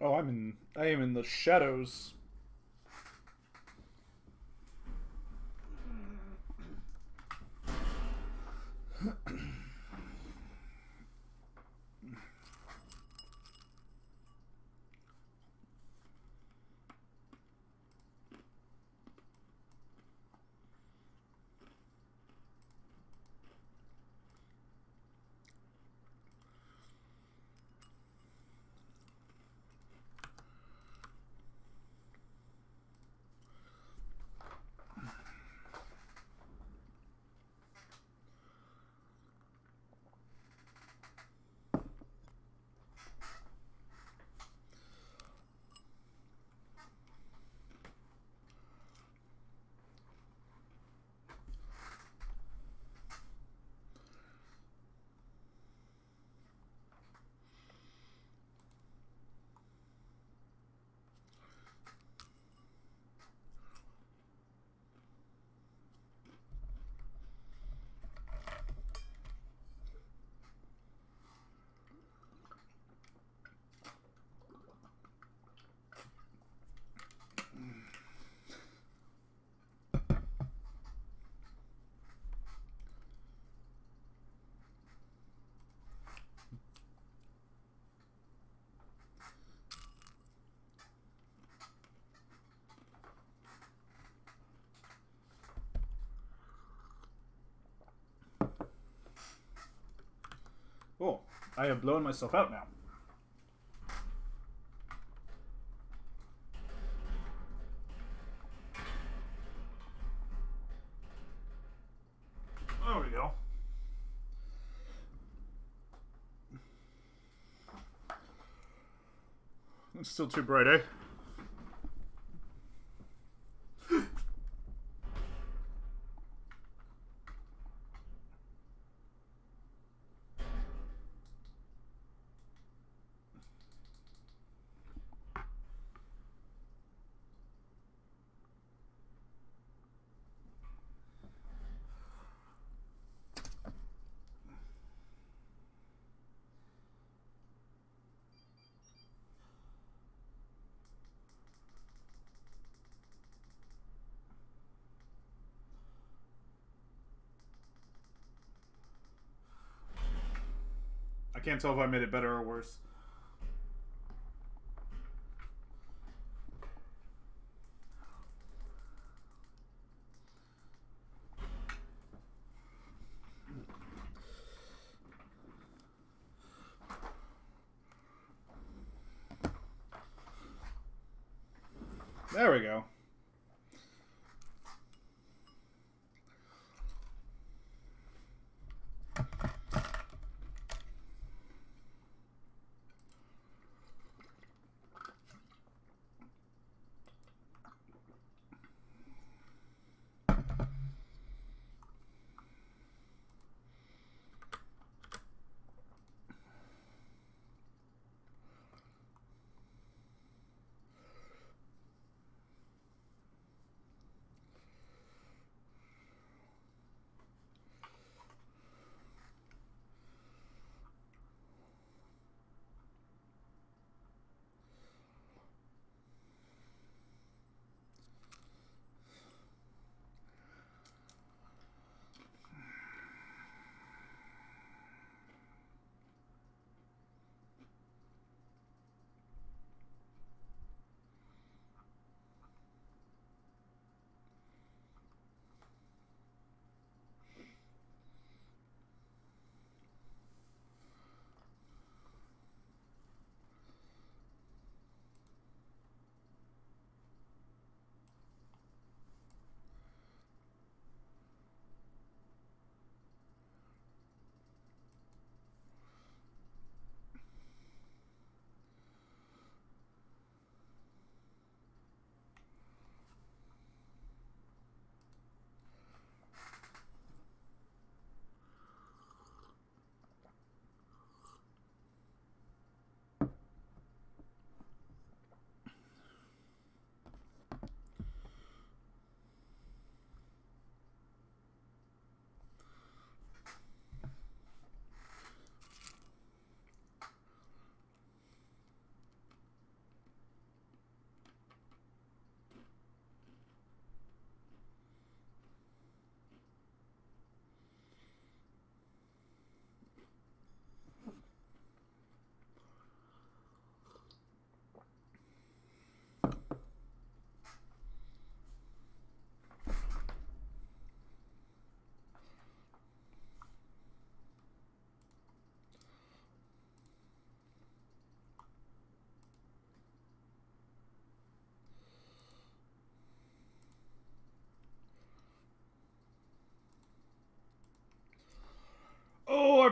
Oh, I am in the shadows. Oh, I have blown myself out now. There we go. It's still too bright, eh? I can't tell if I made it better or worse. There we go.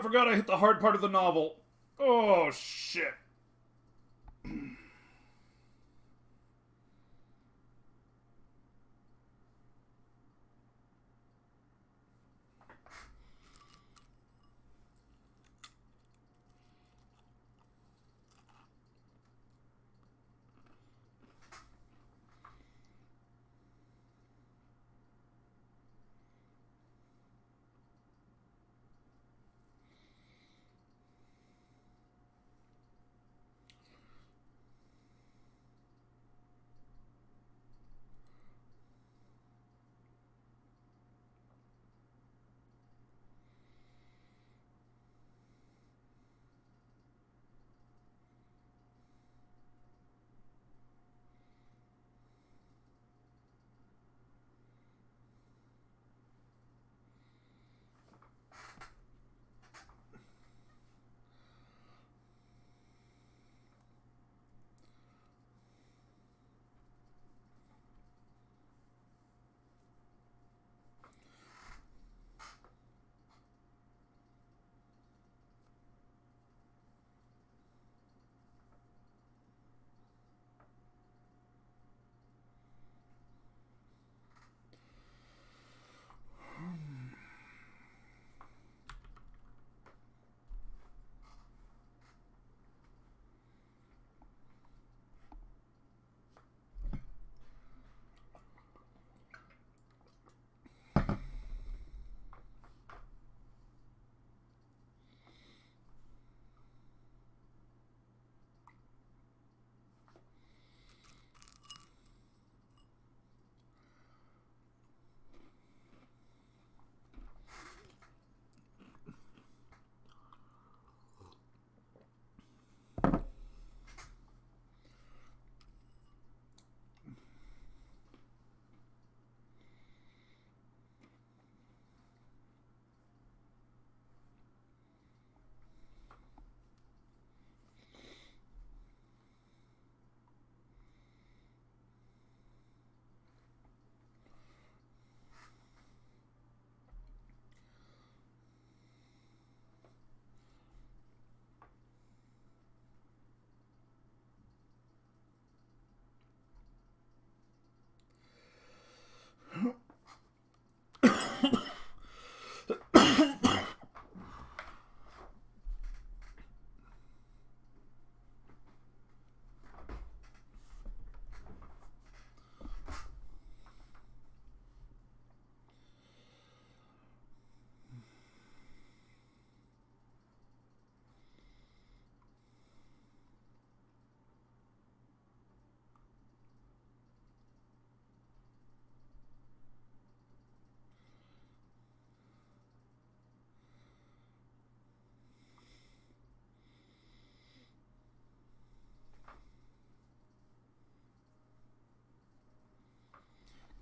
I forgot I hit the hard part of the novel. Oh, shit.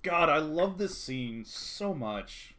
God, I love this scene so much.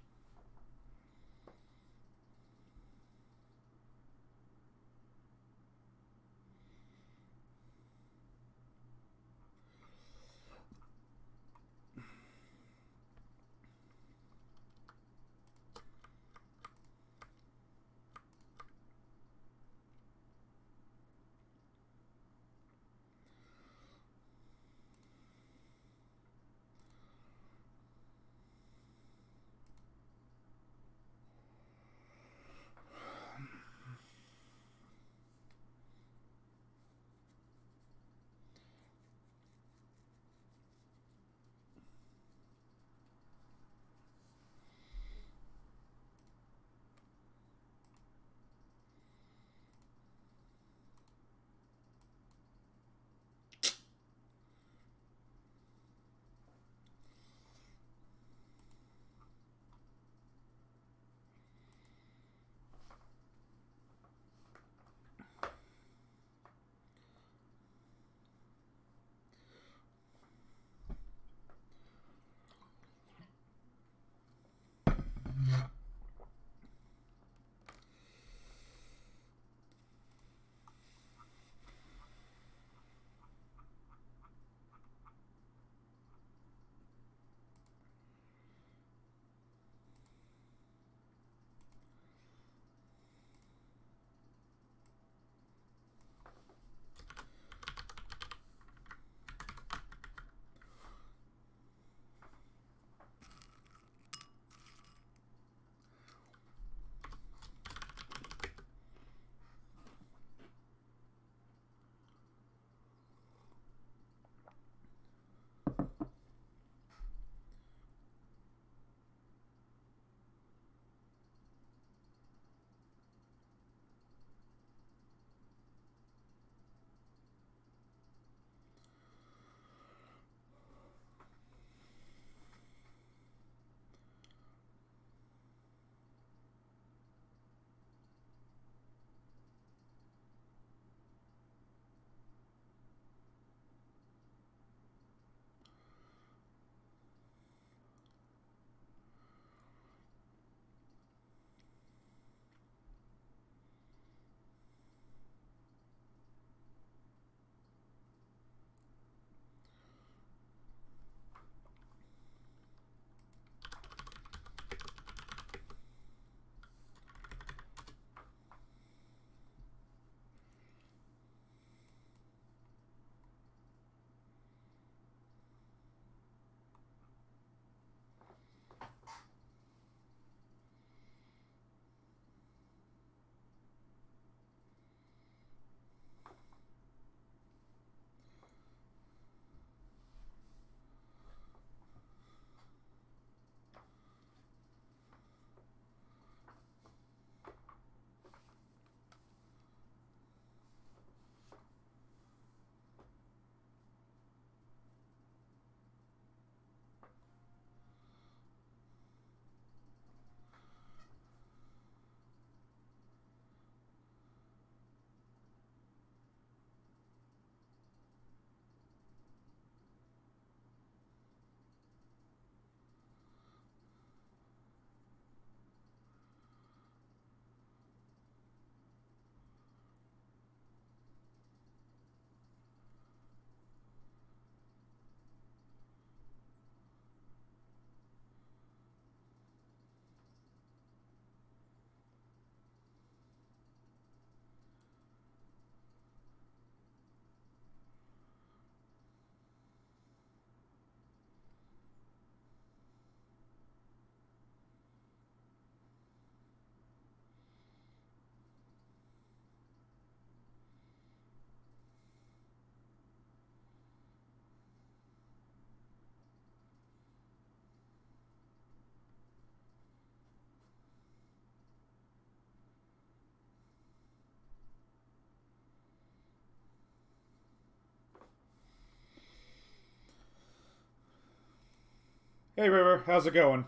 Hey River, how's it going?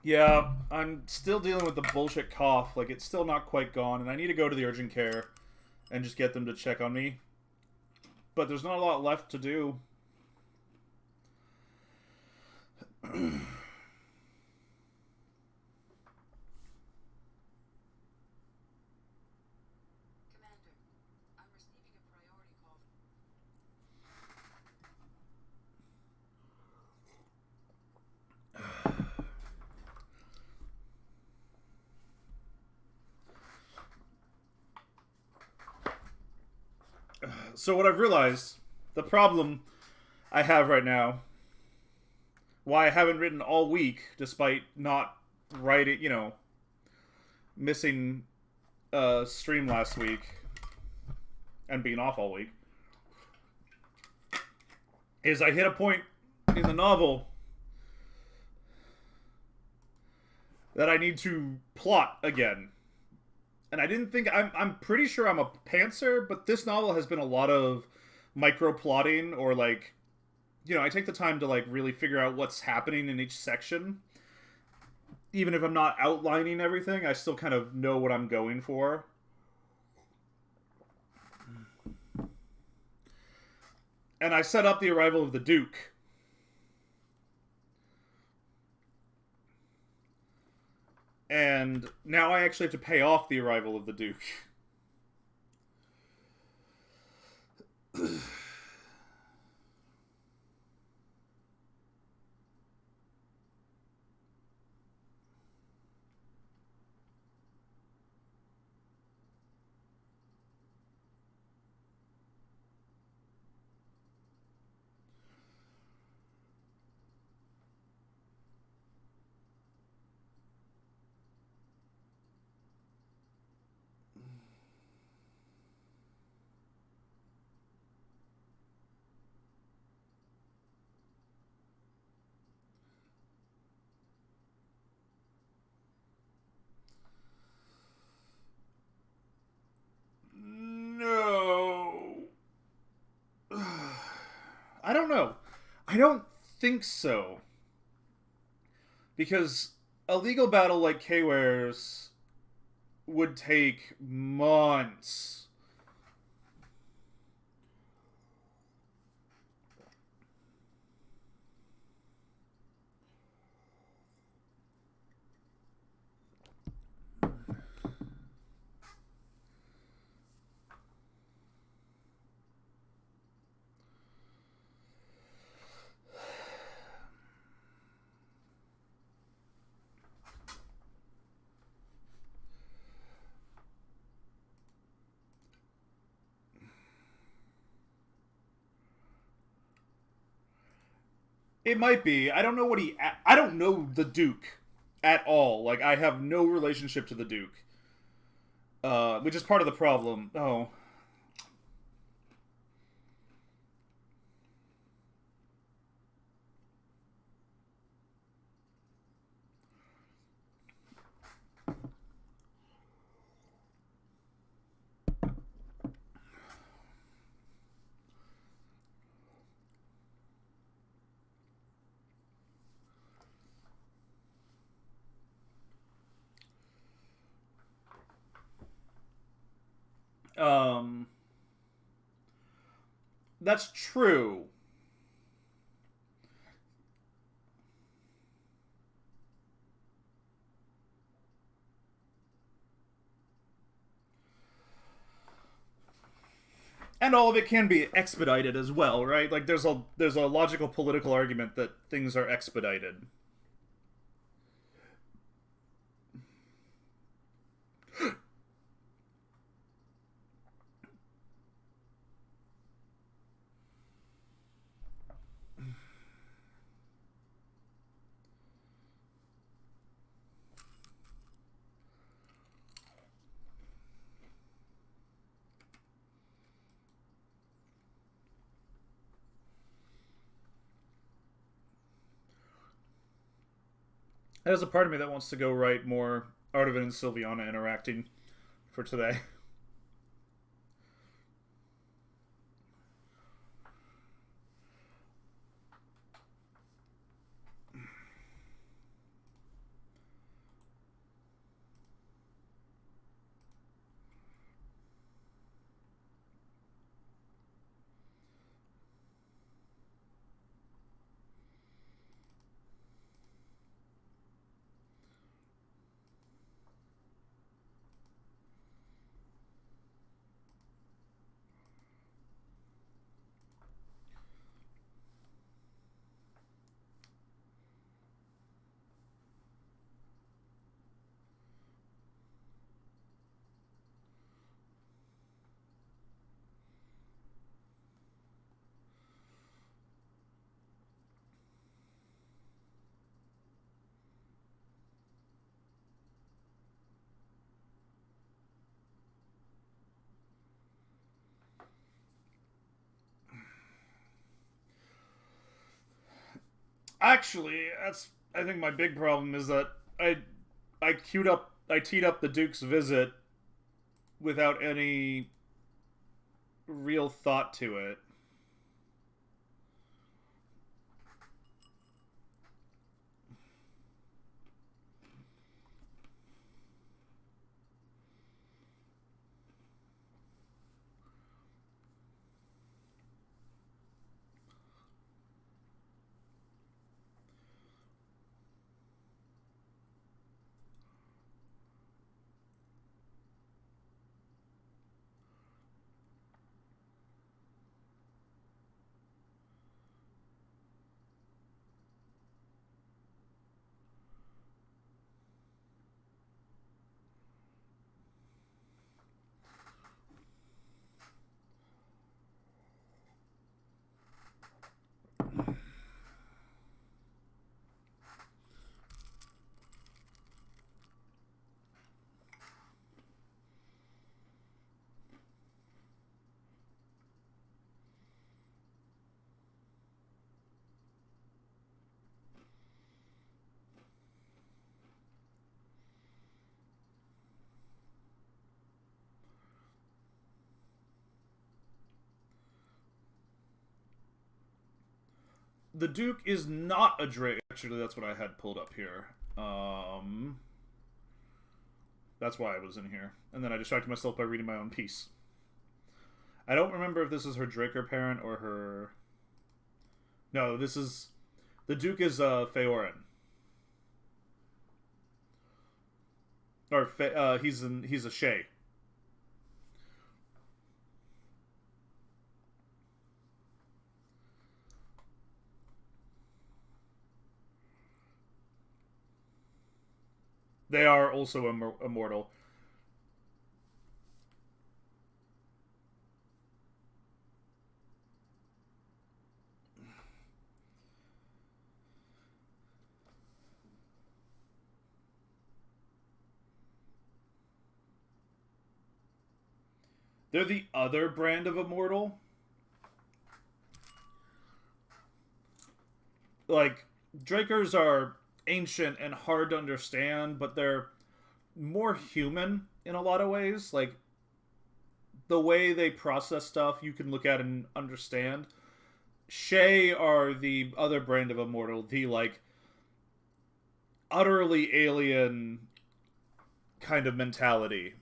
Yeah, I'm still dealing with the bullshit cough. Like, it's still not quite gone, and I need to go to the urgent care and just get them to check on me. But there's not a lot left to do. So what I've realized, the problem I have right now, why I haven't written all week, despite not writing, missing a stream last week and being off all week, is I hit a point in the novel that I need to plot again. And I didn't think I'm pretty sure I'm a pantser, but this novel has been a lot of micro plotting, or like, I take the time to like really figure out what's happening in each section. Even if I'm not outlining everything, I still kind of know what I'm going for. And I set up the arrival of the Duke. And now I actually have to pay off the arrival of the Duke. No. I don't know. I don't think so. Because a legal battle like K-Ware's would take months. It might be. I don't know what he. I don't know the Duke at all. Like, I have no relationship to the Duke, which is part of the problem. Oh. Um, that's true. And all of it can be expedited as well, right? Like there's a logical political argument that things are expedited. There's a part of me that wants to go write more Artivan and Sylviana interacting for today. Actually, that's I think my big problem is that I teed up the Duke's visit without any real thought to it. The Duke is not a Drake. Actually, that's what I had pulled up here. That's why I was in here. And then I distracted myself by reading my own piece. I don't remember if this is her Draker parent or her. No, this is. The Duke is Feorin. Or he's a Shay. They are also immortal. They're the other brand of immortal. Like, Drakers are ancient and hard to understand, but they're more human in a lot of ways. Like, the way they process stuff, you can look at and understand. Shay are the other brand of immortal, the, like, utterly alien kind of mentality.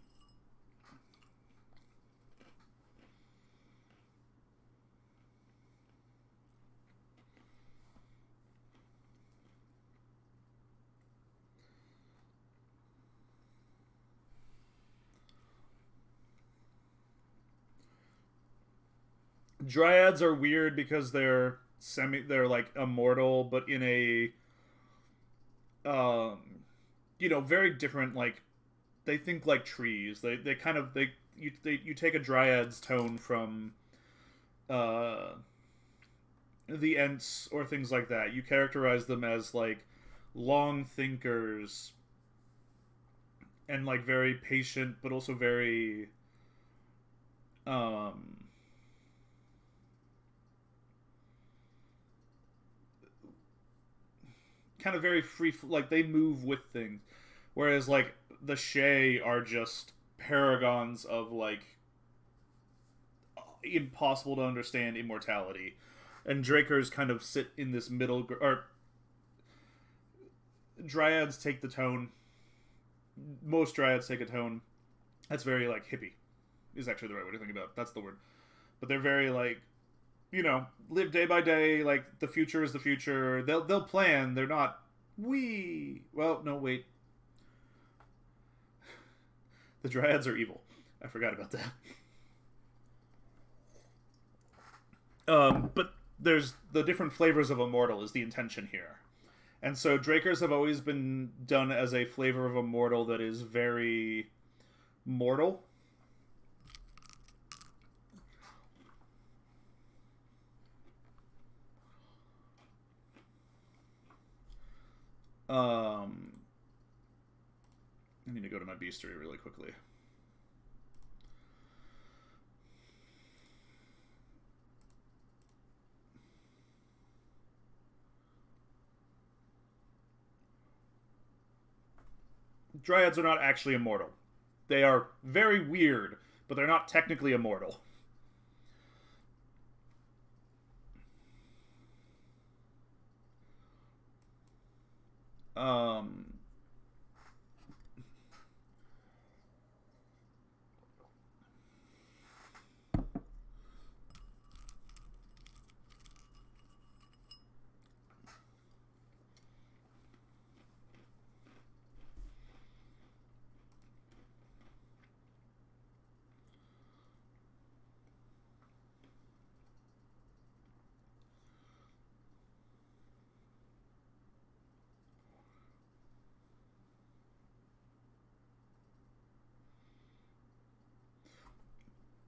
Dryads are weird because they're like immortal, but in a um very different, like they think like trees. They kind of you take a Dryad's tone from uh the Ents or things like that. You characterize them as like long thinkers and like very patient, but also very um kind of very free, like they move with things, whereas like the Shay are just paragons of like impossible to understand immortality, and Drakers kind of sit in this middle, or Dryads take the tone. Most Dryads take a tone that's very like hippie, is actually the right way to think about it. That's the word. But they're very like, live day by day. Like the future is the future. They'll plan. They're not. Well, no, wait. The Dryads are evil. I forgot about that. But there's the different flavors of immortal is the intention here. And so Drakers have always been done as a flavor of immortal that is very mortal. Um, I need to go to my bestiary really quickly. Dryads are not actually immortal. They are very weird, but they're not technically immortal. Um,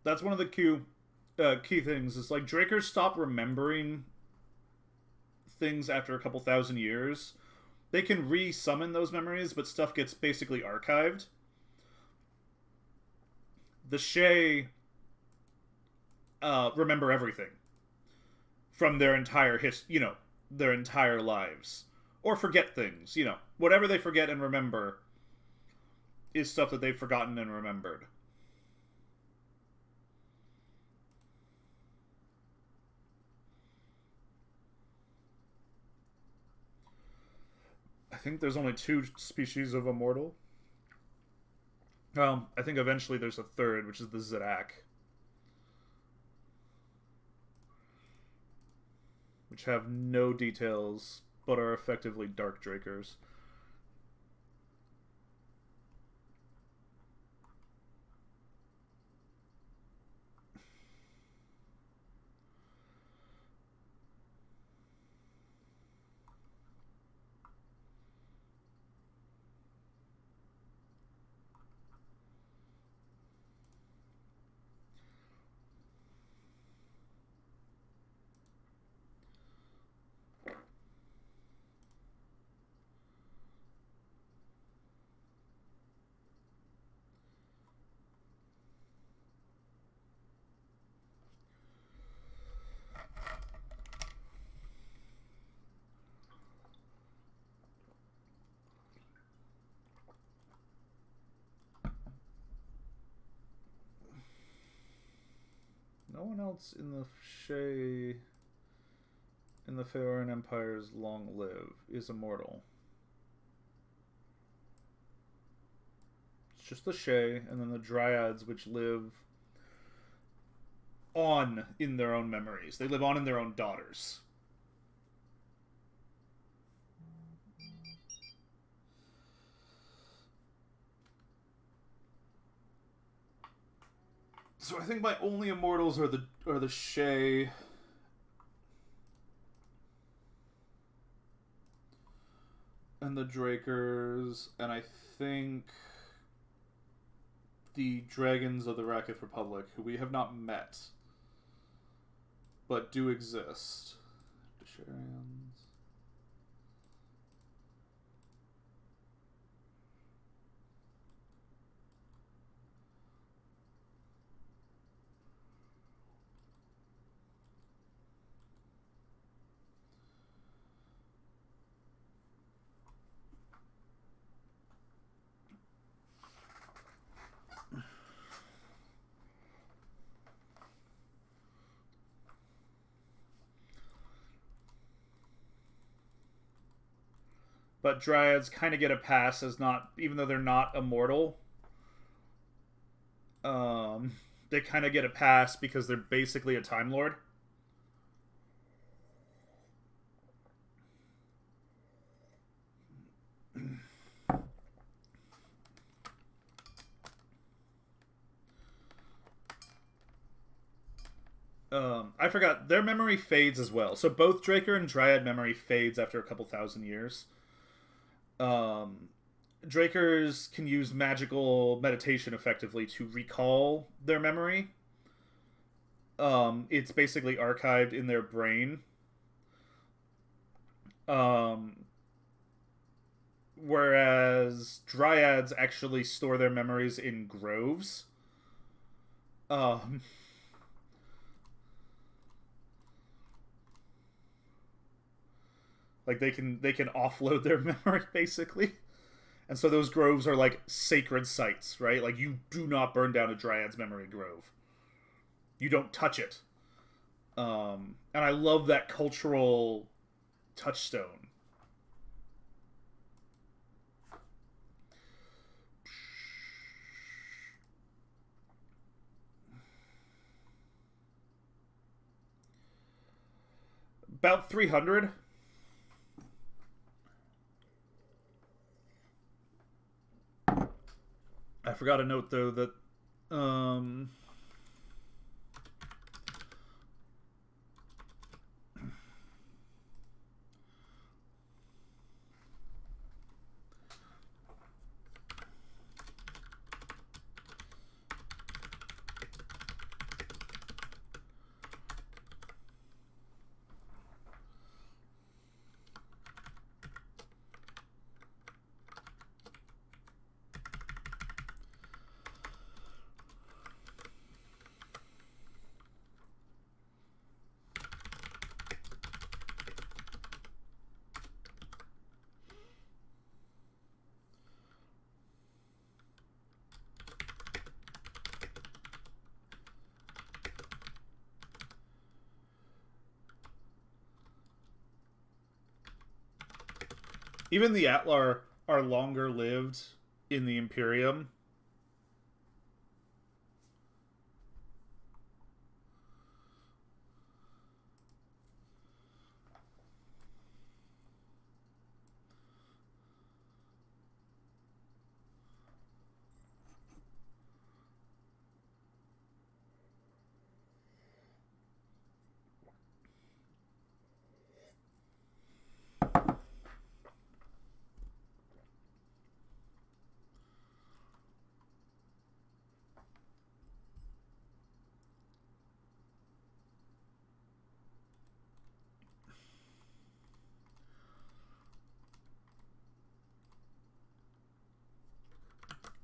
that's one of the key things. Is like Drakers stop remembering things after a couple thousand years. They can re-summon those memories, but stuff gets basically archived. The Shay remember everything from their entire their entire lives, or forget things. Whatever they forget and remember is stuff that they've forgotten and remembered. I think there's only two species of immortal. I think eventually there's a third, which is the Zedak, which have no details but are effectively dark Drakers. No one else in the Shay in the Faerun Empire's long live is immortal. It's just the Shay, and then the Dryads, which live on in their own memories. They live on in their own daughters. So I think my only immortals are the Shay and the Drakers, and I think the Dragons of the Rakith Republic, who we have not met, but do exist. Desharians. But Dryads kind of get a pass as not, even though they're not immortal. They kind of get a pass because they're basically a Time Lord. I forgot, their memory fades as well. So both Draker and Dryad memory fades after a couple thousand years. Drakers can use magical meditation effectively to recall their memory. It's basically archived in their brain. Whereas Dryads actually store their memories in groves. Like they can offload their memory basically. And so those groves are like sacred sites, right? Like you do not burn down a Dryad's memory grove. You don't touch it. And I love that cultural touchstone. About 300. I forgot to note though that even the Atlar are longer lived in the Imperium.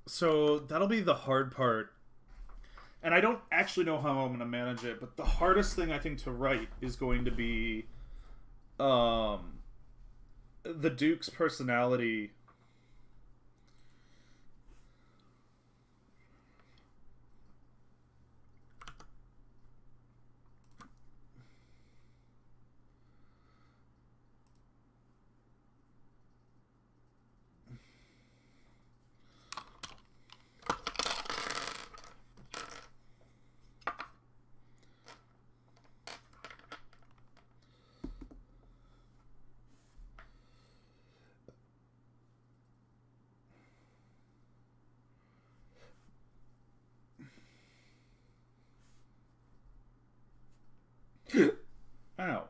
So that'll be the hard part. And I don't actually know how I'm going to manage it, but the hardest thing I think to write is going to be the Duke's personality. Ow.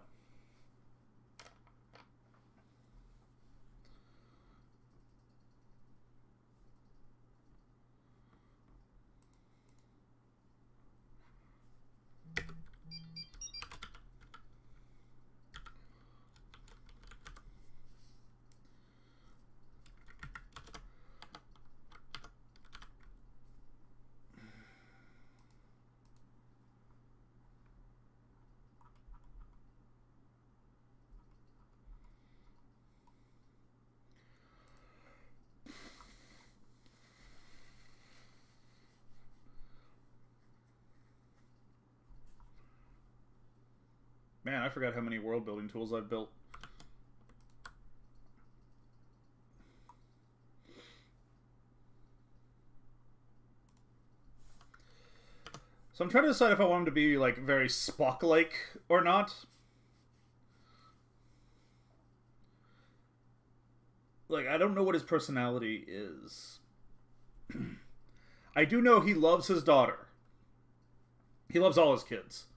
Man, I forgot how many world building tools I've built. So I'm trying to decide if I want him to be, like, very Spock-like or not. Like, I don't know what his personality is. I do know he loves his daughter. He loves all his kids.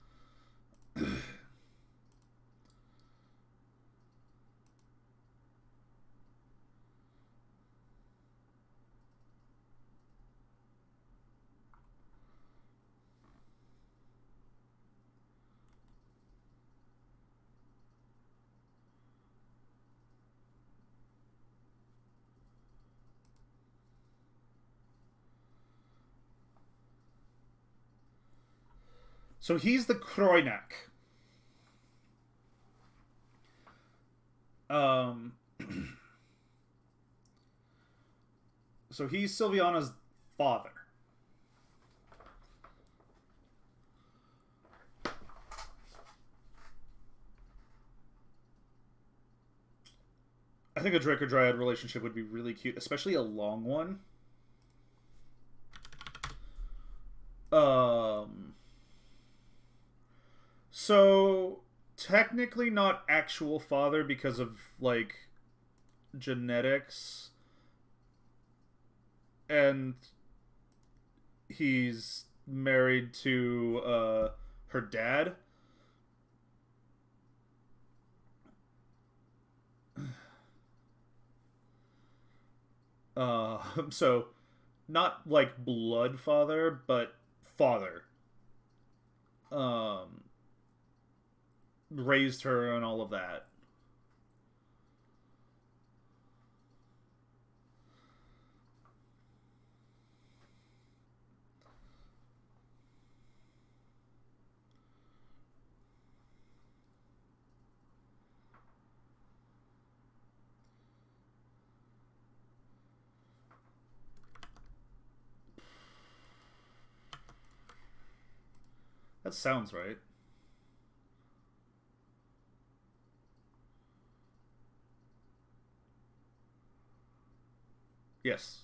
So he's the Kroinak. Um, so he's Sylviana's father. I think a Draco Dryad relationship would be really cute, especially a long one. So technically not actual father because of, like, genetics, and he's married to her dad. So not like blood father, but father. Um, Raised her and all of that. That sounds right. Yes.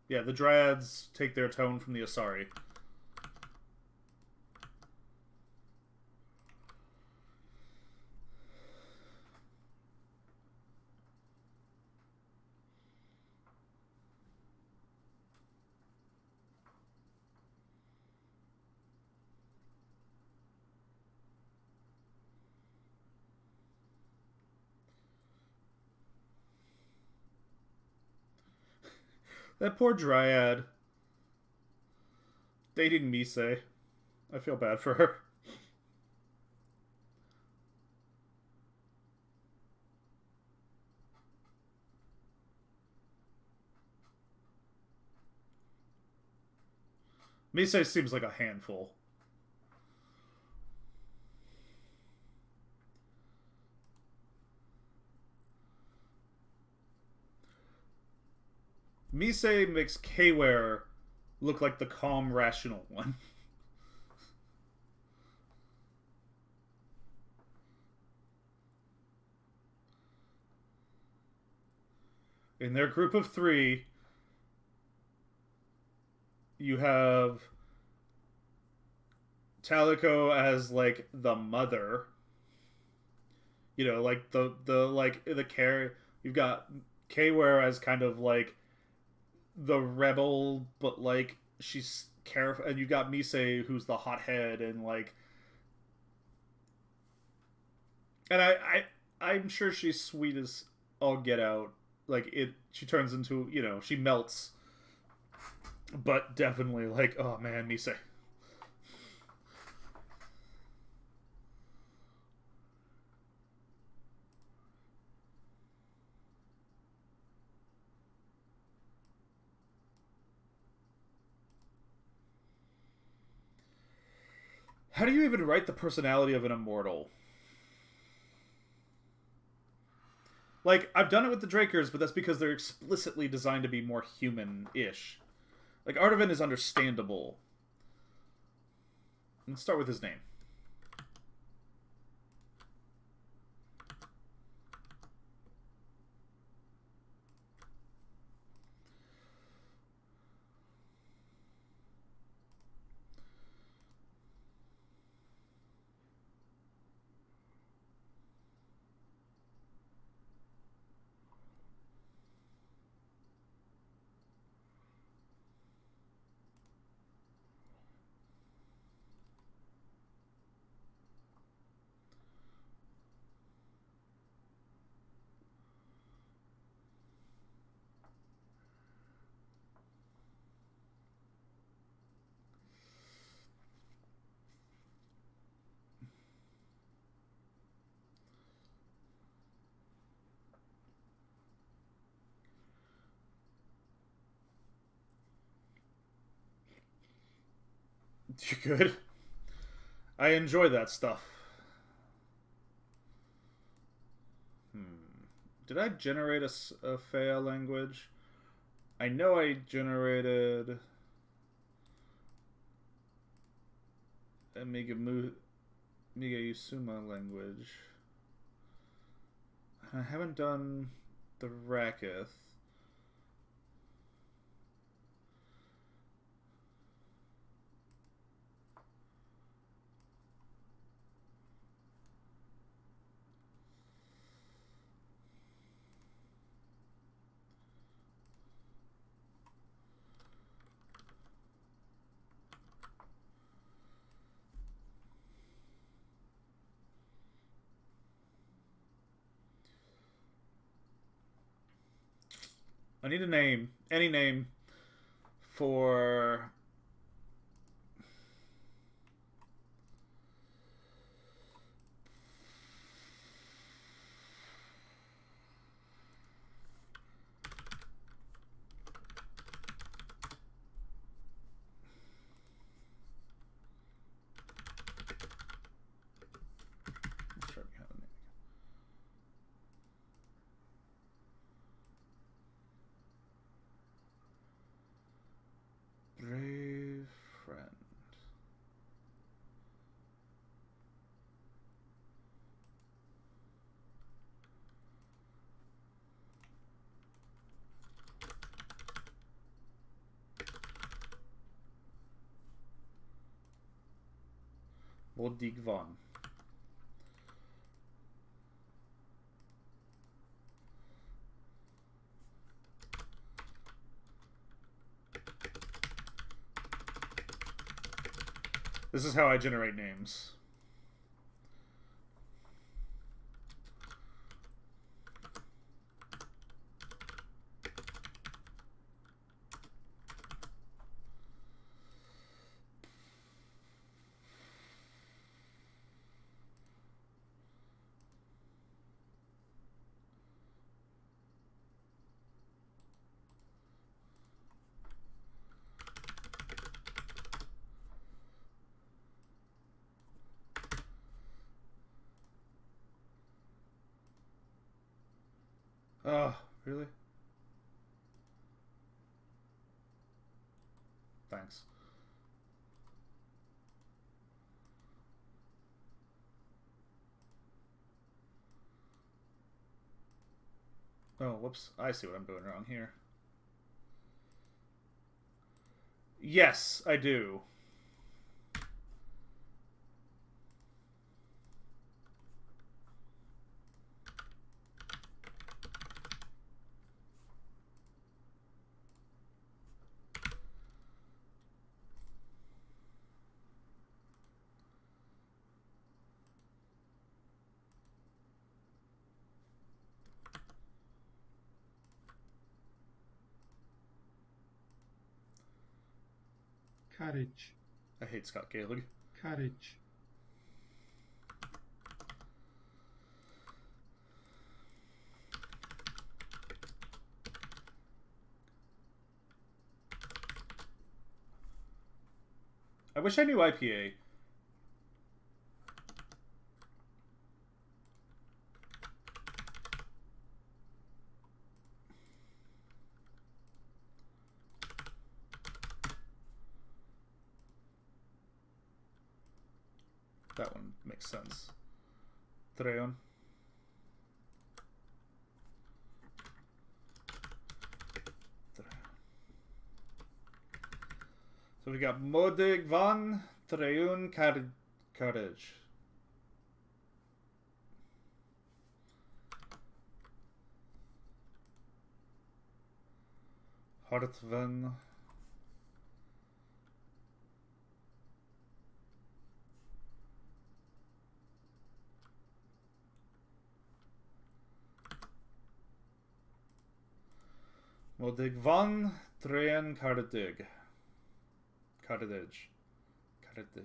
Yeah, the Dryads take their tone from the Asari. That poor Dryad dating Mise. I feel bad for her. Mise seems like a handful. Mise makes Kware look like the calm, rational one. In their group of three, you have Talico as, like, the mother. You know, like the care. You've got Kware as kind of like the rebel, but like she's careful, and you got Mise, who's the hothead, and like, and I'm sure she's sweet as all get out. Like she turns into, she melts, but definitely like, oh man, Mise. How do you even write the personality of an immortal? Like, I've done it with the Drakers, but that's because they're explicitly designed to be more human-ish. Like, Artavan is understandable. Let's start with his name. You good? I enjoy that stuff. Did I generate a Fea language? I know I generated a Miga Yusuma language. I haven't done the Rakith. I need a name. Any name for... Brave friend. Lodigvan. This is how I generate names. Oh, really? Thanks. Oh, whoops. I see what I'm doing wrong here. Yes, I do. Carriage. I hate Scott Gaelig. Carriage. I wish I knew IPA. That one makes sense. Treon. So we got Modig van Treun Carriage. Hartven. Modig van Treun Cardig. Cardig. Cardig.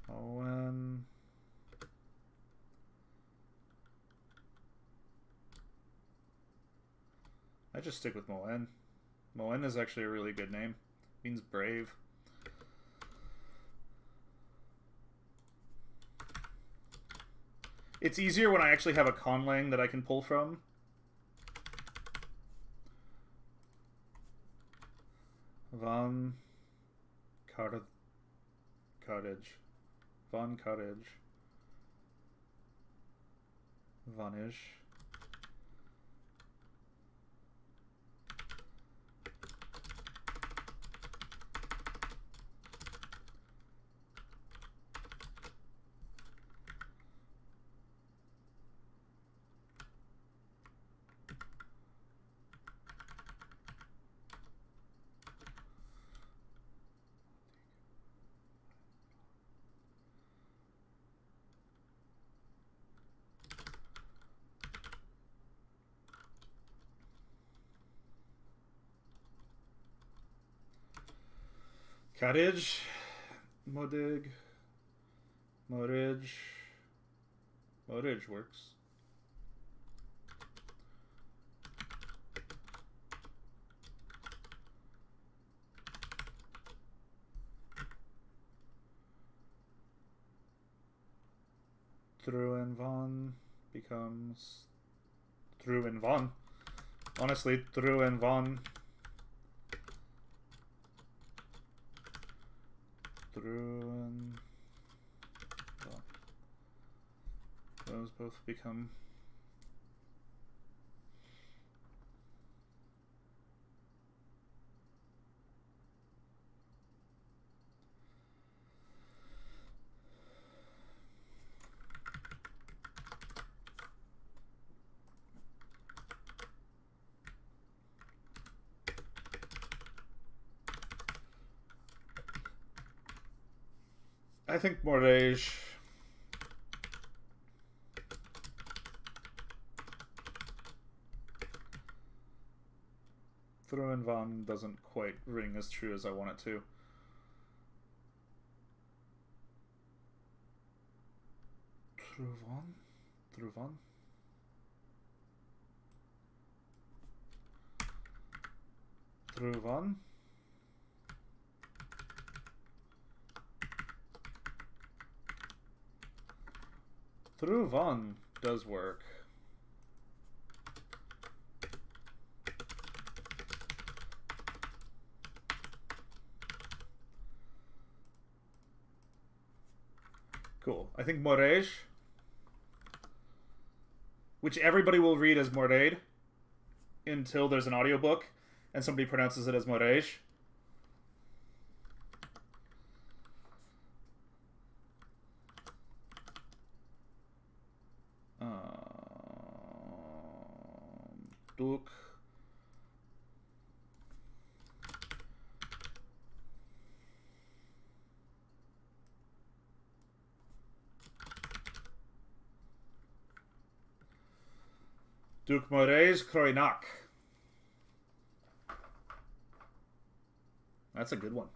Owen. I just stick with Moen. Moen is actually a really good name. It means brave. It's easier when I actually have a conlang that I can pull from. Van Cottage. Von Cottage. Vanish. Cottage, Modig, Moridge. Moridge works. Druin Von becomes Druin Von. Honestly, Druin Von. Druin Von. Those both become I think Morage. Through Von doesn't quite ring as true as I want it to. Through Von? Through Von? Through Von does work. Cool. I think Morage, which everybody will read as Morade until there's an audiobook and somebody pronounces it as Morage. Duke. Duke Moraes Croinac. That's a good one.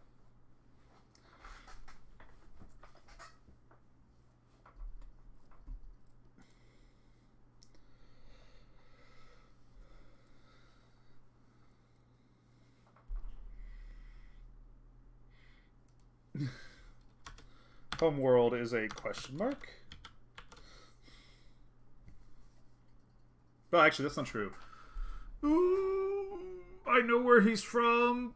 Homeworld is a question mark. Well, actually, that's not true. Ooh, I know where he's from.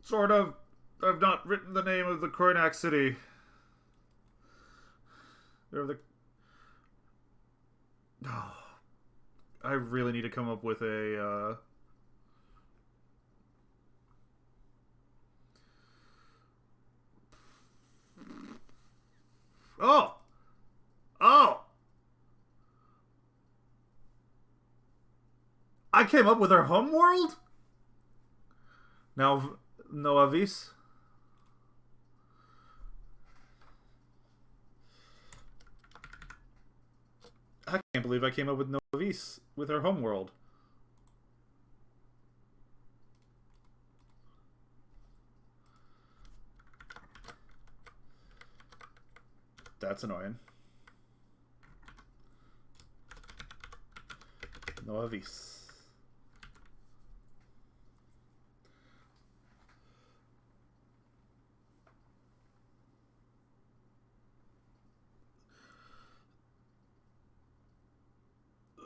Sort of. I've not written the name of the Croinac city. Or the... Oh, I really need to come up with a... Oh! Oh! I came up with her homeworld? Now, no avis. I can't believe I came up with no avis with her homeworld. That's annoying. No avis.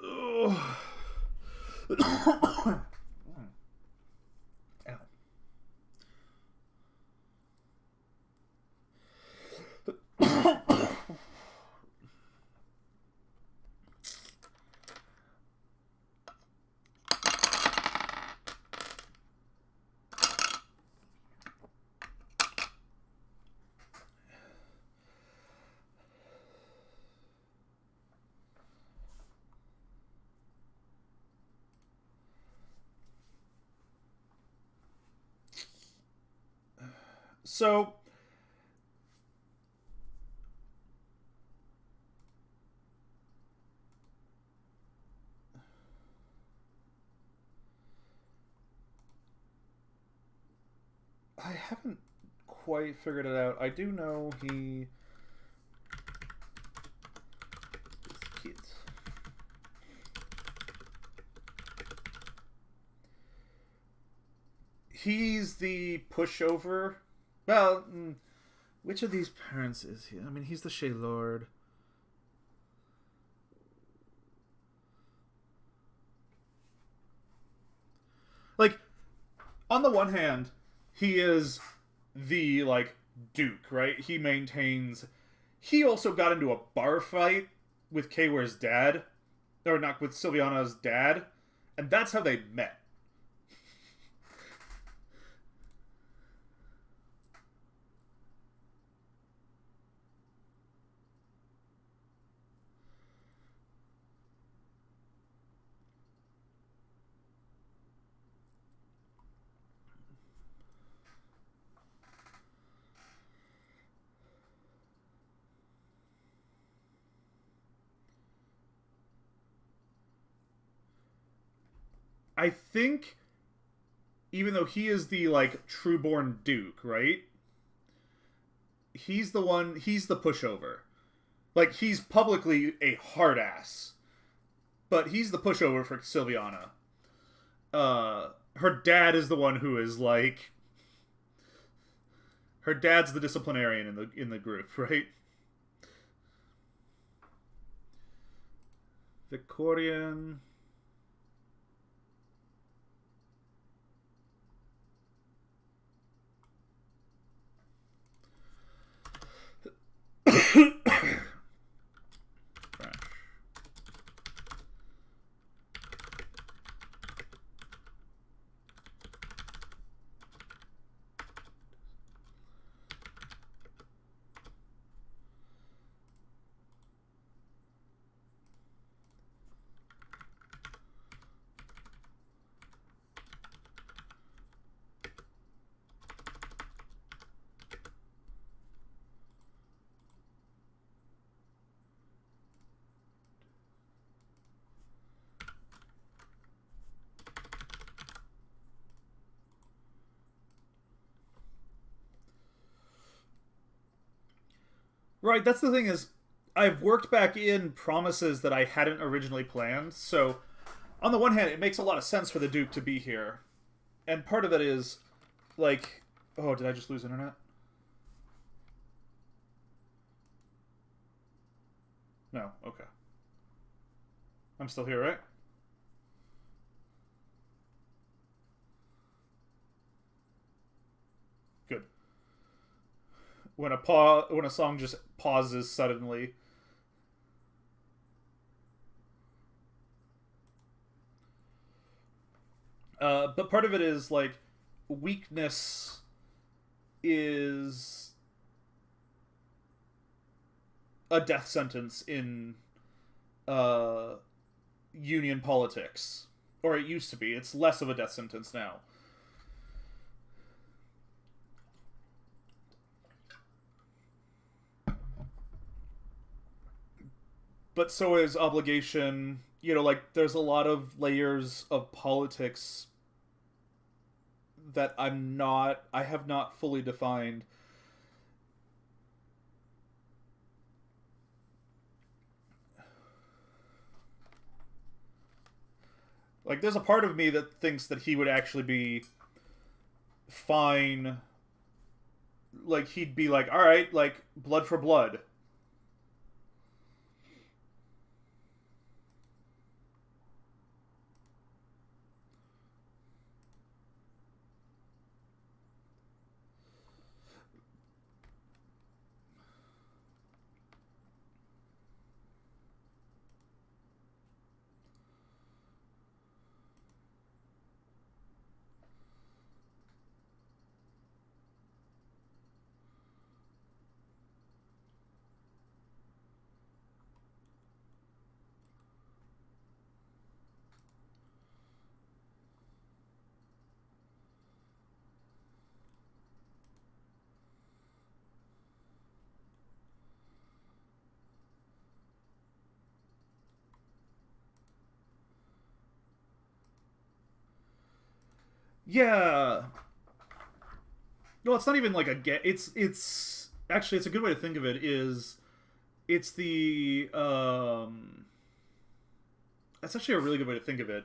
Oh. Ow. So, I haven't quite figured it out. I do know he... He's the pushover. Well, which of these parents is he? I mean, he's the Shea Lord. Like, on the one hand, he is the, like, Duke, right? He maintains... He also got into a bar fight with Kayware's dad. Or not, with Sylviana's dad. And that's how they met. I think, even though he is the, like, true-born Duke, right? He's the one, he's the pushover. Like, he's publicly a hard ass. But he's the pushover for Sylviana. Her dad is the one who is, like... Her dad's the disciplinarian in the group, right? Victorian... Right, that's the thing is, I've worked back in promises that I hadn't originally planned. So, on the one hand, it makes a lot of sense for the Duke to be here, and part of it is, like, oh, did I just lose internet? No, okay. I'm still here, right? Good. When a song just pauses suddenly. But part of it is like weakness is a death sentence in uh, union politics, or it used to be. It's less of a death sentence now. But so is obligation. You know, like there's a lot of layers of politics that I have not fully defined. Like there's a part of me that thinks that he would actually be fine. Like he'd be like, all right, like blood for blood. Yeah. Well, it's not even like a get. It's actually it's a good way to think of it. Is it's the That's actually a really good way to think of it.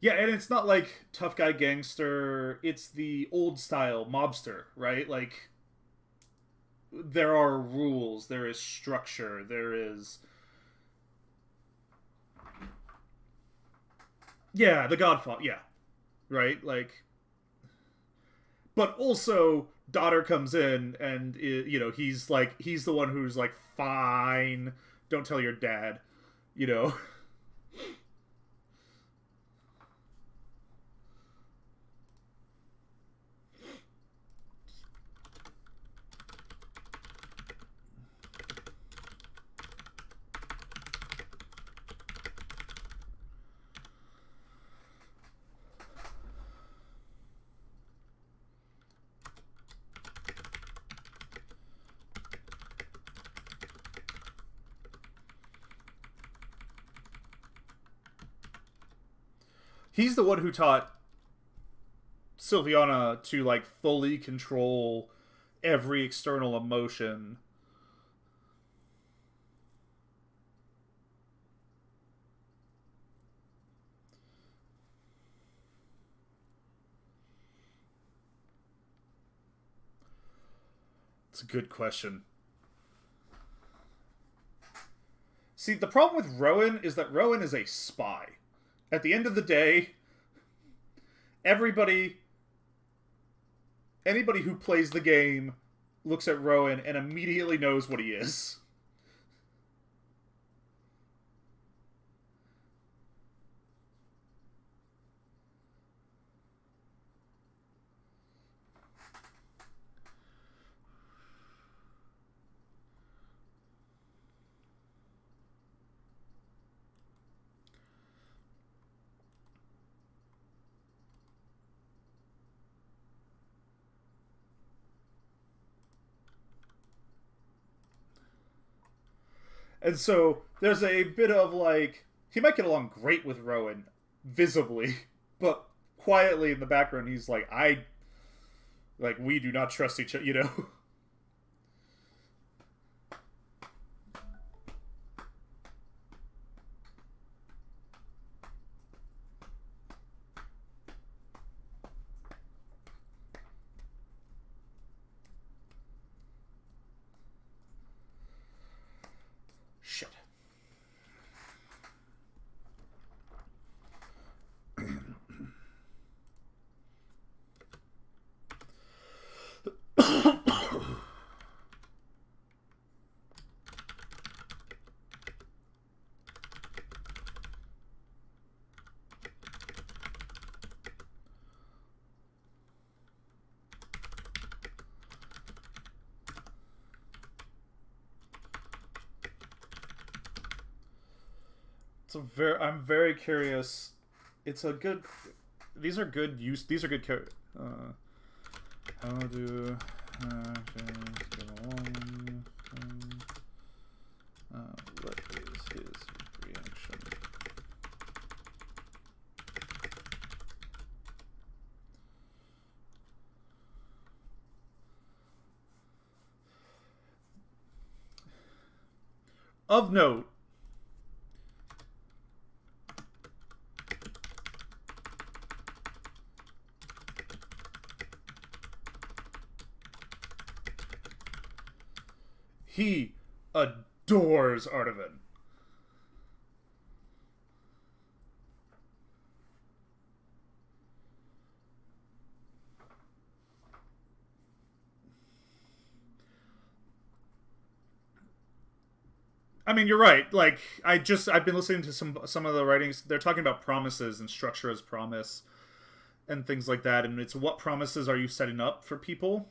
Yeah, and it's not like tough guy gangster. It's the old style mobster, right? Like there are rules, there is structure, there is yeah, the Godfather. Yeah, right. Like, but also daughter comes in and you know he's like he's the one who's like fine, don't tell your dad, you know. He's the one who taught Sylviana to like fully control every external emotion. It's a good question. See, the problem with Rowan is that Rowan is a spy. At the end of the day, everybody, anybody who plays the game looks at Rowan and immediately knows what he is. And so there's a bit of like he might get along great with Rowan visibly, but quietly in the background he's like we do not trust each other, you know. I'm very curious. It's a good. These are good use. These are good. How do actions get along? What is his reaction? Of note, he adores Artavan. I mean, you're right. Like, I've been listening to some of the writings. They're talking about promises and structure as promise and things like that. And it's what promises are you setting up for people?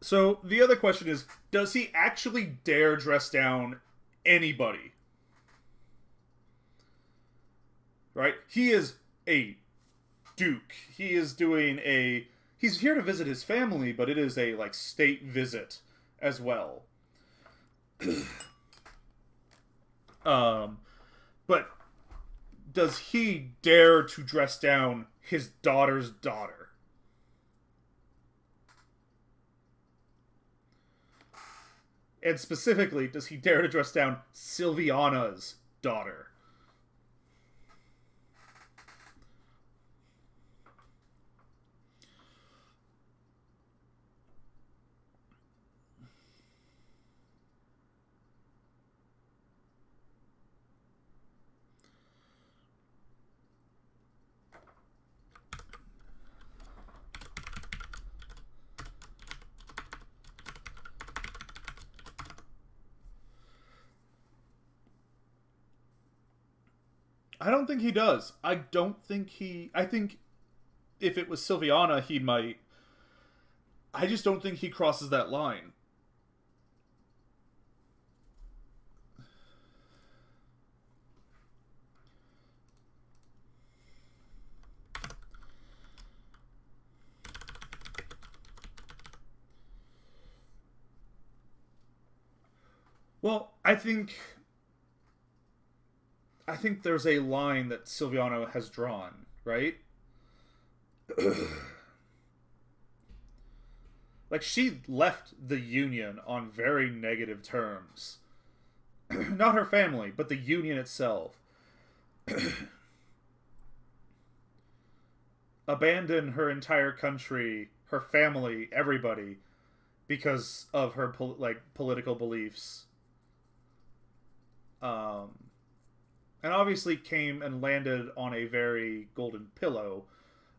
So the other question is, does he actually dare dress down anybody? Right? He is a duke. He is doing a he's here to visit his family, but it is a like state visit as well. But does he dare to dress down his daughter's daughter? And specifically, does he dare to dress down Sylviana's daughter? I don't think he does. I don't think he. I think if it was Sylviana, he might. I just don't think he crosses that line. Well, I think there's a line that Silviano has drawn, right? Like she left the Union on very negative terms. Not her family, but the Union itself. Abandoned her entire country, her family, everybody, because of her political beliefs. Um, and obviously came and landed on a very golden pillow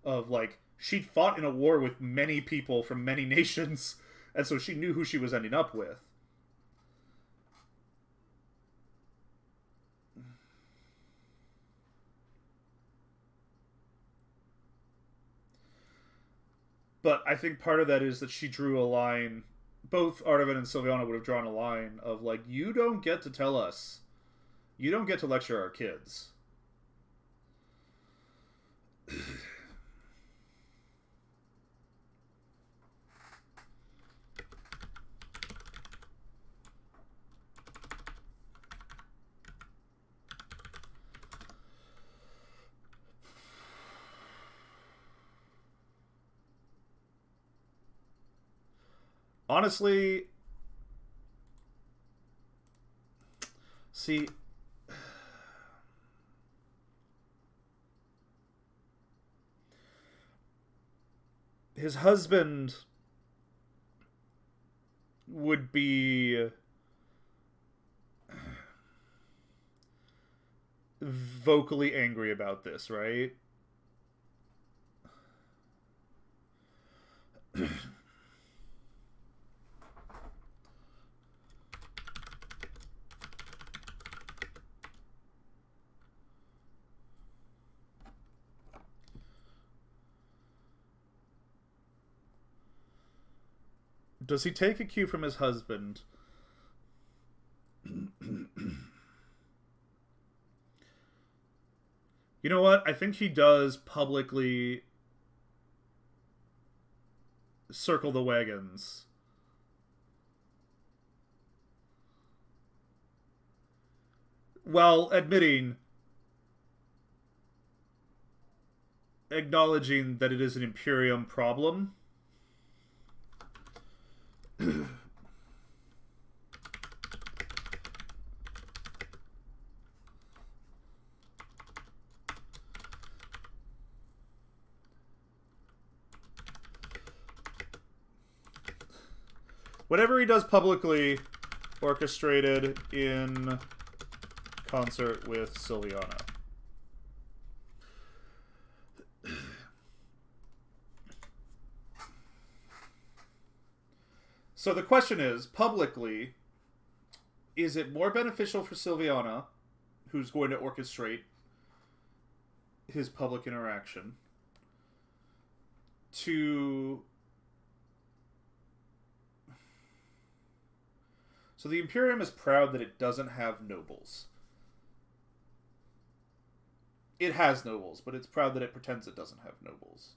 of like she'd fought in a war with many people from many nations, and so she knew who she was ending up with. But I think part of that is that she drew a line. Both Artavan and Sylviana would have drawn a line of like, you don't get to tell us, you don't get to lecture our kids. Honestly, see, his husband would be vocally angry about this, right? Does he take a cue from his husband? You know what? I think he does publicly circle the wagons. While acknowledging that it is an Imperium problem. Whatever he does publicly, orchestrated in concert with Sylviana. So the question is, publicly, is it more beneficial for Sylviana, who's going to orchestrate his public interaction, to... So the Imperium is proud that it doesn't have nobles. It has nobles, but it's proud that it pretends it doesn't have nobles.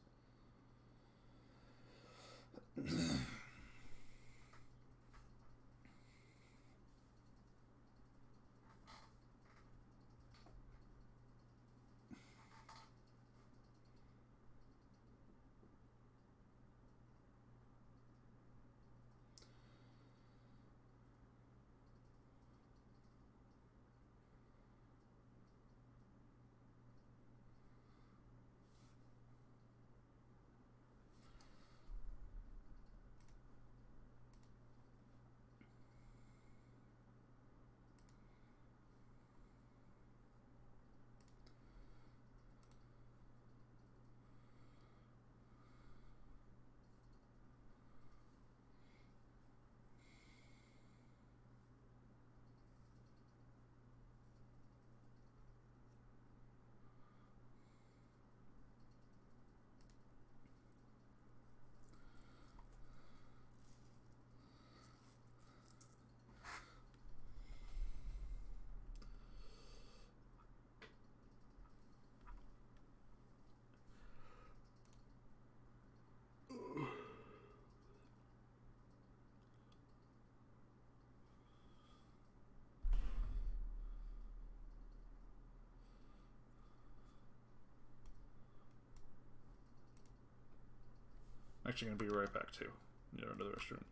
Actually, going to be right back too. Into the restroom.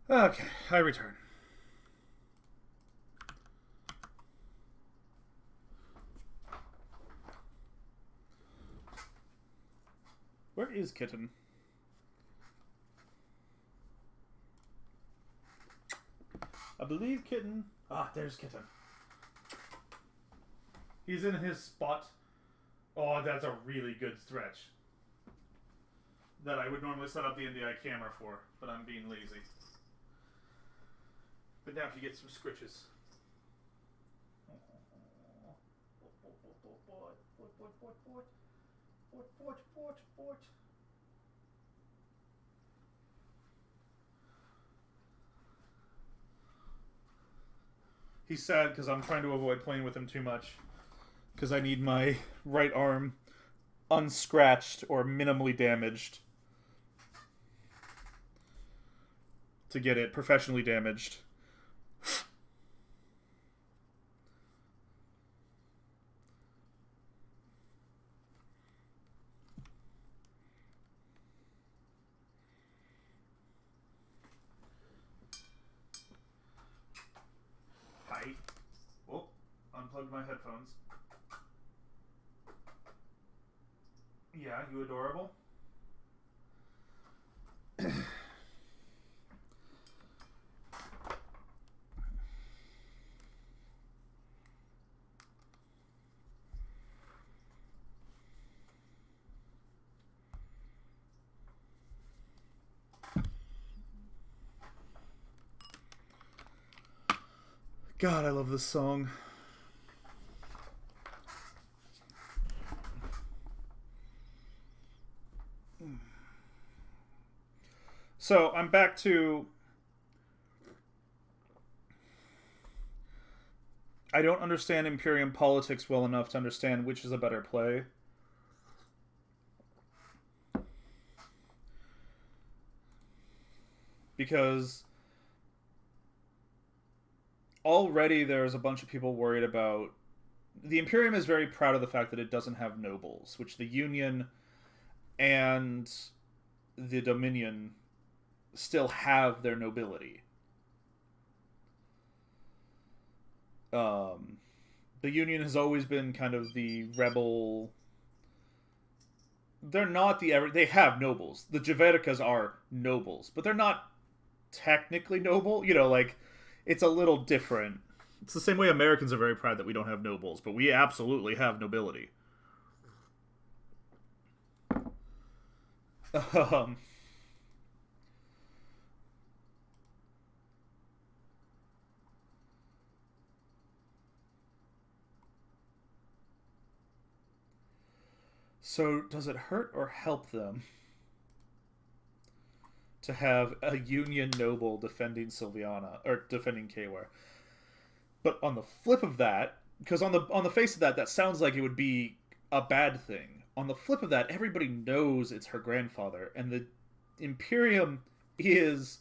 Okay, I return. Where is Kitten? I believe Kitten... Ah, there's Kitten. He's in his spot. Oh, that's a really good stretch. That I would normally set up the NDI camera for, but I'm being lazy. But now he gets some scritches. He's sad because I'm trying to avoid playing with him too much. Because I need my right arm unscratched or minimally damaged to get it professionally damaged. Hi. Oh, unplugged my headphones. Yeah, you adorable. God, I love this song. So, I'm back to... I don't understand Imperium politics well enough to understand which is a better play. Because already there's a bunch of people worried about... The Imperium is very proud of the fact that it doesn't have nobles, which the Union and the Dominion still have their nobility. The Union has always been kind of the rebel. They're not the ever. They have nobles. The Javedicas are nobles, but they're not technically noble. You know, like it's a little different. It's the same way Americans are very proud that we don't have nobles, but we absolutely have nobility. Um, so does it hurt or help them to have a Union noble defending Sylviana or defending Kayware? But on the flip of that, because on the face of that, that sounds like it would be a bad thing. On the flip of that, everybody knows it's her grandfather, and the Imperium is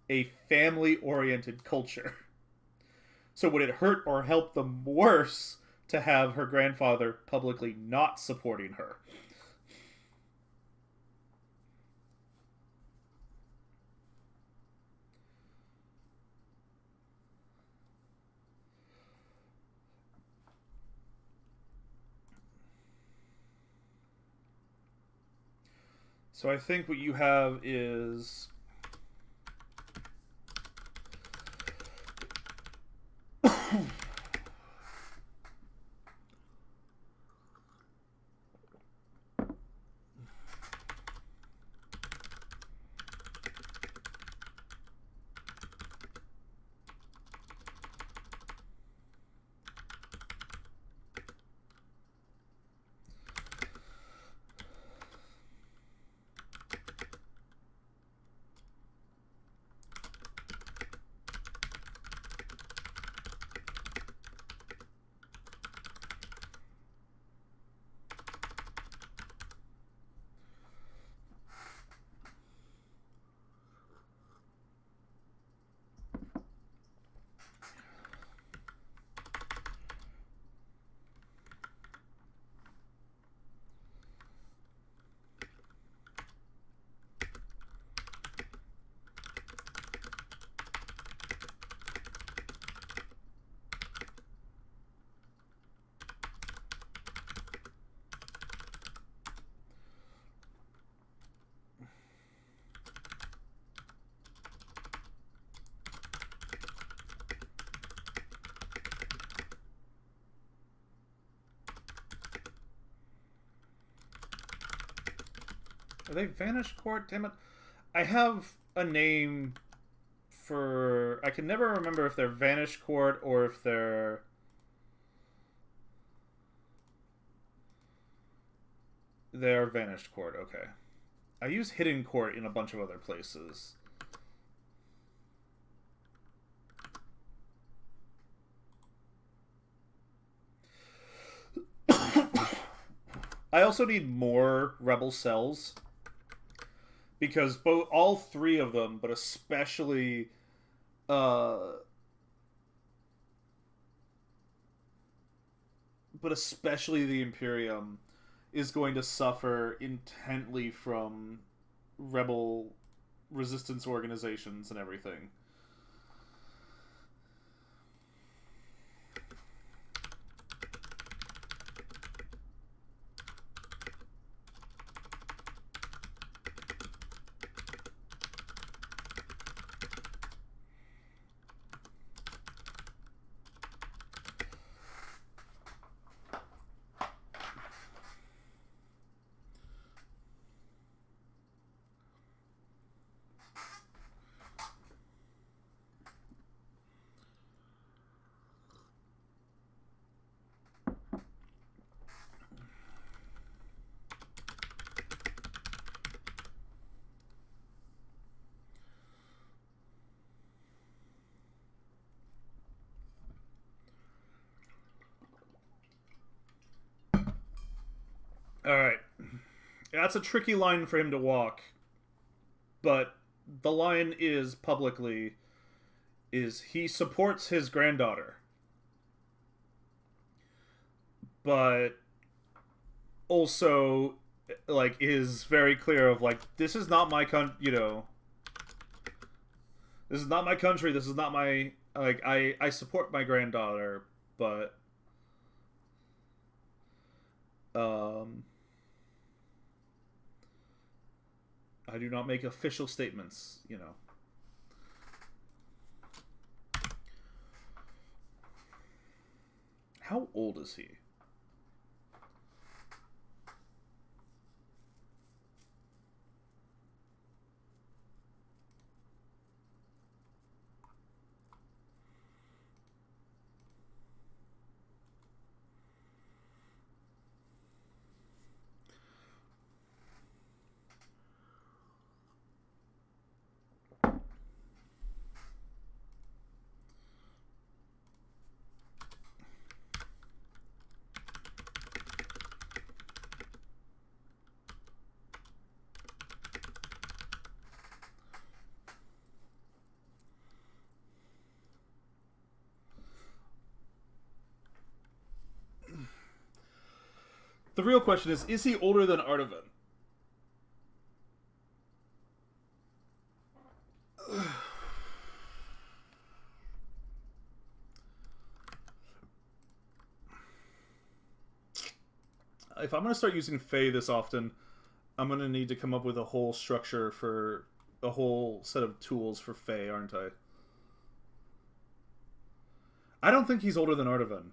a family-oriented culture. So would it hurt or help them worse to have her grandfather publicly not supporting her? So I think what you have is... Are they Vanished Court? Damn it. I have a name for... I can never remember if they're Vanished Court or if they're... They're Vanished Court, okay. I use Hidden Court in a bunch of other places. I also need more rebel cells because all three of them, but especially the Imperium is going to suffer intently from rebel resistance organizations and everything. Alright. That's a tricky line for him to walk. But the line is publicly is he supports his granddaughter. But also like is very clear of like this is not my this is not my country, this is not my like I support my granddaughter, but I do not make official statements, How old is he? The real question is he older than Artavan? If I'm going to start using Fae this often, I'm going to need to come up with a whole structure for a whole set of tools for Fae, aren't I? I don't think he's older than Artavan.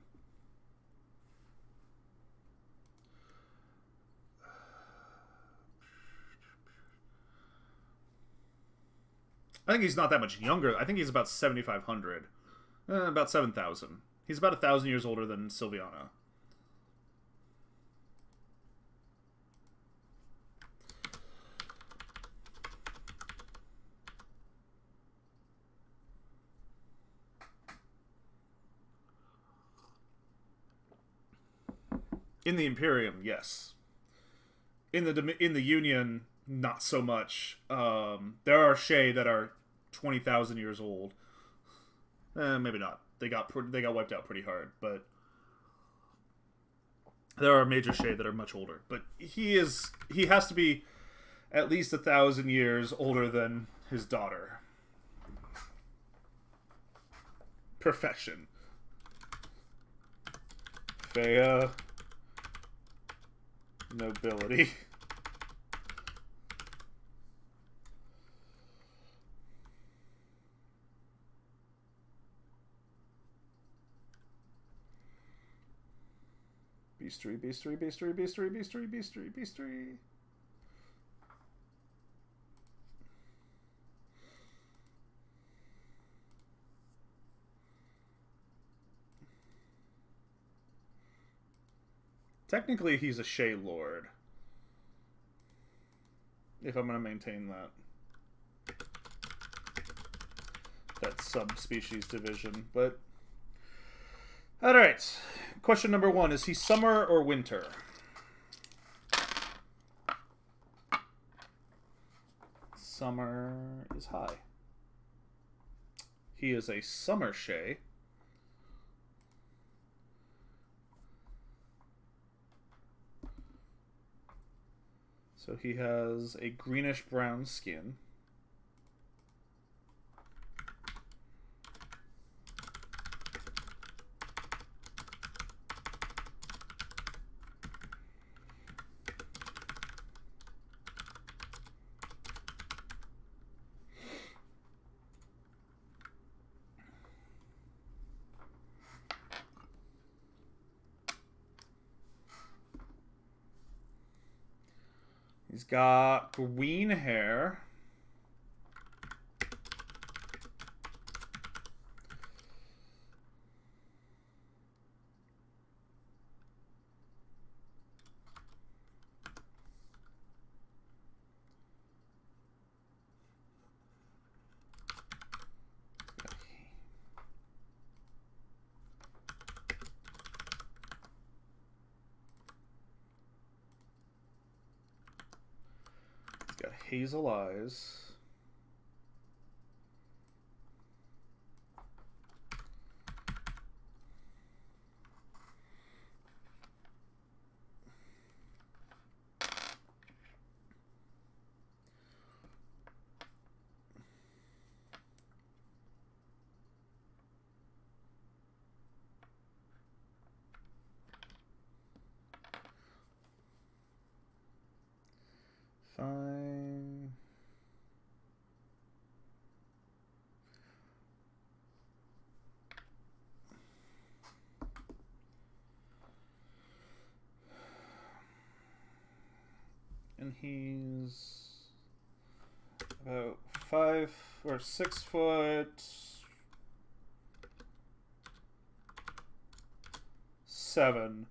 I think he's not that much younger. I think he's about 7,500. About 7,000. He's about 1,000 years older than Sylviana. In the Imperium, yes. In the Union, not so much. There are Shay that are 20,000 years old. Maybe not. They got wiped out pretty hard, but there are major Shay that are much older. But he has to be at least 1,000 years older than his daughter. Profession. Fea. Nobility. Beastery, beastery, beastery, beastery, beastery, beastery, beastery. Technically, he's a Shea Lord. If I'm going to maintain that subspecies division. But, alright. Question number 1. Is he summer or winter? Summer is high. He is a summer Shea. So he has a greenish-brown skin. He's got green hair. Got hazel eyes. Fine. And he's about 5 or 6 foot 7.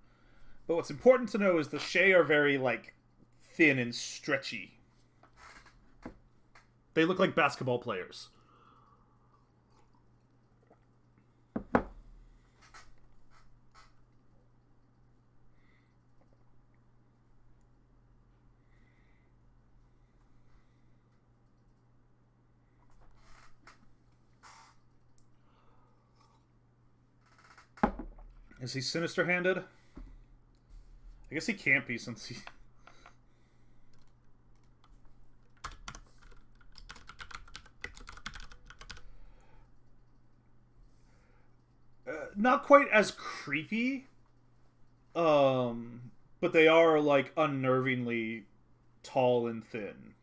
But what's important to know is the Shea are very, like, thin and stretchy. They look like basketball players. Is he sinister-handed? I guess he can't be since he... not quite as creepy, but they are, like, unnervingly tall and thin.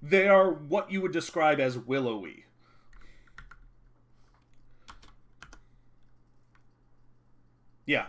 They are what you would describe as willowy. Yeah.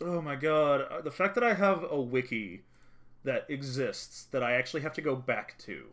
Oh my god. The fact that I have a wiki that exists that I actually have to go back to.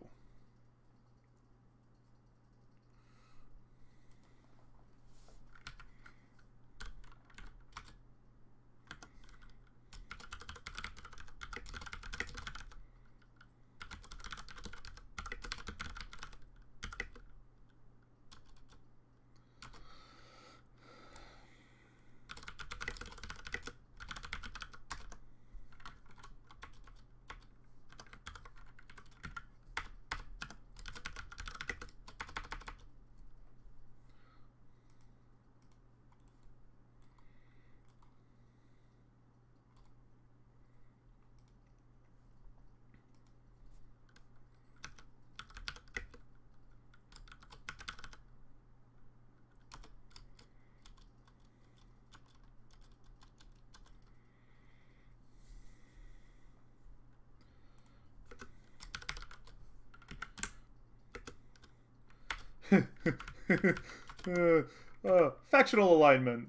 Factional alignment.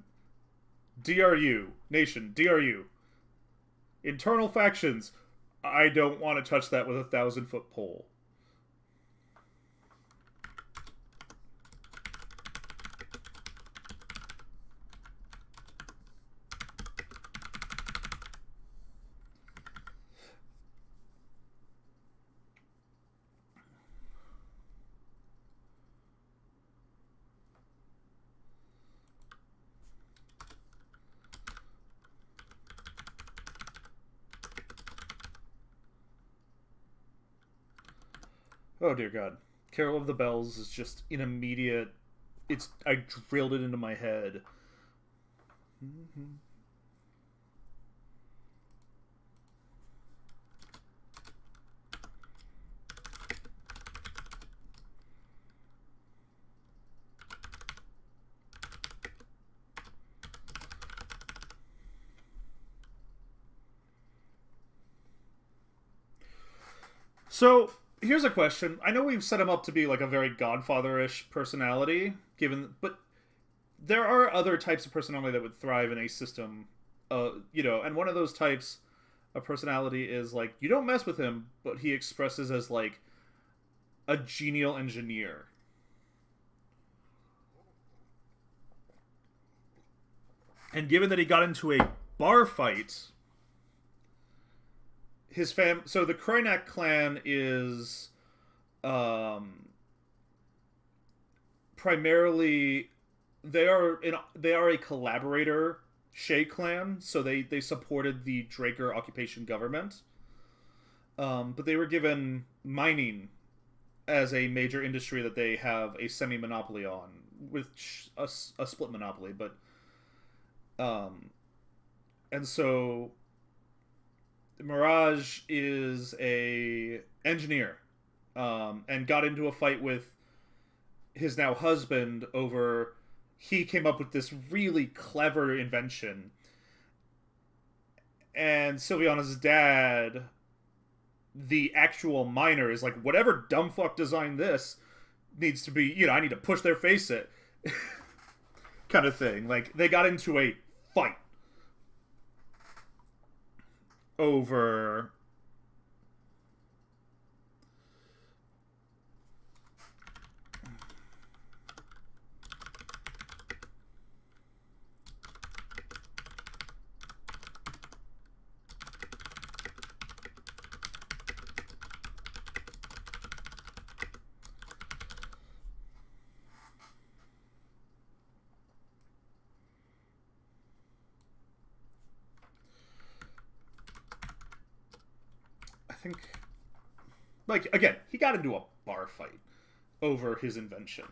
DRU. Nation. DRU. Internal factions. I don't want to touch that with a 1,000-foot pole. Oh dear God. Carol of the Bells is just an immediate. I drilled it into my head. So here's a question. I know we've set him up to be like a very Godfather-ish personality, but there are other types of personality that would thrive in a system, and one of those types of personality is like you don't mess with him, but he expresses as like a genial engineer. And given that he got into a bar fight, so the Krynak clan is primarily they are a collaborator Shay clan, so they supported the Draker occupation government. But they were given mining as a major industry that they have a semi-monopoly on, with a split monopoly. But and so Mirage is a engineer, and got into a fight with his now husband over. He came up with this really clever invention, and Sylviana's dad, the actual miner, is like, whatever dumb fuck designed this needs to be, I need to push their face it. Kind of thing. Like, they got into a fight over I think, like, again, he got into a bar fight over his invention.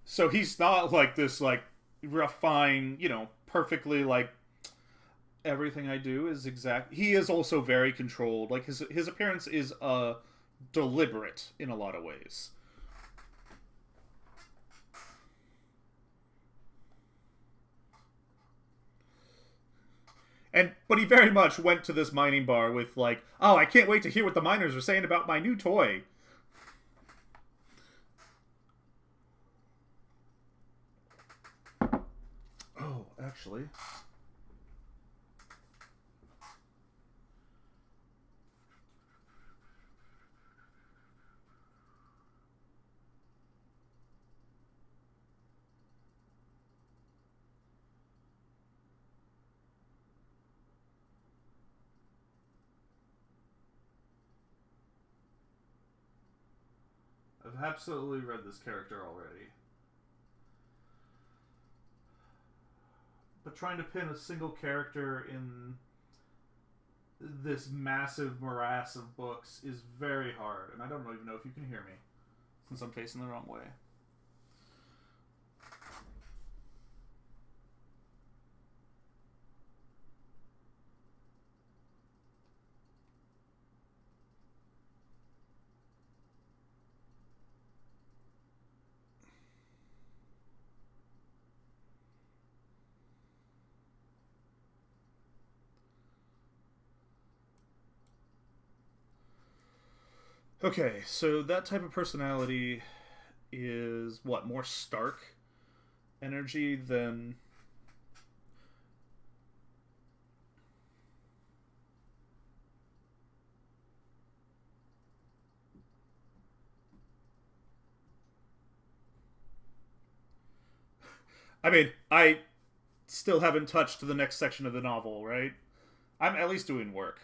So he's not like this, like, refined, perfectly, like, everything I do is exact. He is also very controlled. Like, his appearance is deliberate in a lot of ways. But he very much went to this mining bar with like, oh, I can't wait to hear what the miners are saying about my new toy. Oh, actually. I've absolutely read this character already. But trying to pin a single character in this massive morass of books is very hard, and I don't even know if you can hear me, since I'm facing the wrong way. Okay, so that type of personality is what, more stark energy than... I mean, I still haven't touched the next section of the novel, right? I'm at least doing work,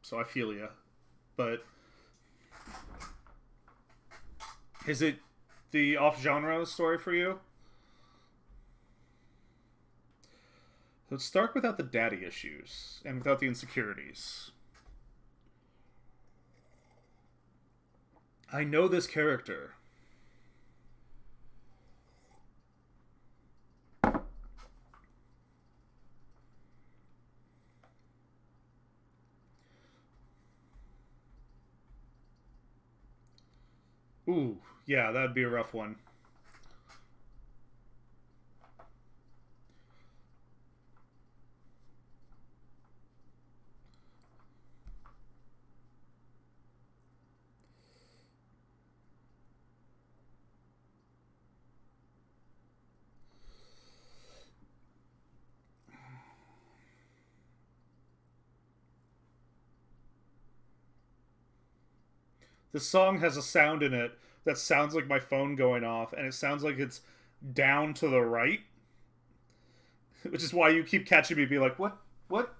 so I feel ya. But is it the off-genre story for you? So it's Stark without the daddy issues and without the insecurities. I know this character. Ooh, yeah, that'd be a rough one. This song has a sound in it that sounds like my phone going off, and it sounds like it's down to the right, which is why you keep catching me be like, what, what?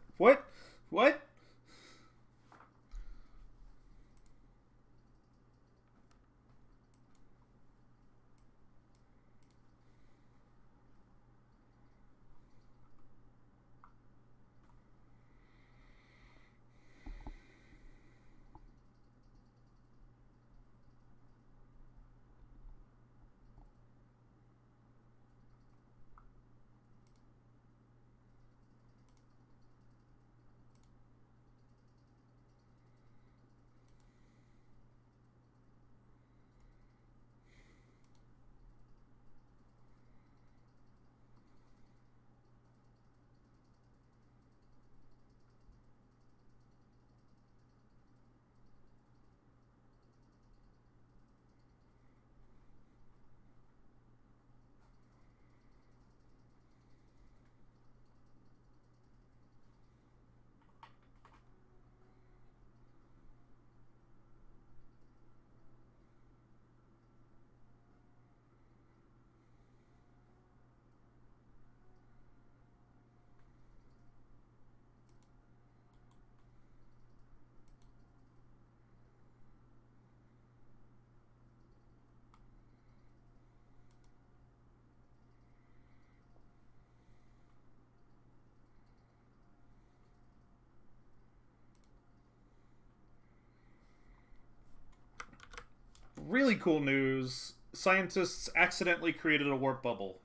Really cool news. Scientists accidentally created a warp bubble.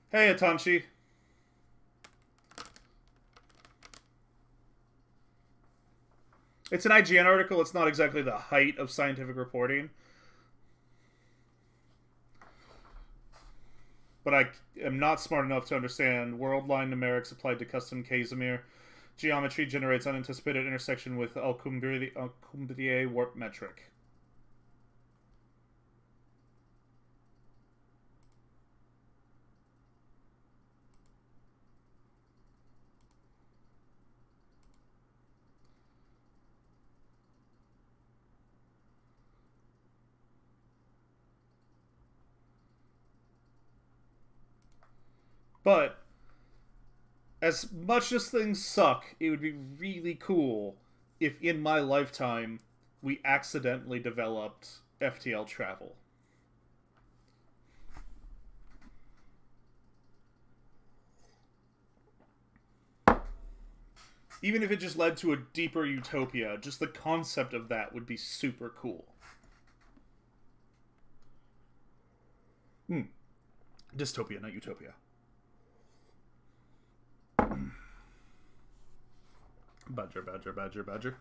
Hey, Atanchi. It's an IGN article. It's not exactly the height of scientific reporting. But I am not smart enough to understand world line numerics applied to custom Casimir. Geometry generates unanticipated intersection with Alcubierre warp metric. But as much as things suck, it would be really cool if in my lifetime we accidentally developed FTL travel. Even if it just led to a deeper utopia, just the concept of that would be super cool. Dystopia, not utopia. Badger, badger, badger, badger.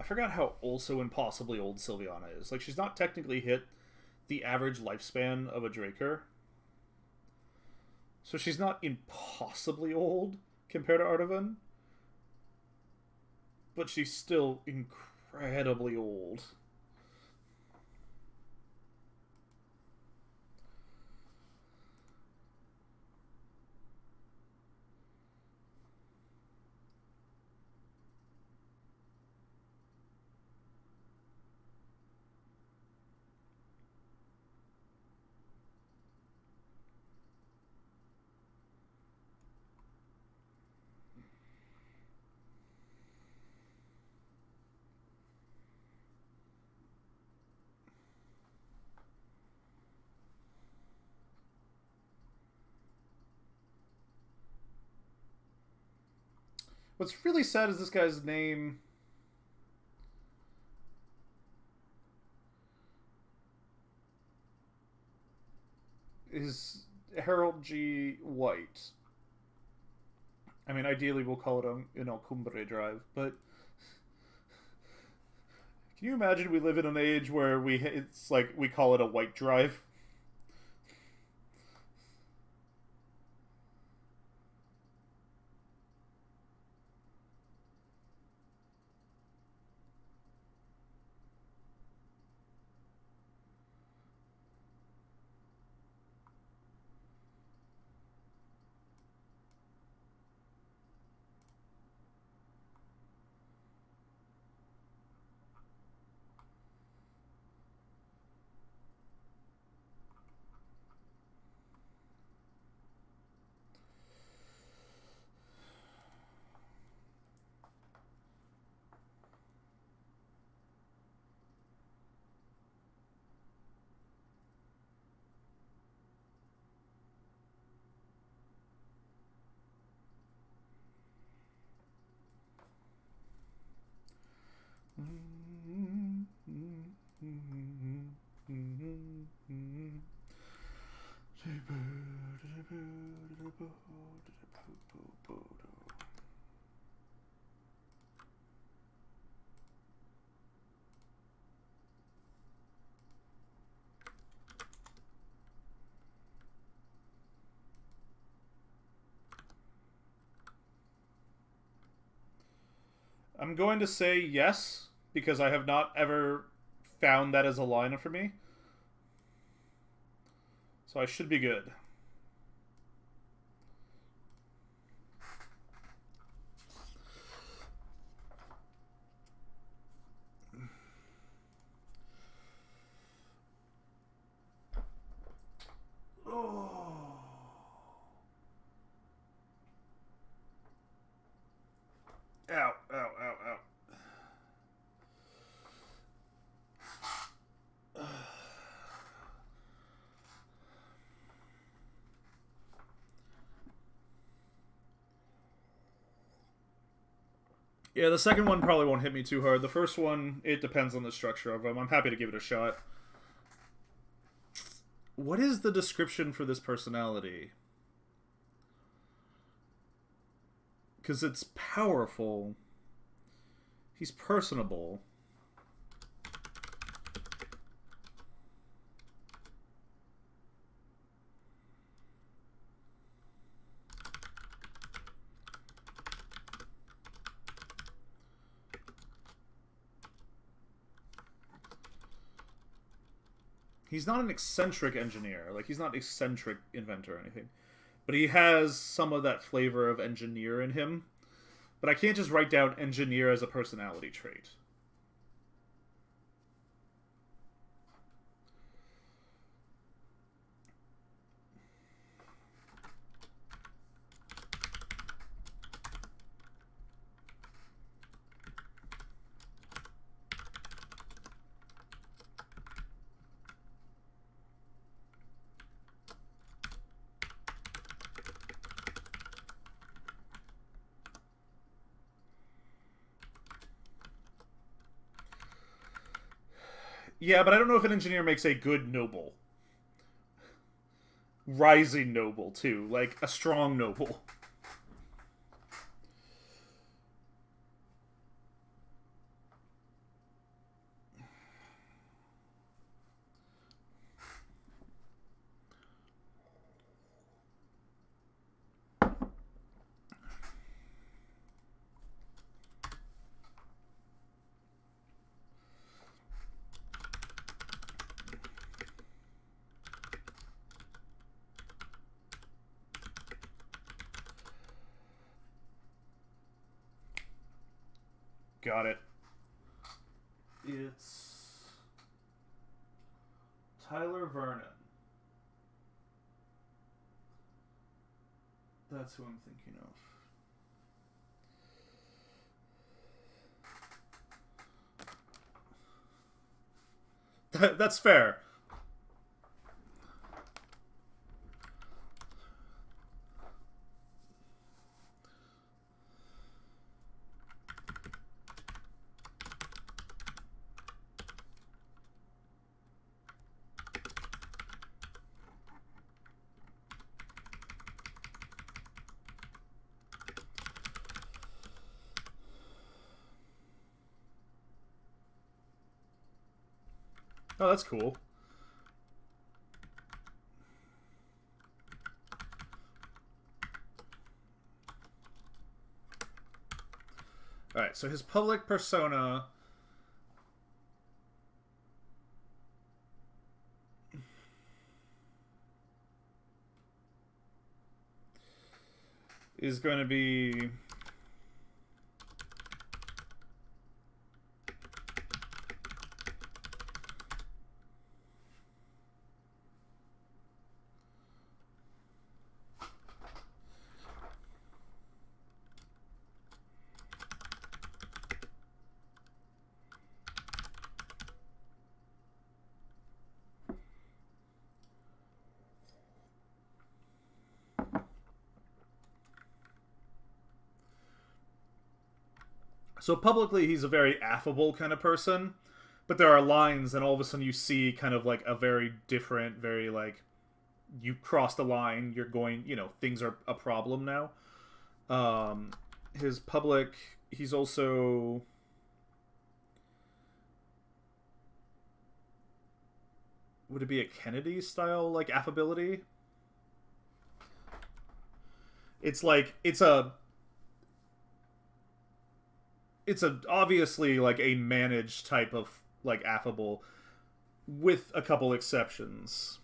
forgot how also impossibly old Sylviana is. Like, she's not technically hit the average lifespan of a Draker. So she's not impossibly old compared to Artavan. But she's still incredibly old. What's really sad is this guy's name is Harold G. White. I mean, ideally we'll call it an El Cumbre Drive, but can you imagine we live in an age where it's like we call it a white drive? I'm going to say yes, because I have not ever found that as a line for me. So I should be good. Oh. Ow, ow, ow, ow. Yeah, the second one probably won't hit me too hard. The first one, it depends on the structure of them. I'm happy to give it a shot. What is the description for this personality? Because it's powerful. He's personable. He's not an eccentric engineer. Like, he's not an eccentric inventor or anything. But he has some of that flavor of engineer in him. But I can't just write down engineer as a personality trait. Yeah, but I don't know if an engineer makes a good noble. Rising noble, too. Like, a strong noble. got it. It's Tyler Vernon. That's who I'm thinking of. That's fair. Oh, that's cool. Alright, so his public persona is going to be... So publicly, he's a very affable kind of person, but there are lines, and all of a sudden you see kind of like a very different, very like, you crossed a line, you're going, you know, things are a problem now. His public, he's also... Would it be a Kennedy style, like, affability? It's like, it's a obviously like a managed type of like affable, with a couple exceptions.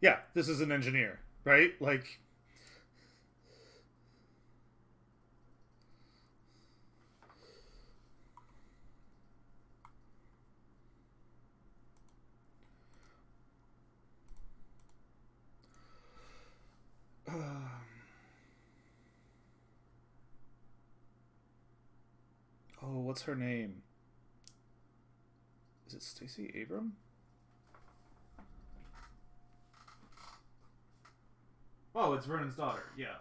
Yeah, this is an engineer, right? Like... Oh, what's her name? Is it Stacey Abram? Oh, it's Vernon's daughter. Yeah.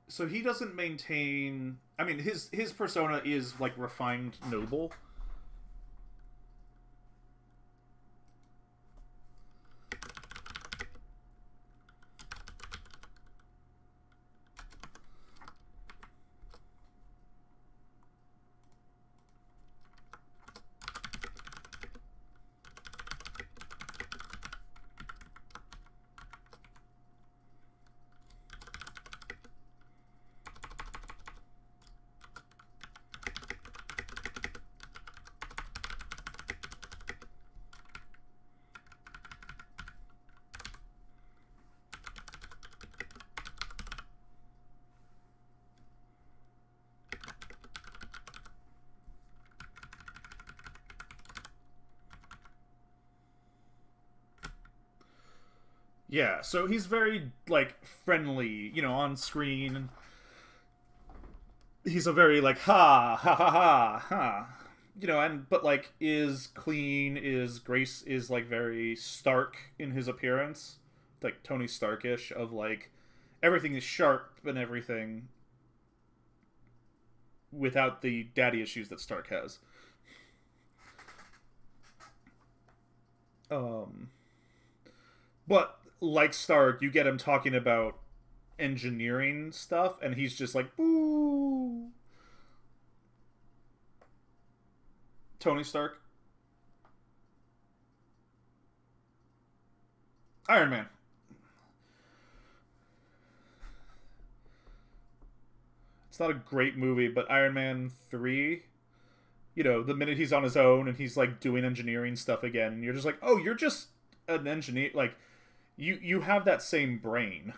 So he doesn't maintain. I mean, his persona is like refined noble. Yeah, so he's very like friendly, on screen. He's a very like ha ha ha ha ha. And but like is clean, is Grace is like very stark in his appearance, like Tony Starkish of like everything is sharp and everything without the daddy issues that Stark has. Um but like Stark, you get him talking about engineering stuff and he's just like boo. Tony Stark. Iron Man. It's not a great movie, but Iron Man 3, the minute he's on his own and he's like doing engineering stuff again, and you're just like, oh, you're just an engineer. Like, you have that same brain.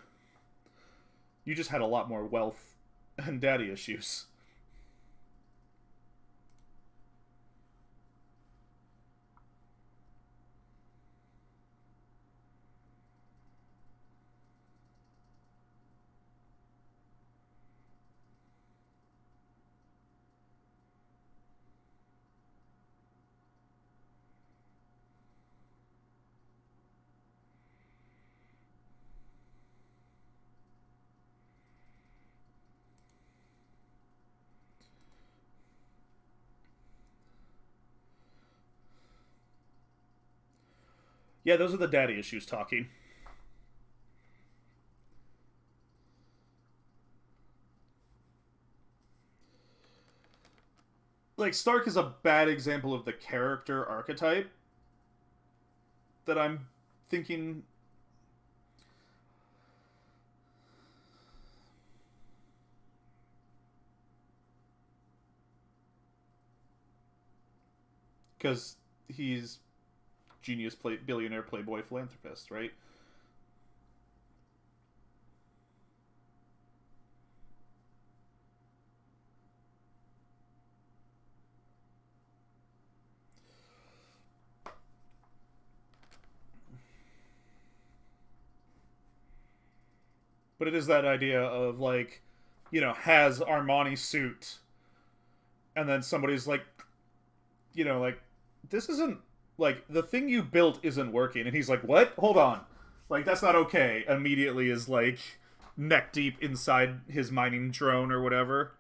You just had a lot more wealth and daddy issues. Yeah, those are the daddy issues talking. Like, Stark is a bad example of the character archetype that I'm thinking. Because he's billionaire playboy philanthropist, right? But it is that idea of like, has Armani suit, and then somebody's like, like, this isn't like the thing you built isn't working, and he's like, what? Hold on, like that's not okay. Immediately is like neck deep inside his mining drone or whatever.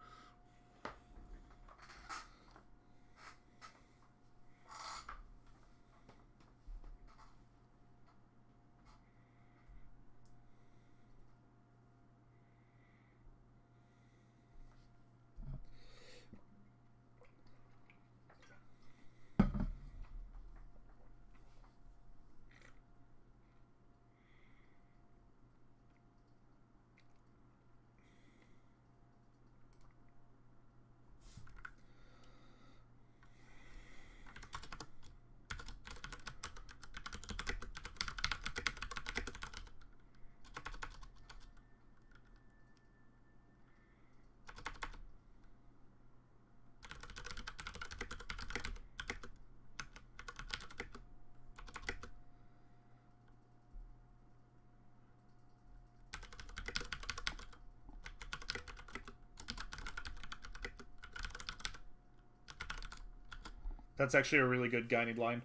That's actually a really good guiding line.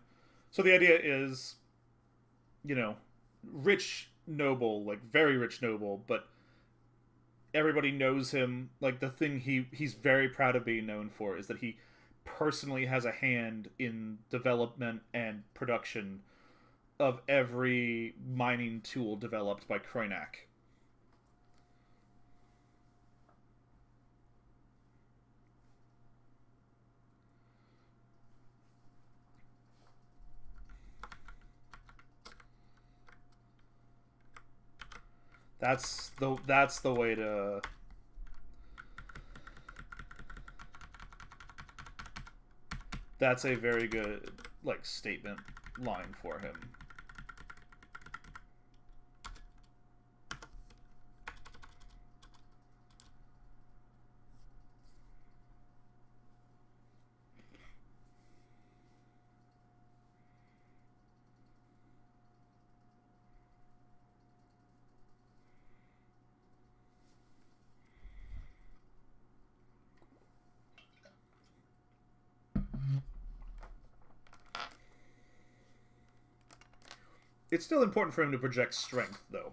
So the idea is, you know, rich noble, like very rich noble, but everybody knows him. Like the thing he's very proud of being known for is that he personally has a hand in development and production of every mining tool developed by Kroinak. That's the way to. That's a very good like statement line for him. It's still important for him to project strength, though.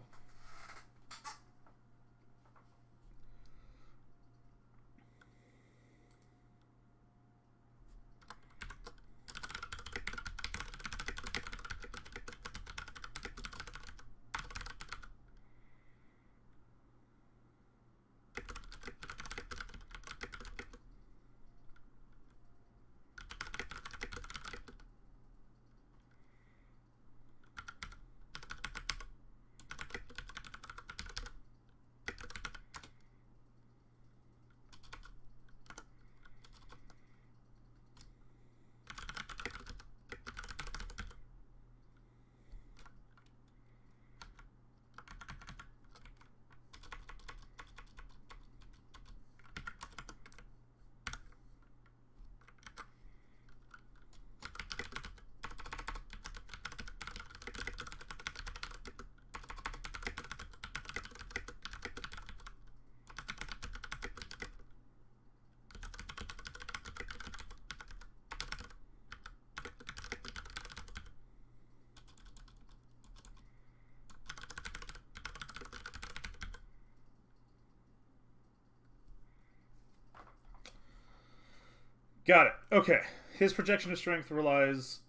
Got it. Okay. His projection of strength relies.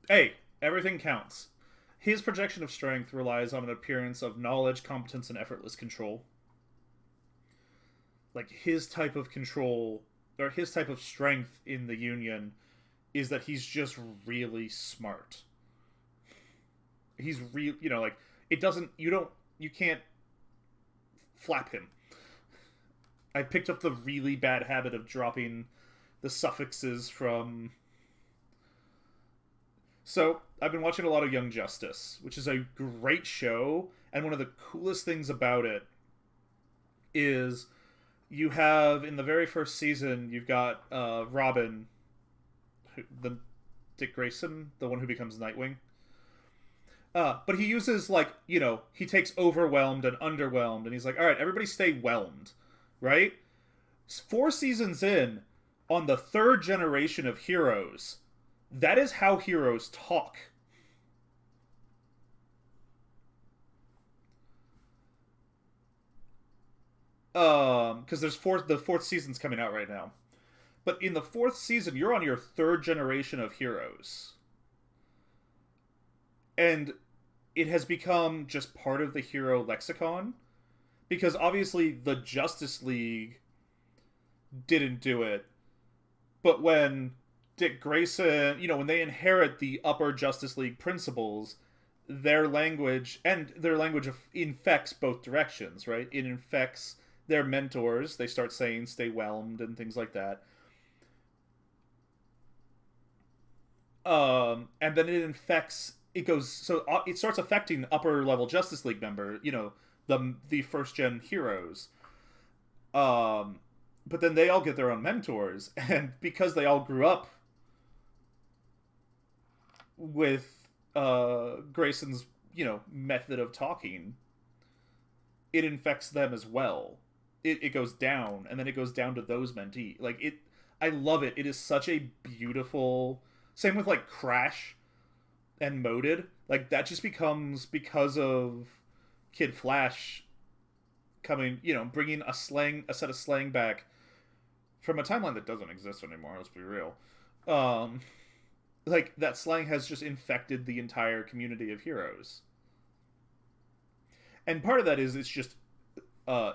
Hey, everything counts. His projection of strength relies on an appearance of knowledge, competence, and effortless control. Like his type of control or his type of strength in the Union is that he's just really smart. He's real, like it doesn't. You can't flap him. I picked up the really bad habit of dropping the suffixes from. So, I've been watching a lot of Young Justice, which is a great show, and one of the coolest things about it is you have, in the very first season, you've got Robin, the Dick Grayson, the one who becomes Nightwing. But he uses, like, he takes overwhelmed and underwhelmed, and he's like, alright, everybody stay whelmed, right? 4 seasons in, on the third generation of heroes, that is how heroes talk. Because the fourth season's coming out right now. But in the fourth season, you're on your third generation of heroes. And it has become just part of the hero lexicon. Because obviously the Justice League didn't do it. But when Dick Grayson, when they inherit the upper Justice League principles, their language infects both directions, right? It infects their mentors. They start saying stay whelmed and things like that. And then it starts affecting upper level Justice League member, the first gen heroes. But then they all get their own mentors, and because they all grew up with Grayson's, method of talking, it infects them as well. It goes down, and then it goes down to those mentee. Like I love it. It is such a beautiful. Same with like Crash and Moded. Like that just becomes because of Kid Flash coming, bringing a set of slang back from a timeline that doesn't exist anymore. Let's be real. Um, like that slang has just infected the entire community of heroes, and part of that is it's just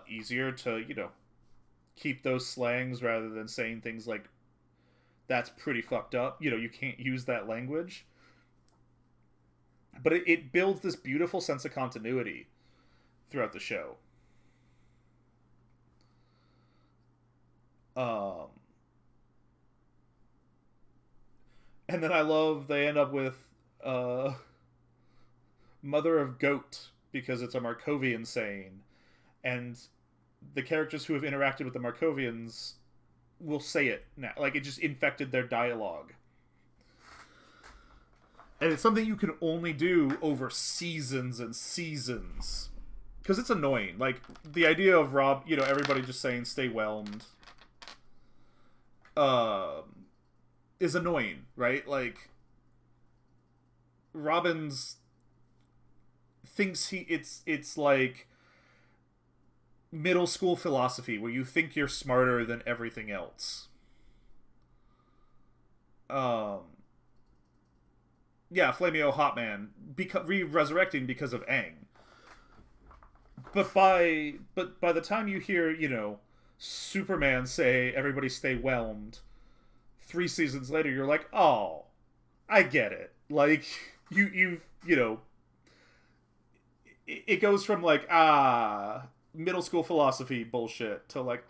easier to keep those slangs rather than saying things like that's pretty fucked up. You can't use that language, but it builds this beautiful sense of continuity throughout the show. Um, and then I love they end up with uh, Mother of Goat because it's a Markovian saying, and the characters who have interacted with the Markovians will say it now. Like it just infected their dialogue. And it's something you can only do over seasons and seasons. Because it's annoying. Like, the idea of everybody just saying stay whelmed is annoying, right? Like, Robbins thinks it's like middle school philosophy where you think you're smarter than everything else. Yeah, Flameo Hotman resurrecting because of Aang. But by the time you hear, Superman say everybody stay whelmed 3 seasons later, you're like, "Oh, I get it." Like it goes from like middle school philosophy bullshit to like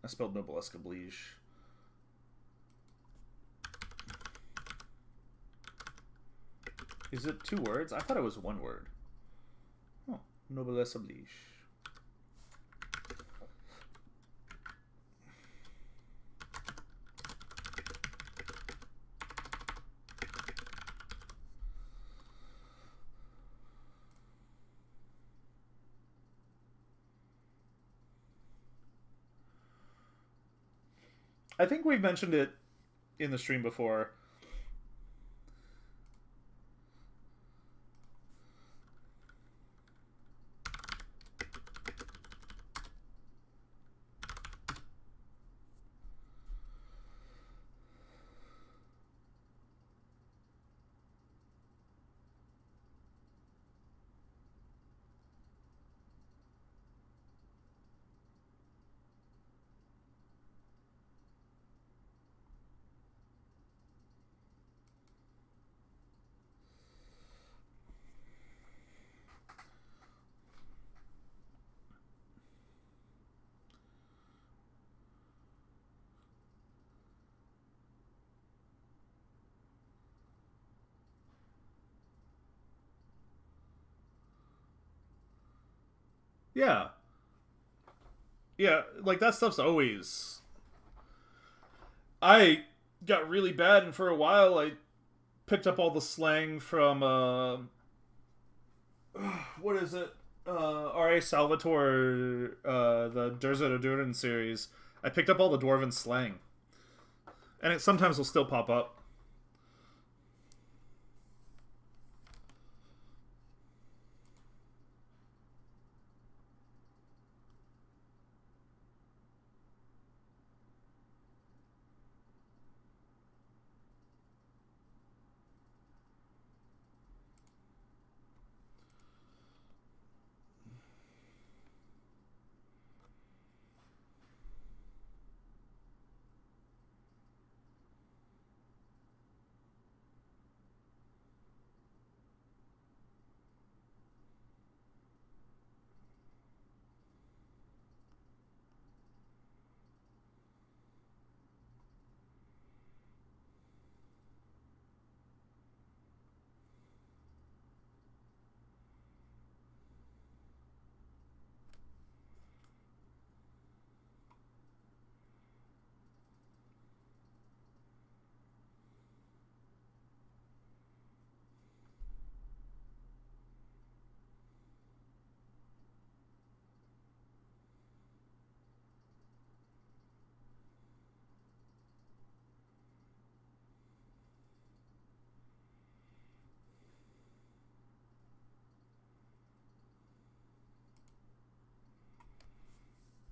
I spelled noblesse oblige. Is it 2 words? I thought it was 1 word. Oh, noblesse oblige. I think we've mentioned it in the stream before. Yeah. Yeah, like that stuff's always. I got really bad, and for a while I picked up all the slang from what is it? R.A. Salvatore, the Durza Durin series. I picked up all the dwarven slang, and it sometimes will still pop up.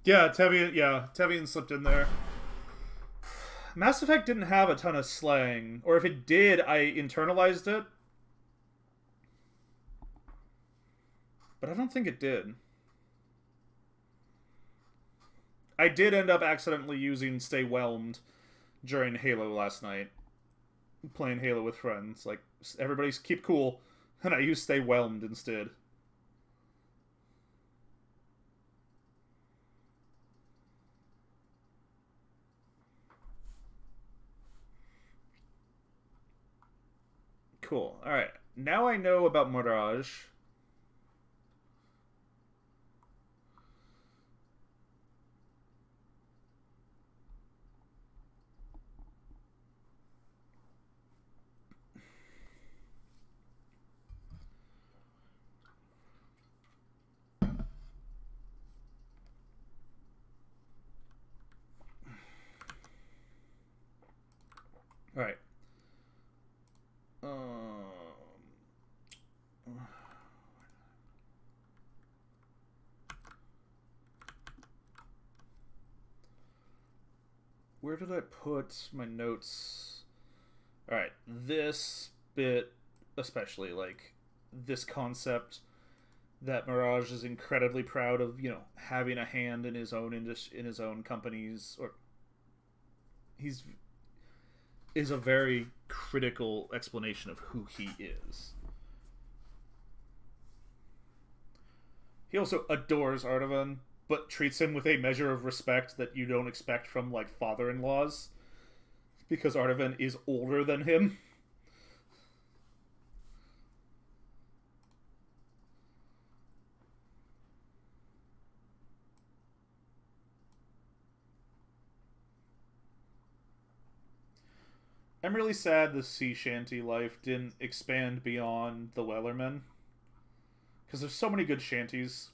Yeah, Tevian slipped in there. Mass Effect didn't have a ton of slang, or if it did, I internalized it. But I don't think it did. I did end up accidentally using Stay Whelmed during Halo last night. Playing Halo with friends. Like, everybody's keep cool. And I used Stay Whelmed instead. Cool. Alright. Now I know about Mirage. Alright. Where did I put my notes? Alright, this bit especially, like, this concept that Mirage is incredibly proud of, you know, having a hand in his own in his own companies, or he's is a very critical explanation of who he is. He also adores Artavan, but treats him with a measure of respect that you don't expect from, like, father-in-laws, because Artavan is older than him. I'm really sad the sea shanty life didn't expand beyond the Wellerman, because there's so many good shanties.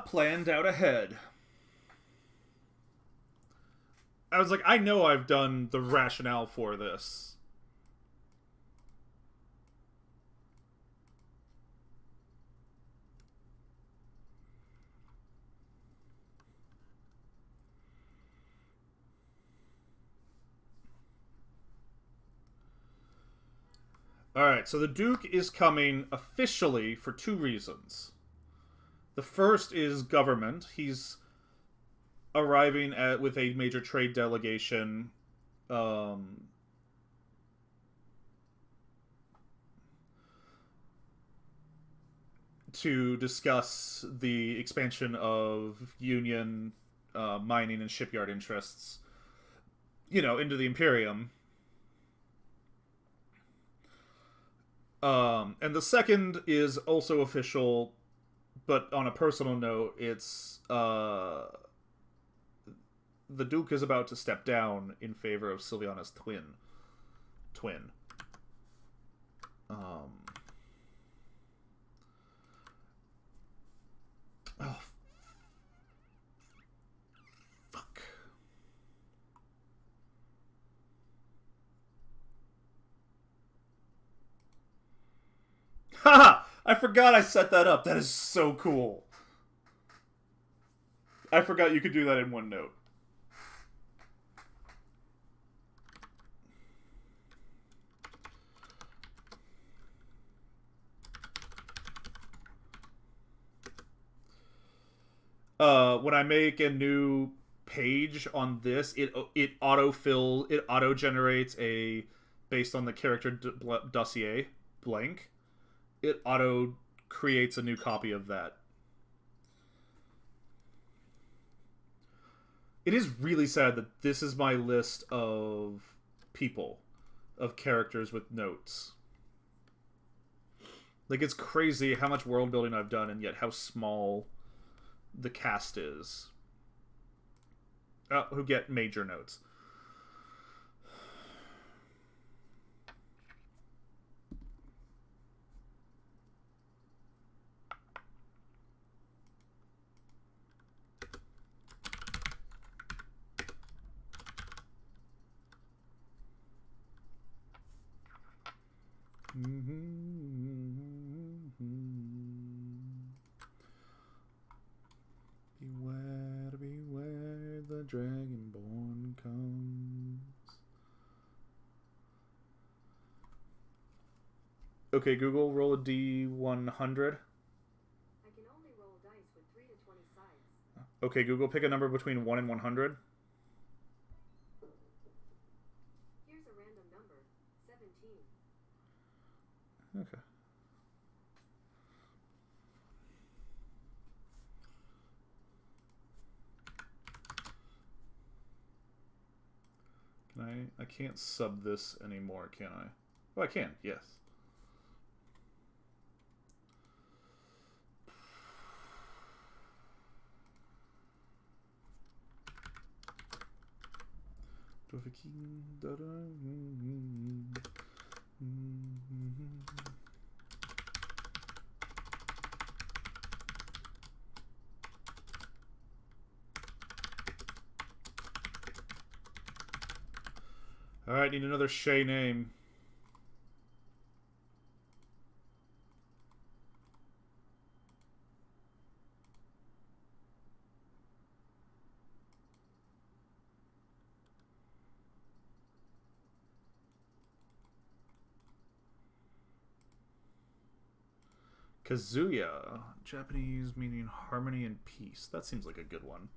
Planned out ahead. I was like, I know I've done the rationale for this. Alright, so the Duke is coming officially for two reasons. The first is government. He's arriving with a major trade delegation to discuss the expansion of Union mining and shipyard interests, you know, into the Imperium. And the second is also official, but on a personal note, it's the Duke is about to step down in favor of Sylviana's twin. Oh, fuck. Haha! I forgot I set that up. That is so cool. I forgot you could do that in OneNote. When I make a new page on this, it auto generates a based on the character dossier blank. It auto creates a new copy of that. It is really sad that this is my list of people, of characters with notes. Like, it's crazy how much world building I've done and yet how small the cast is. Who get major notes. Beware, beware, the Dragonborn comes. Okay, Google, roll a D100. I can only roll dice with 3 to 20 sides. Okay, Google, pick a number between 1 and 100. Here's a random number, 17. Okay. Can I can't sub this anymore, can I? Oh, I can, yes. Alright, need another Shay name. Kazuya. Japanese meaning harmony and peace. That seems like a good one.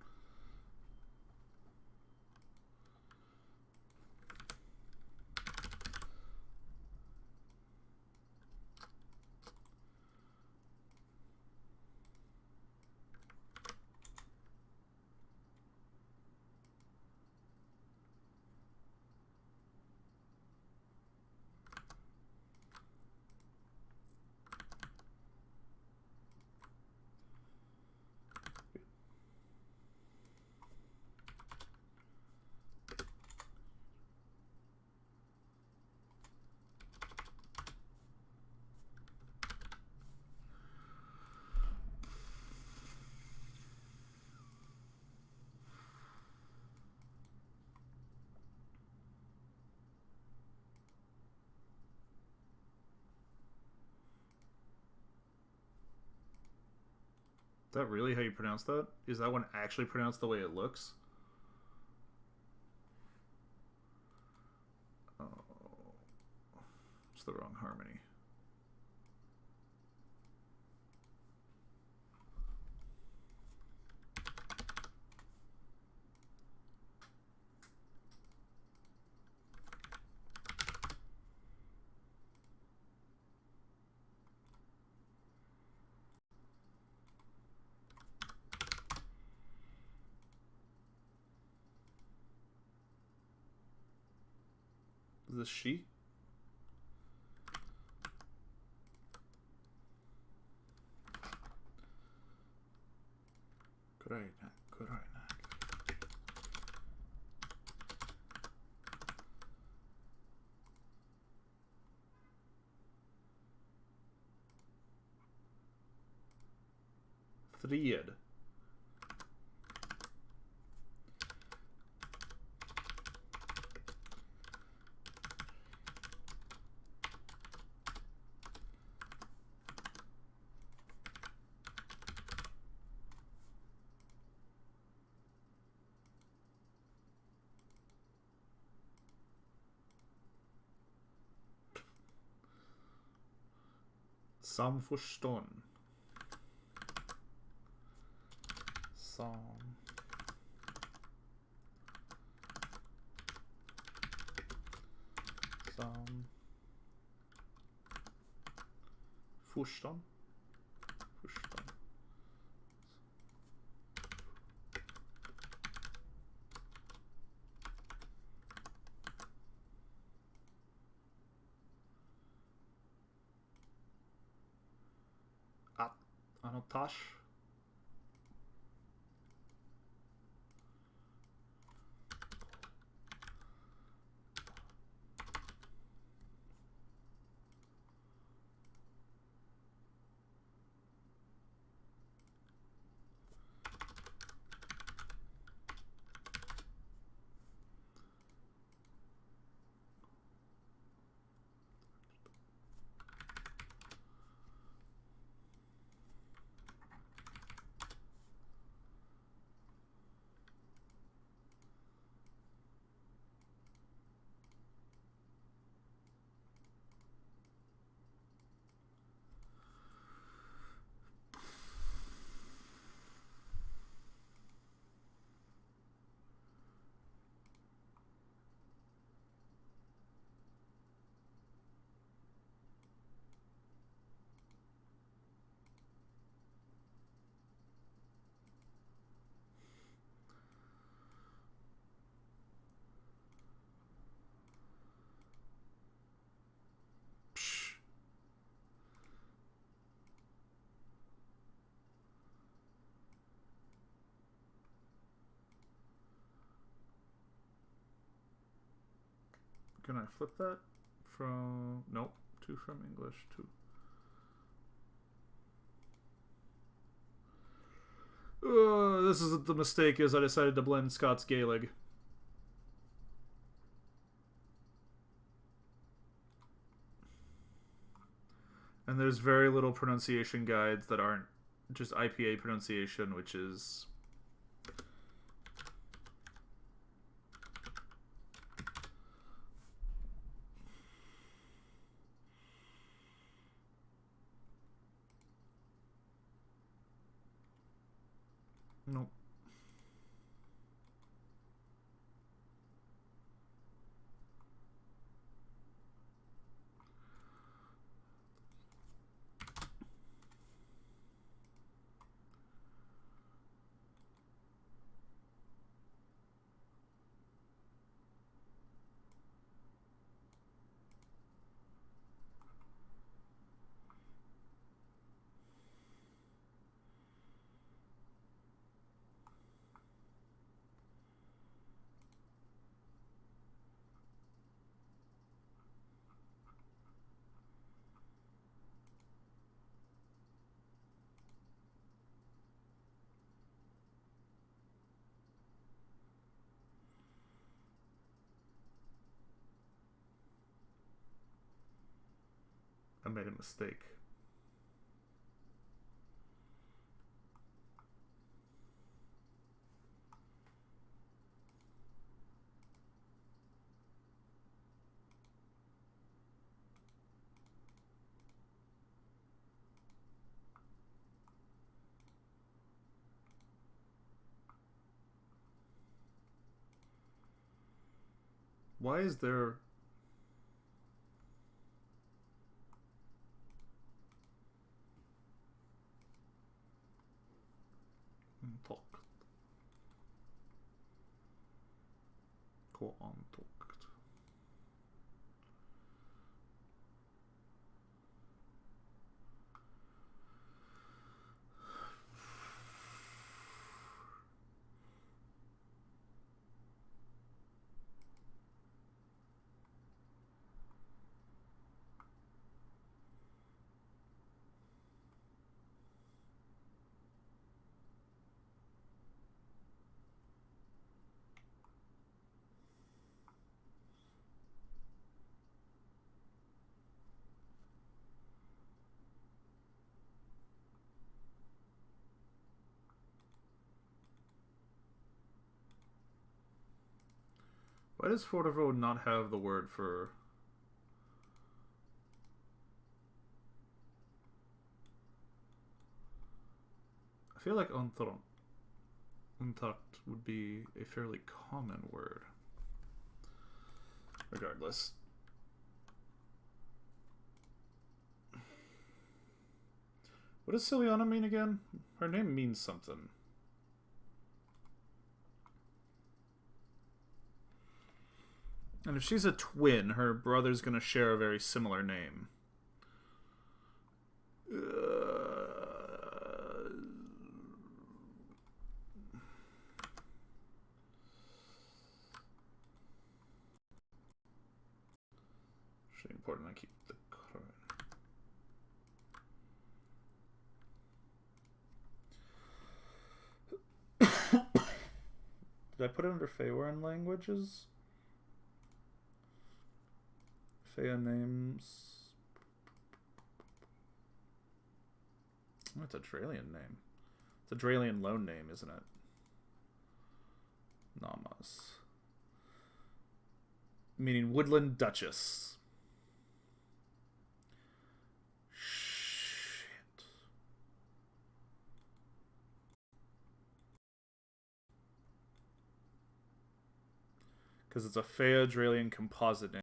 Is that really how you pronounce that? Is that one actually pronounced the way it looks? Oh. It's the wrong harmony. Is this she? Correct. fred. Samförstånd. Samförstånd. Annotage. Can I flip that from... Nope. 2 from English. 2. This is the mistake, is I decided to blend Scots Gaelic. And there's very little pronunciation guides that aren't just IPA pronunciation, which is... Nope. I made a mistake. Why is there... Talk. Gå on talked. Why does Fortevo not have the word for... I feel like untakt would be a fairly common word. Regardless. What does Siliana mean again? Her name means something. And if she's a twin, her brother's going to share a very similar name. Actually important I keep the card. Did I put it under Feywaren languages? Fea names. Oh, it's a Dralian name. It's a Dralian loan name, isn't it? Namas. Meaning woodland duchess. Shit. Because it's a Fea Dralian composite name.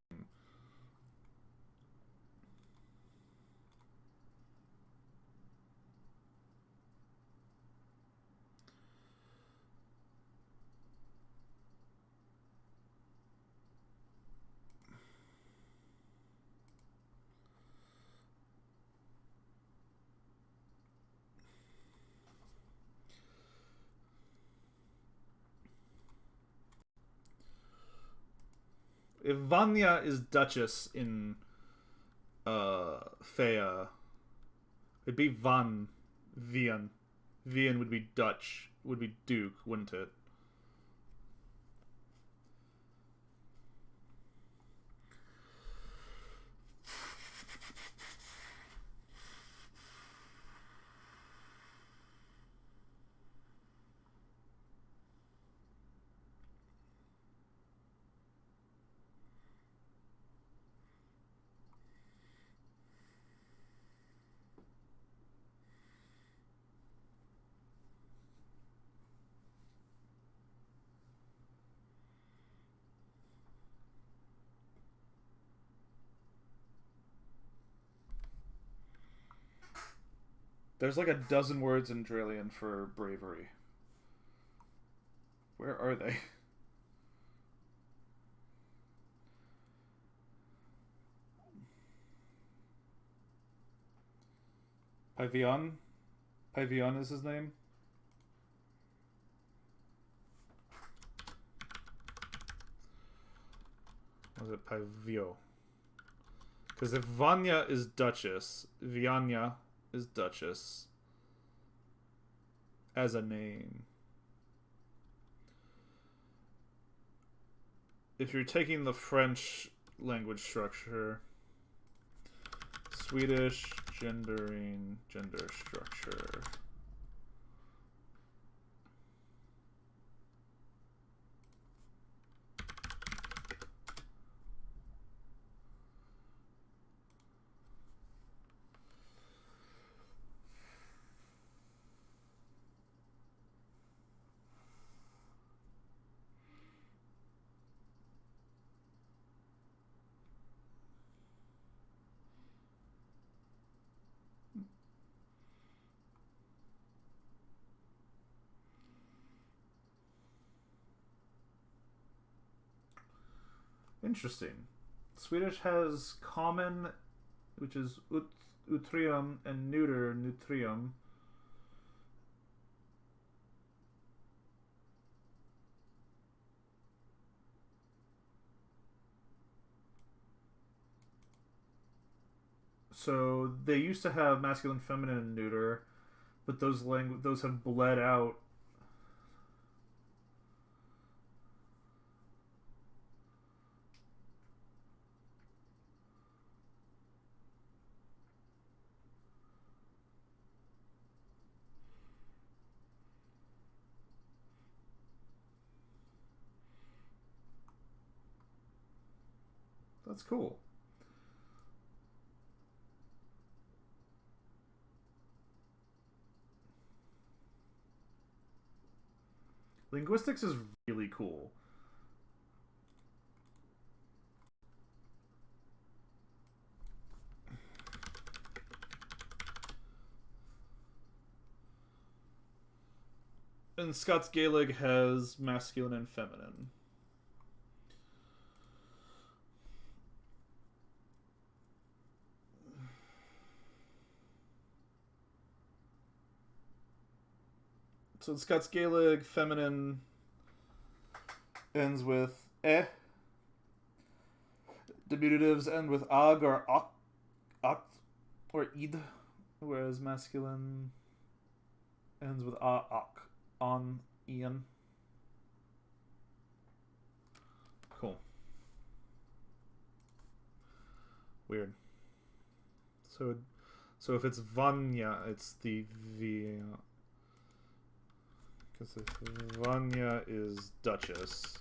If Vanya is Duchess in Fea, it'd be Van Vian. Vian would be Dutch, would be Duke, wouldn't it? There's like a dozen words in Dralian for bravery. Where are they? Pyvion? Pyvion is his name? Was it Pyvio? Because if Vanya is Duchess, Vianya is Duchess as a name. If you're taking the French language structure, Swedish gendering, gender structure. Interesting. Swedish has common, which is utrium, and neuter, nutrium. So they used to have masculine, feminine, and neuter, but those have bled out. That's cool. Linguistics is really cool. And Scots Gaelic has masculine and feminine. So in Scots Gaelic, feminine ends with eh. Diminutives end with ag or oct or id, whereas masculine ends with a, ak, on, ian. Cool. Weird. So if it's Vanya, it's the V. Because Vanya is Duchess.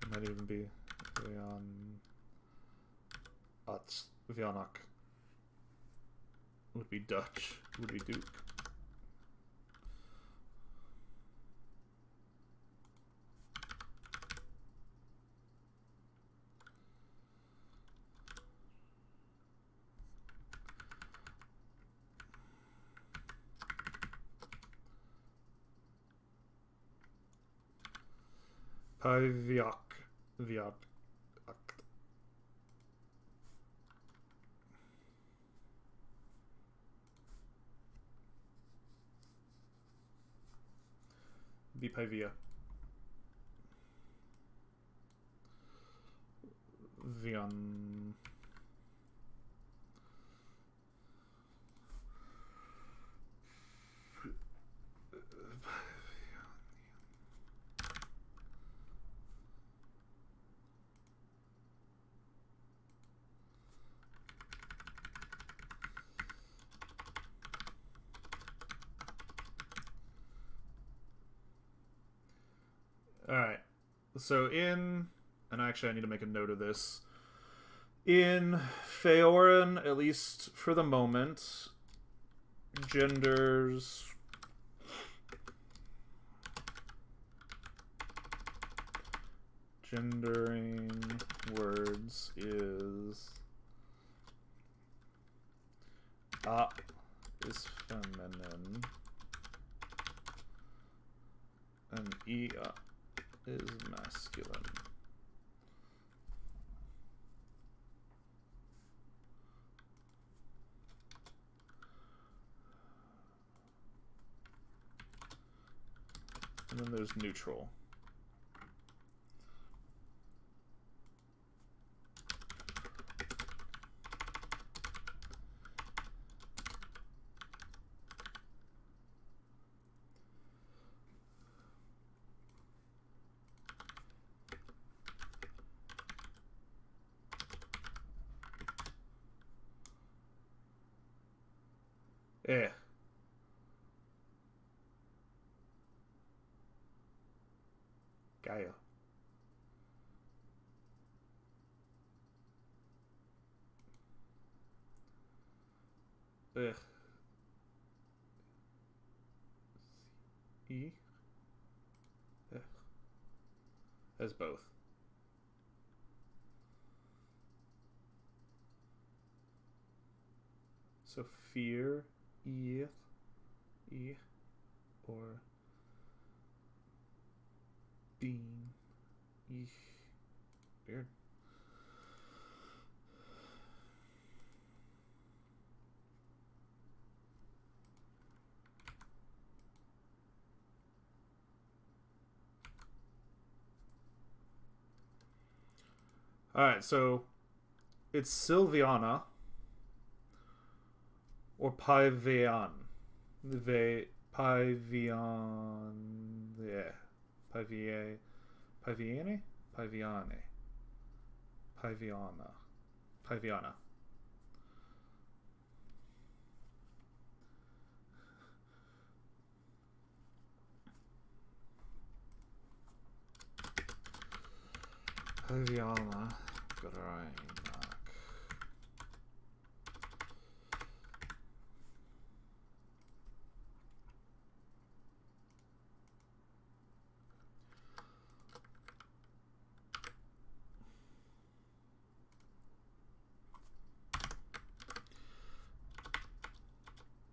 It might even be Vianak would be Dutch, would be Duke. Paviak. Viak. Vipavia. Vian. Alright. So in... And actually I need to make a note of this. In Feoran, at least for the moment, genders... Gendering words is... A is feminine. And E is masculine. And then there's neutral. Eh. Gaia. Ugh. E. Ugh. As both. So fear, E, or being, E. Weird. Alright, so it's Sylviana or Pivian. Pivian. Yeah. Piviane. Piviane? Piviane. Piviana. Piviana. Paviana. Godrai.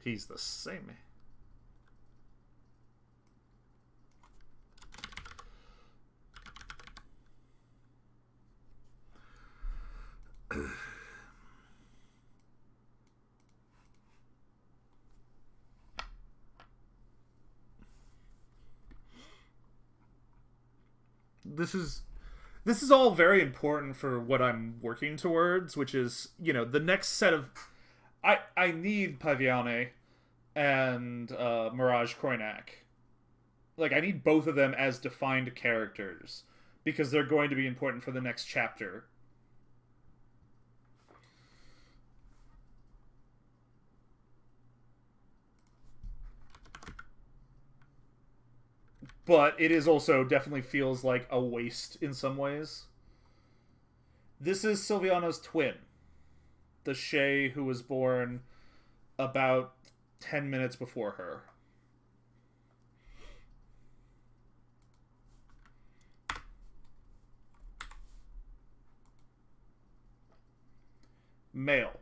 He's the same. This is all very important for what I'm working towards, which is, you know, the next set of I need Paviane and Mirage Koinak. Like, I need both of them as defined characters because they're going to be important for the next chapter. But it is also definitely feels like a waste in some ways. This is Silviana's twin, the Shay who was born about 10 minutes before her. Male.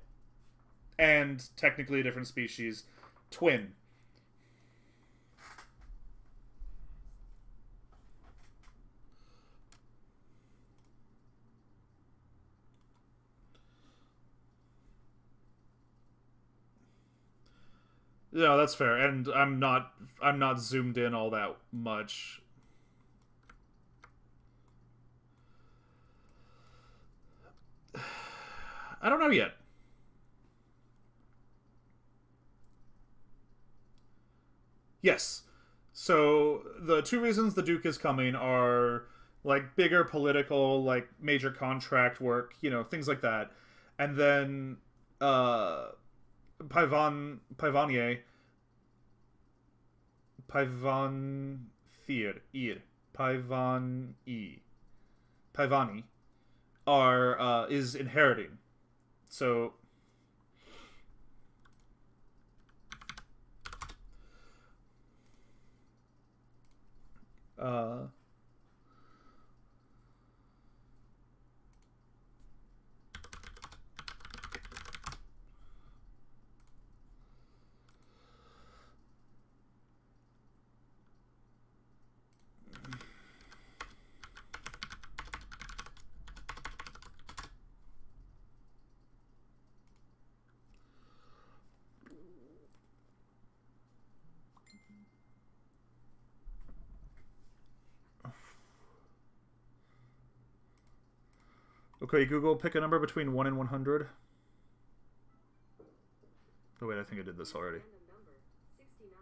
And technically a different species. Twin. No, that's fair, and I'm not zoomed in all that much. I don't know yet. Yes. So the two reasons the Duke is coming are like bigger political, like major contract work, you know, things like that. And then Paivanier Paivan Thir Ir Paivan E Paivani are is inheriting. So uh okay, Google, pick a number between 1 and 100. Oh wait, I think I did this already. Random number 69.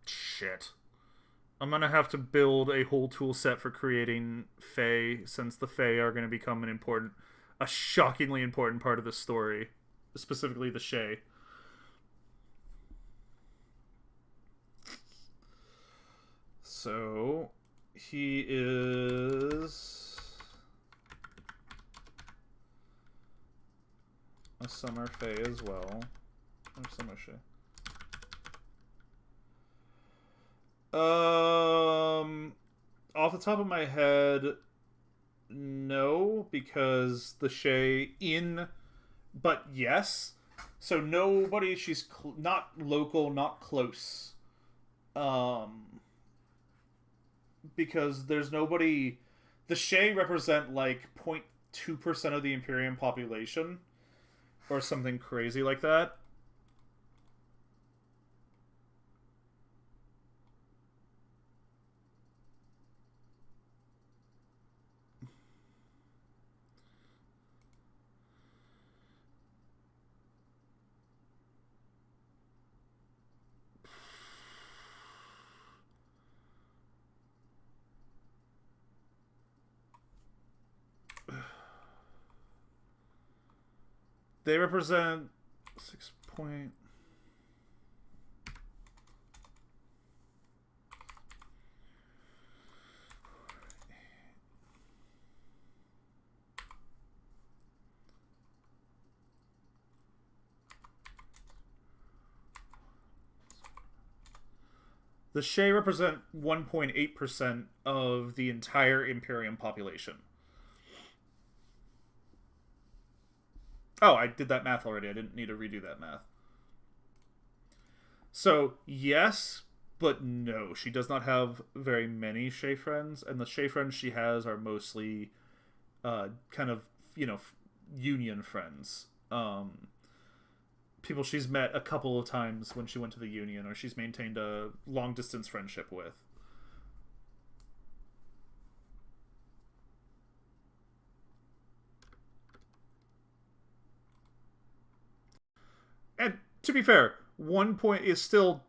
Shit. I'm gonna have to build a whole tool set for creating Fae, since the Fae are gonna become a shockingly important part of the story, specifically the Shay. So he is a summer Fae as well. Or summer Shay. Off the top of my head, No, because the Shay in, but yes. So nobody. She's not local, not close. Um, because there's nobody. The Shay represent like 0.2% of the Imperium population, or something crazy like that. They represent 6 point. The Shay represent 1.8% of the entire Imperium population. Oh, I did that math already. I didn't need to redo that math. So, yes, but no. She does not have very many Shay friends, and the Shay friends she has are mostly kind of, union friends. People she's met a couple of times when she went to the union, or she's maintained a long distance friendship with. And to be fair, 1 point is still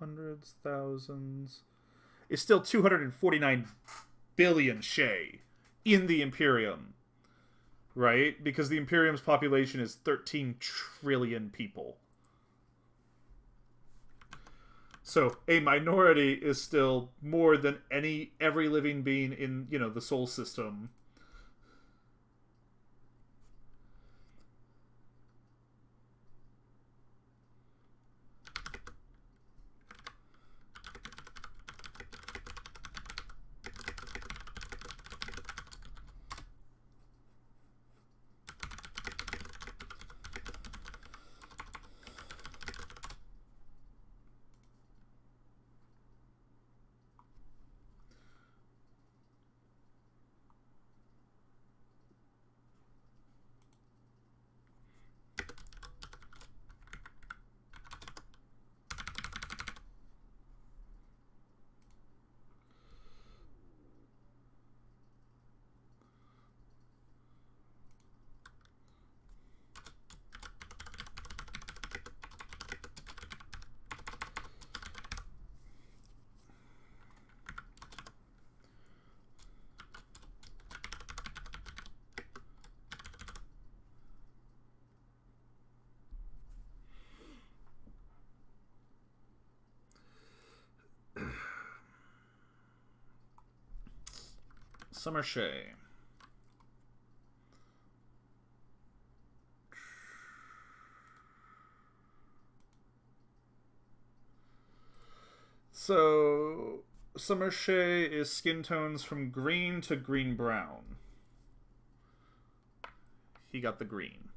hundreds, thousands. It's still 249 billion Shay in the Imperium, right? Because the Imperium's population is 13 trillion people. So a minority is still more than every living being in, the Sol system. Summer Shay. So, Summer Shay is skin tones from green to green brown. He got the green.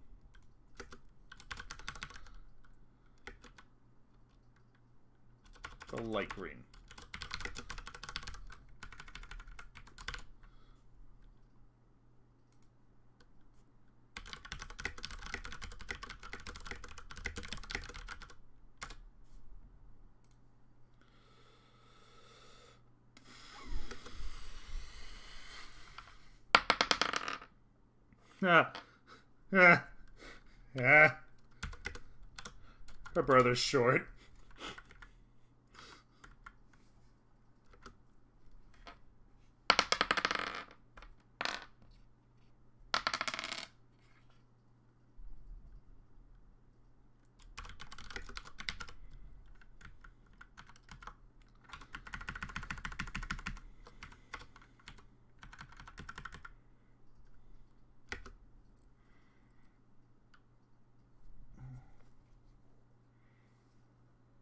The light green. Ah. Ah. Ah. Her brother's short.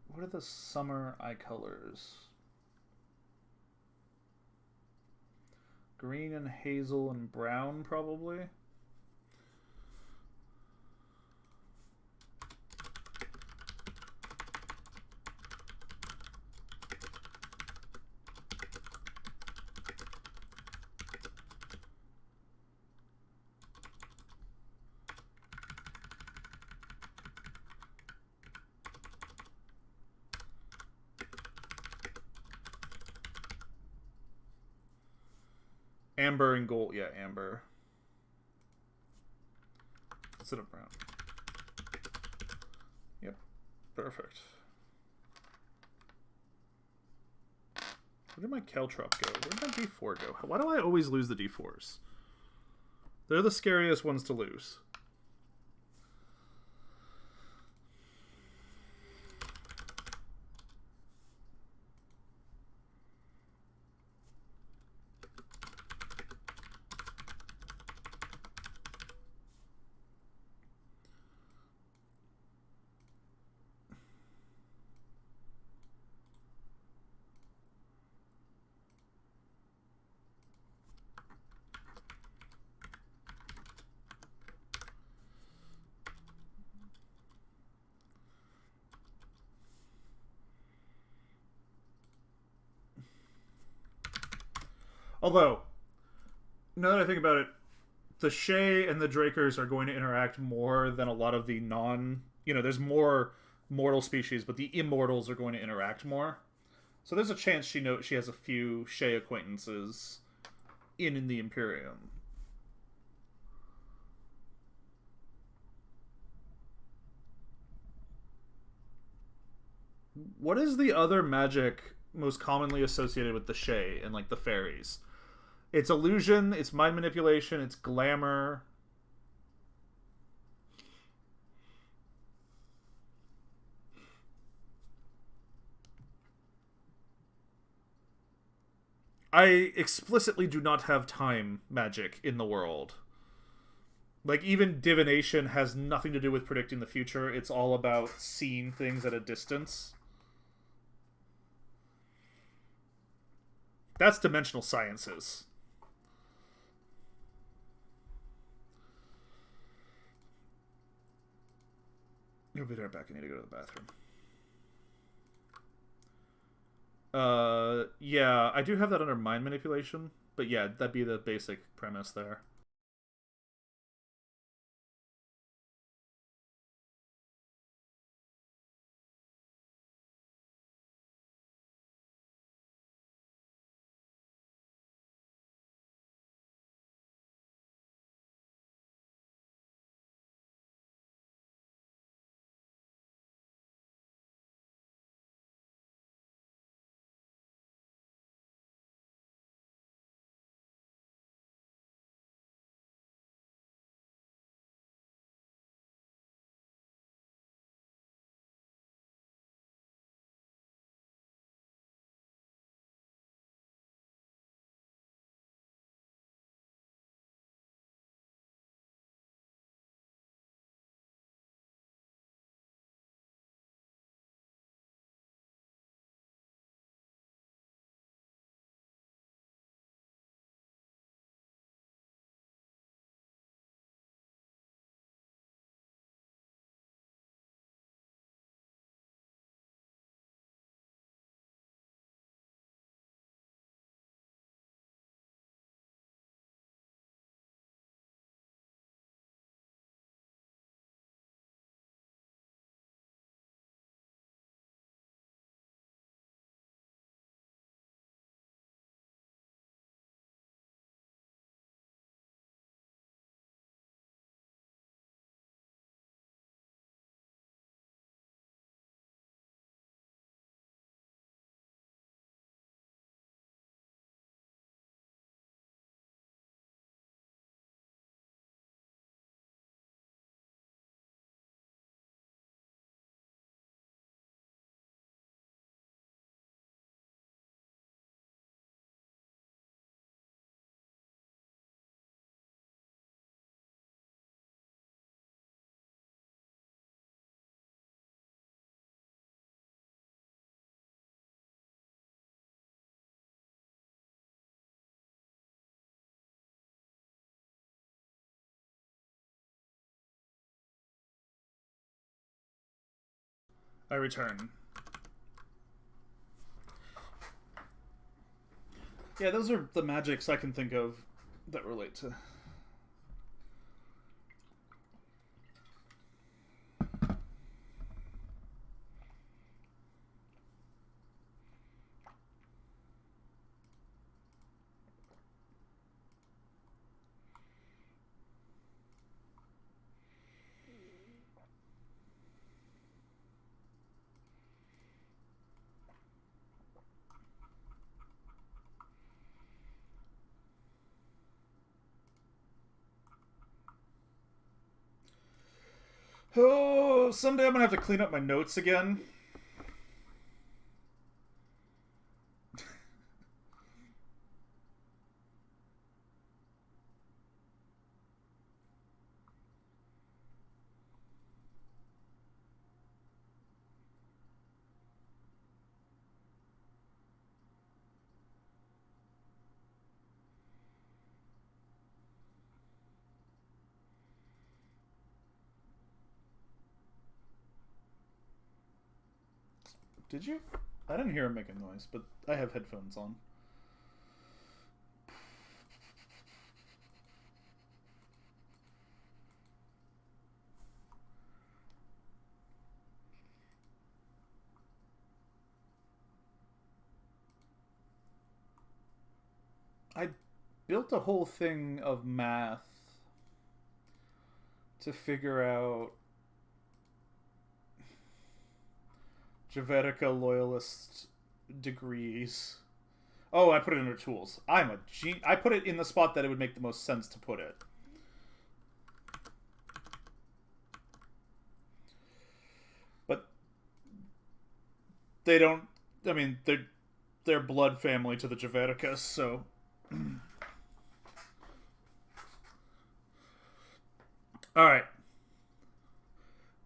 What are the summer eye colors? Green and hazel and brown, probably. Amber and gold. Yeah, amber. Instead of brown. Yep. Perfect. Where did my Caltrop go? Where did my D4 go? Why do I always lose the D4s? They're the scariest ones to lose. Although, now that I think about it, the Shay and the Drakers are going to interact more than a lot of the non. There's more mortal species, but the immortals are going to interact more. So there's a chance she has a few Shay acquaintances in the Imperium. What is the other magic most commonly associated with the Shay and like the fairies? It's illusion, it's mind manipulation, it's glamour. I explicitly do not have time magic in the world. Like, even divination has nothing to do with predicting the future. It's all about seeing things at a distance. That's dimensional sciences. You'll be right back. I need to go to the bathroom. Yeah, I do have that under mind manipulation. But yeah, that'd be the basic premise there. I return. Yeah, those are the magics I can think of that relate to. Oh, someday I'm gonna have to clean up my notes again. Did you? I didn't hear him make a noise, but I have headphones on. I built a whole thing of math to figure out Javetica loyalist degrees. Oh, I put it under tools. I'm a genius. I put it in the spot that it would make the most sense to put it. But they don't. I mean, they're blood family to the Javeticas, so. All right.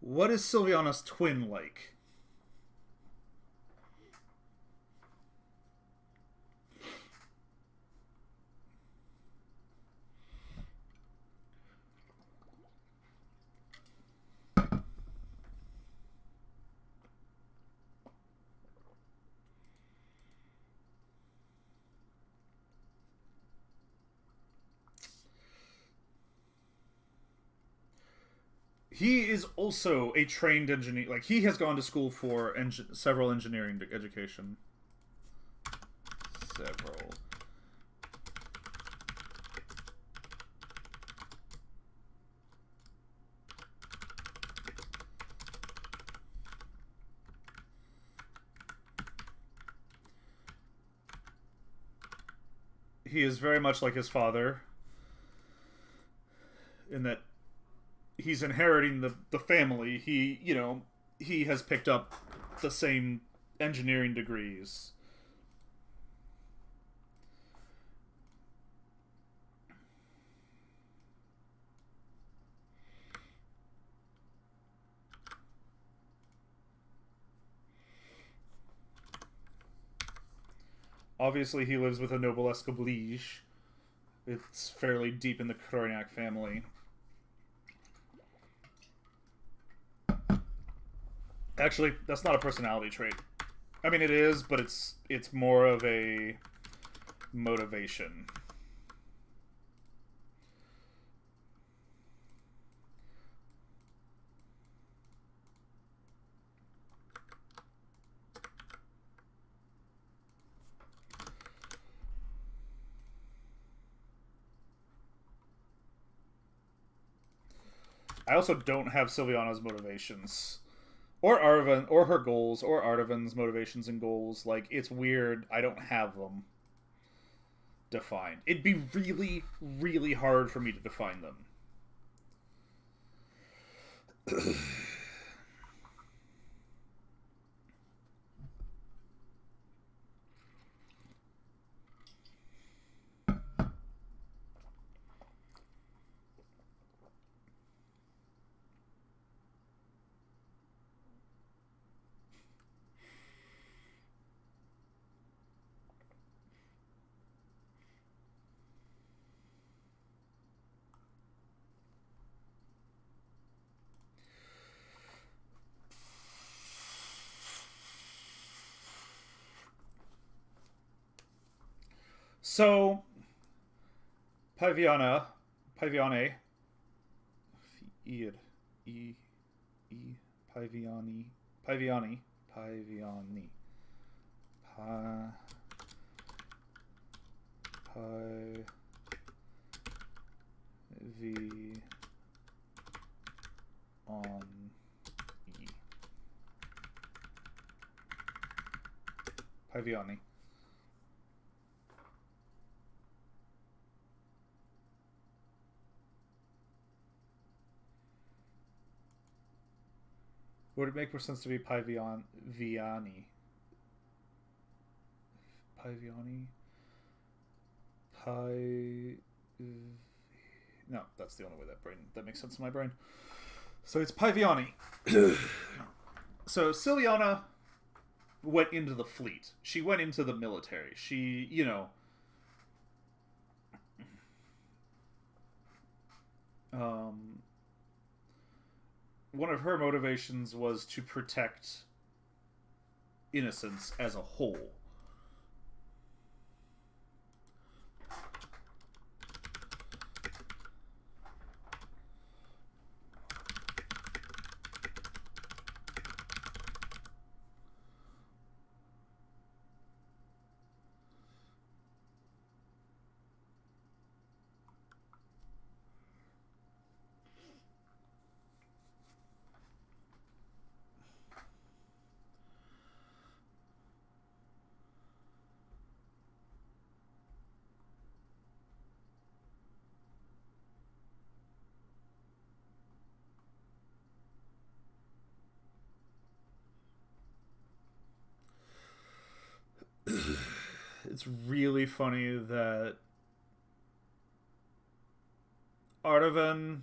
What is Sylviana's twin like? He is also a trained engineer. Like, he has gone to school for several engineering education. Several. He is very much like his father in that he's inheriting the family. He has picked up the same engineering degrees. Obviously, he lives with a noblesse oblige. It's fairly deep in the Corignac family. Actually, that's not a personality trait. I mean, it is, but it's more of a motivation. I also don't have Sylviana's motivations. Or Arvan, or her goals, or Artavan's motivations and goals. Like, it's weird. I don't have them defined. It'd be really, really hard for me to define them. So Paviana, Paviane, e e e Paviani, Paviani, Paviani, pa, Paviani, Paviani. Would it make more sense to be Viani? Paviani? Pi. No, that's the only way that makes sense in my brain. So it's Paviani. So Ciliana went into the fleet. She went into the military. She, one of her motivations was to protect innocence as a whole. It's really funny that Artavan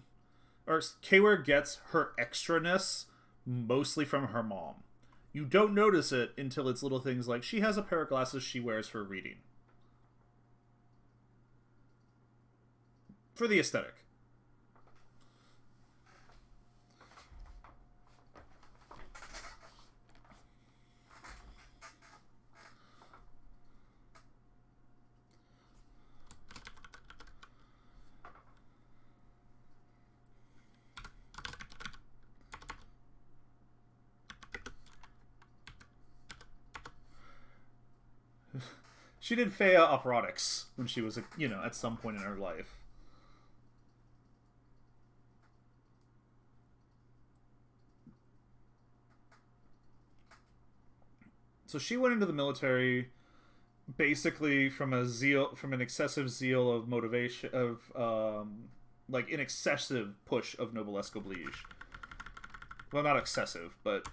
or Kawer gets her extraness mostly from her mom. You don't notice it until it's little things like she has a pair of glasses she wears for reading. For the aesthetic. She did Fea Operautics when she was, at some point in her life. So she went into the military basically from an excessive zeal of motivation of like an excessive push of noblesse oblige. Well, not excessive, but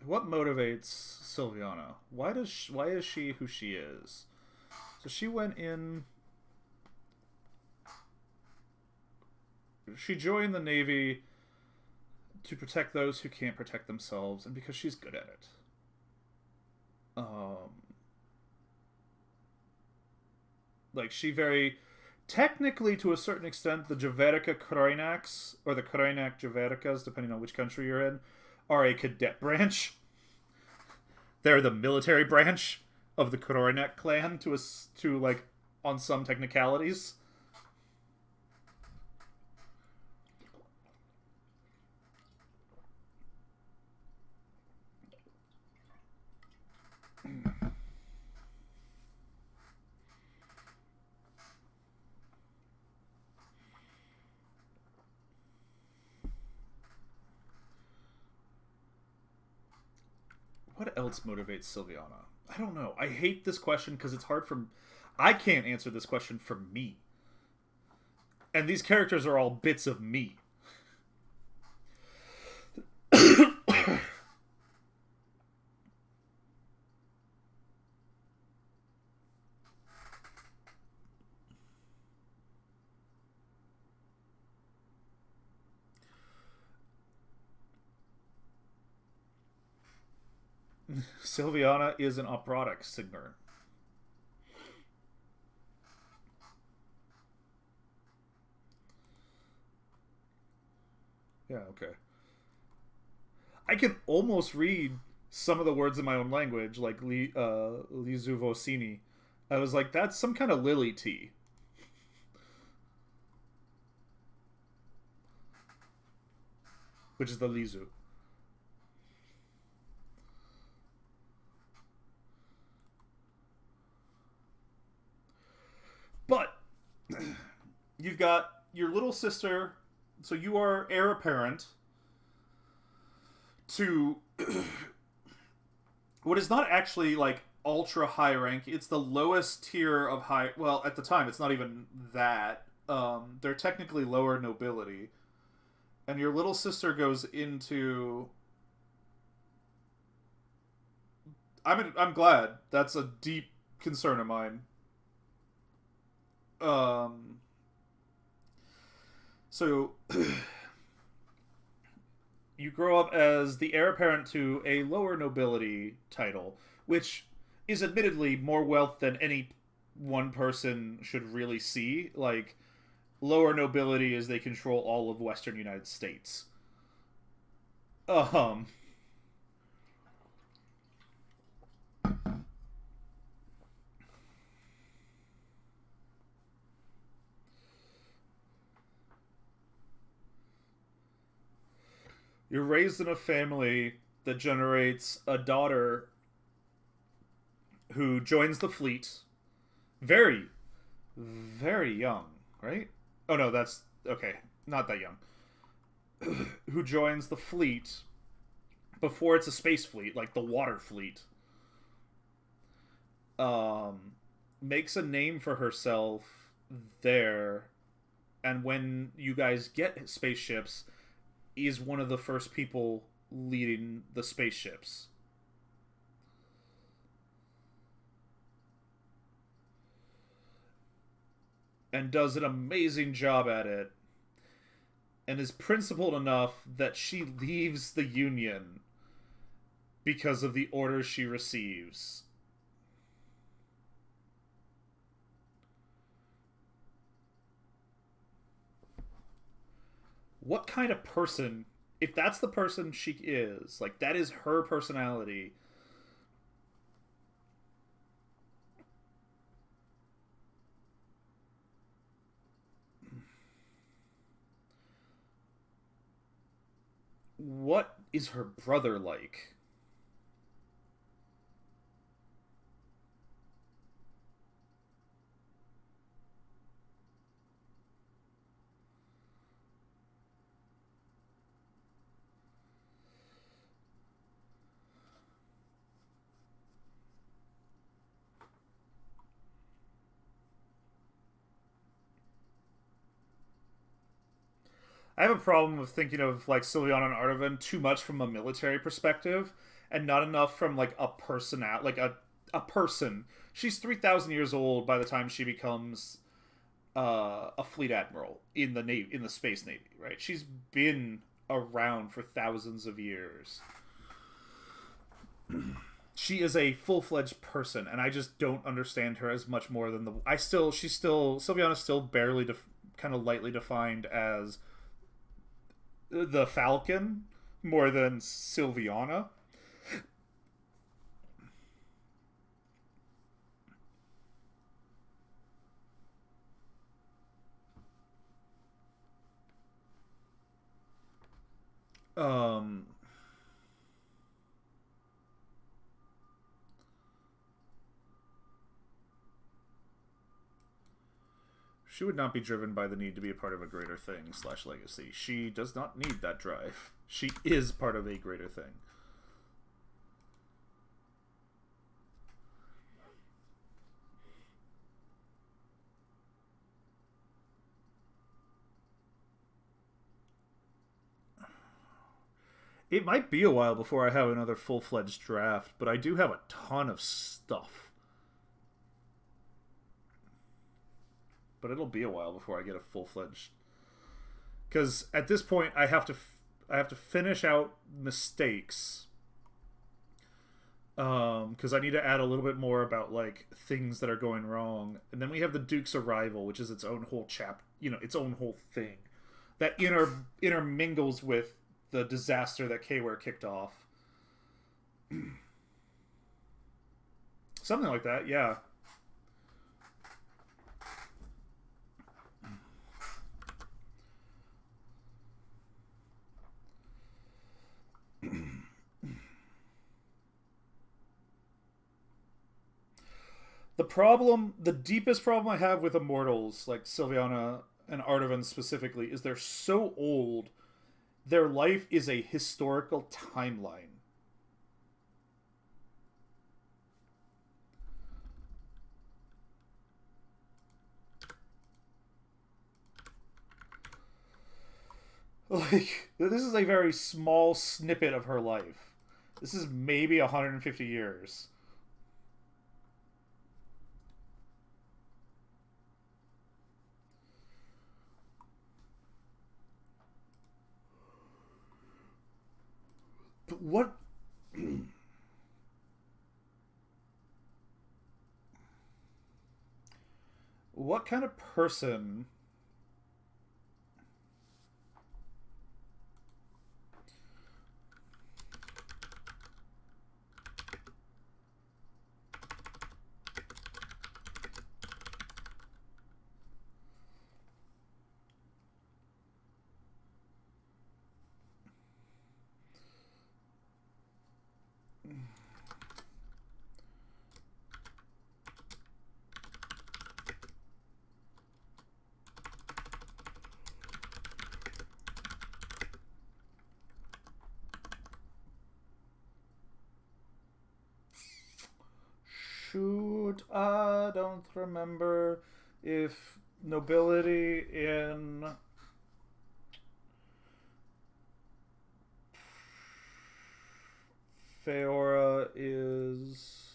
what motivates Sylviana? Why is she who she is? So she went in. She joined the Navy to protect those who can't protect themselves, and because she's good at it. Like she very technically, to a certain extent, the Javerica Kroinaks or the Kroinak Javerikas, depending on which country you're in, are a cadet branch. They're the military branch of the Kroinak clan to like on some technicalities. What else motivates Sylviana? I don't know. I hate this question because it's hard for. I can't answer this question for me. And these characters are all bits of me. Sylviana is an operatic singer. Yeah, okay. I can almost read some of the words in my own language, like Lizuvosini. I was like, that's some kind of lily tea, which is the Lizu. But you've got your little sister, so you are heir apparent to what is not actually like ultra high rank. It's the lowest tier of high. Well, at the time, it's not even that. They're technically lower nobility, and your little sister goes into. I'm glad. That's a deep concern of mine. Um, so you grow up as the heir apparent to a lower nobility title, which is admittedly more wealth than any one person should really see. Like, lower nobility is they control all of Western United States. Um, you're raised in a family that generates a daughter who joins the fleet very, very young, right? Oh no, that's okay. Not that young. Who joins the fleet before it's a space fleet, like the water fleet. Um, Makes a name for herself there, and when you guys get spaceships, is one of the first people leading the spaceships. And does an amazing job at it, and is principled enough that she leaves the Union because of the orders she receives. What kind of person, if that's the person she is, like that is her personality, what is her brother like? I have a problem with thinking of like Sylviana and Artavan too much from a military perspective, and not enough from like a person out like a person. She's 3,000 years old by the time she becomes a fleet admiral in the navy, in the space navy, right? She's been around for thousands of years. She is a full-fledged person, and I just don't understand her as much more than the I still she's still Sylviana's still barely kind of lightly defined as the Falcon more than Sylviana. Um, she would not be driven by the need to be a part of a greater thing slash legacy. She does not need that drive. She is part of a greater thing. It might be a while before I have another full fledged draft, but I do have a ton of stuff. But it'll be a while before I get a full fledged. Because at this point, I have to finish out mistakes Because I need to add a little bit more about like things that are going wrong, and then we have the Duke's arrival, which is its own whole its own whole thing that intermingles with the disaster that Kware kicked off. Something like that, yeah. The deepest problem I have with Immortals, like Sylviana and Artavan specifically, is they're so old. Their life is a historical timeline. Like, this is a very small snippet of her life. This is maybe 150 years. But what kind of person shoot, I don't remember if nobility in Feora is.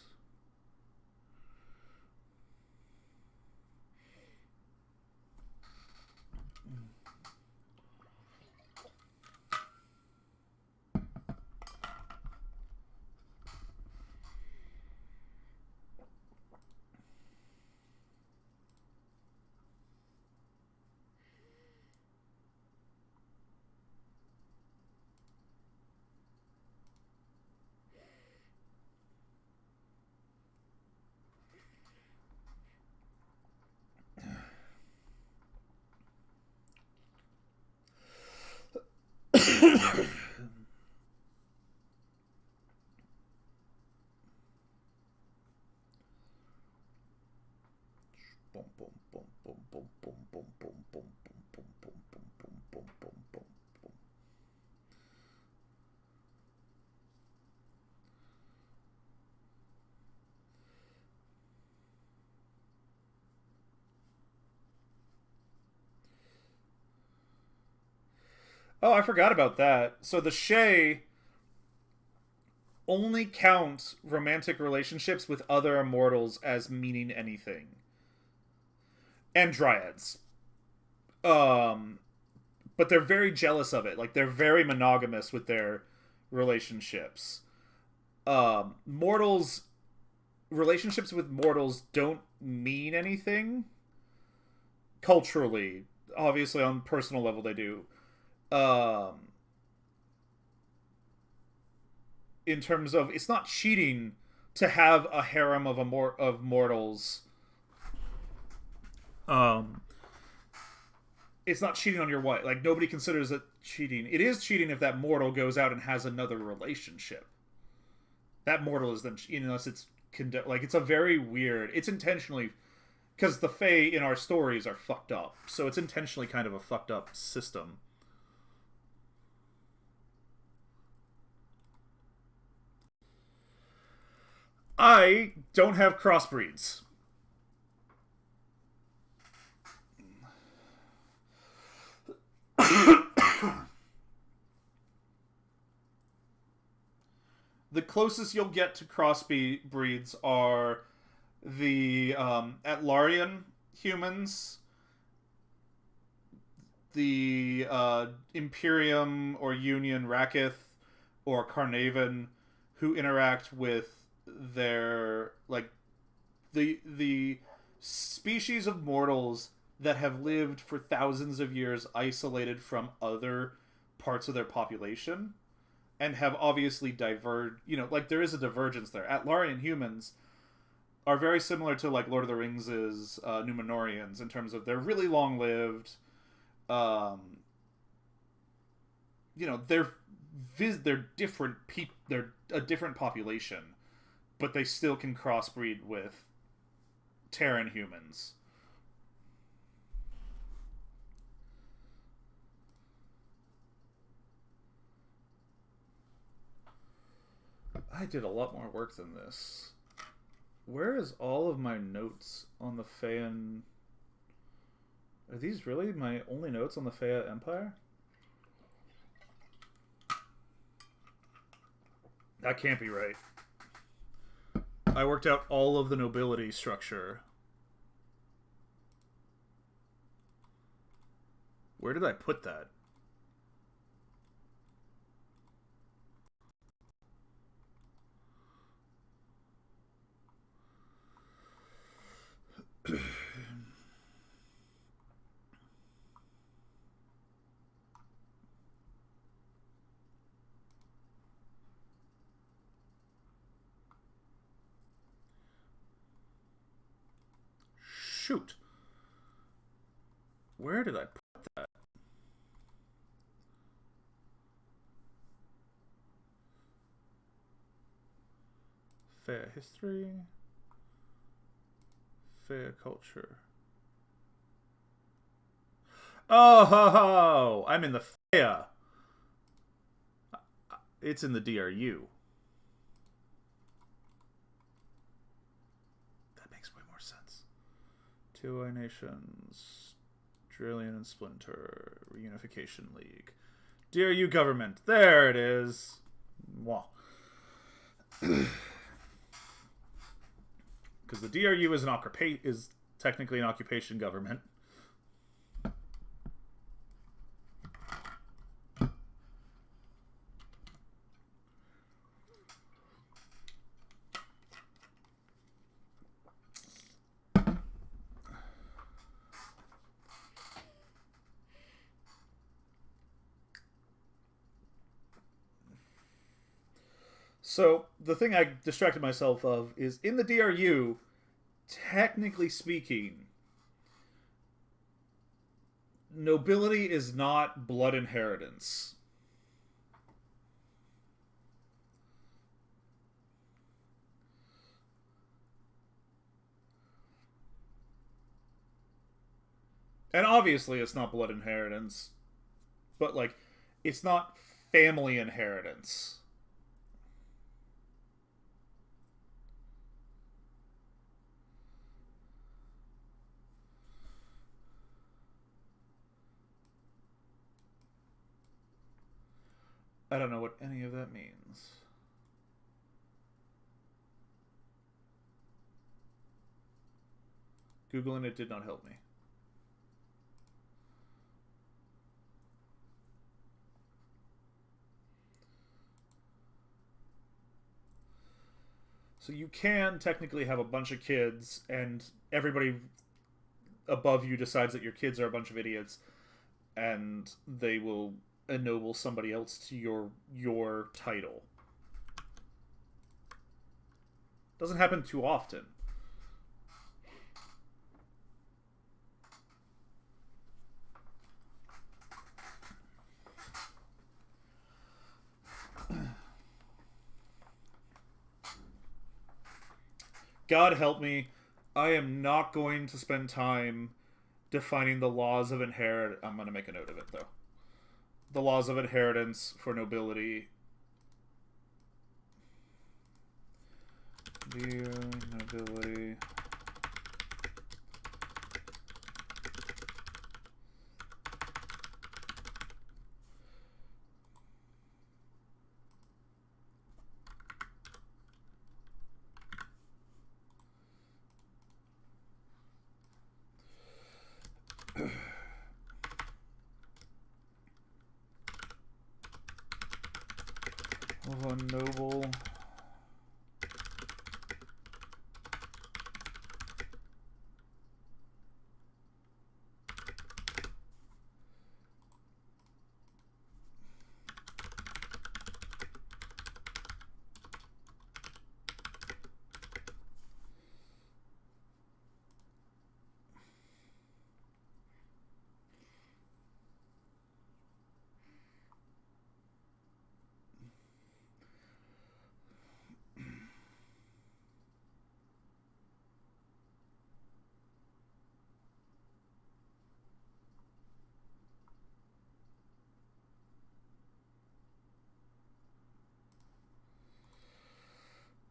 Oh, I forgot about that. So the Shay only count romantic relationships with other immortals as meaning anything. And dryads. Um but they're very jealous of it. Like they're very monogamous with their relationships. Mortals relationships with mortals don't mean anything culturally. Obviously on personal level they do. Um in terms of it's not cheating to have a harem of of mortals. Um it's not cheating on your wife. Like nobody considers it cheating. It is cheating if that mortal goes out and has another relationship. That mortal is then unless it's like it's a very weird. It's intentionally because the Fae in our stories are fucked up, so it's intentionally kind of a fucked up system. I don't have crossbreeds. The closest you'll get to crossbreeds are the Atlarian humans, the Imperium or Union Rakith or Carnavan, who interact with they're like the species of mortals that have lived for thousands of years isolated from other parts of their population and have obviously diverged. You know, like there is a divergence there. Atlarian humans are very similar to like Lord of the Rings' Numenorians in terms of they're really long lived. Um, you know, they're different people. They're a different population, but they still can crossbreed with Terran humans. I did a lot more work than this. Where is all of my notes on the Feian? Are these really my only notes on the Feian Empire? That can't be right. I worked out all of the nobility structure. Where did I put that? Shoot. Where did I put that? Fair history. Fair culture. Oh, I'm in the Fair. It's in the DRU. That makes way more sense. Two nations, Trillion and Splinter, Reunification League, DRU government. There it is. Mwah. Because the DRU is technically an occupation government. So the thing I distracted myself of is in the DRU, technically speaking, nobility is not blood inheritance. And obviously it's not blood inheritance, but like it's not family inheritance. I don't know what any of that means. Googling it did not help me. So you can technically have a bunch of kids and everybody above you decides that your kids are a bunch of idiots and they will ennoble somebody else to your title. Doesn't happen too often. God help me, I am not going to spend time defining the laws of inheritance. I'm going to make a note of it though. The laws of inheritance for nobility. Dear nobility. Of a noble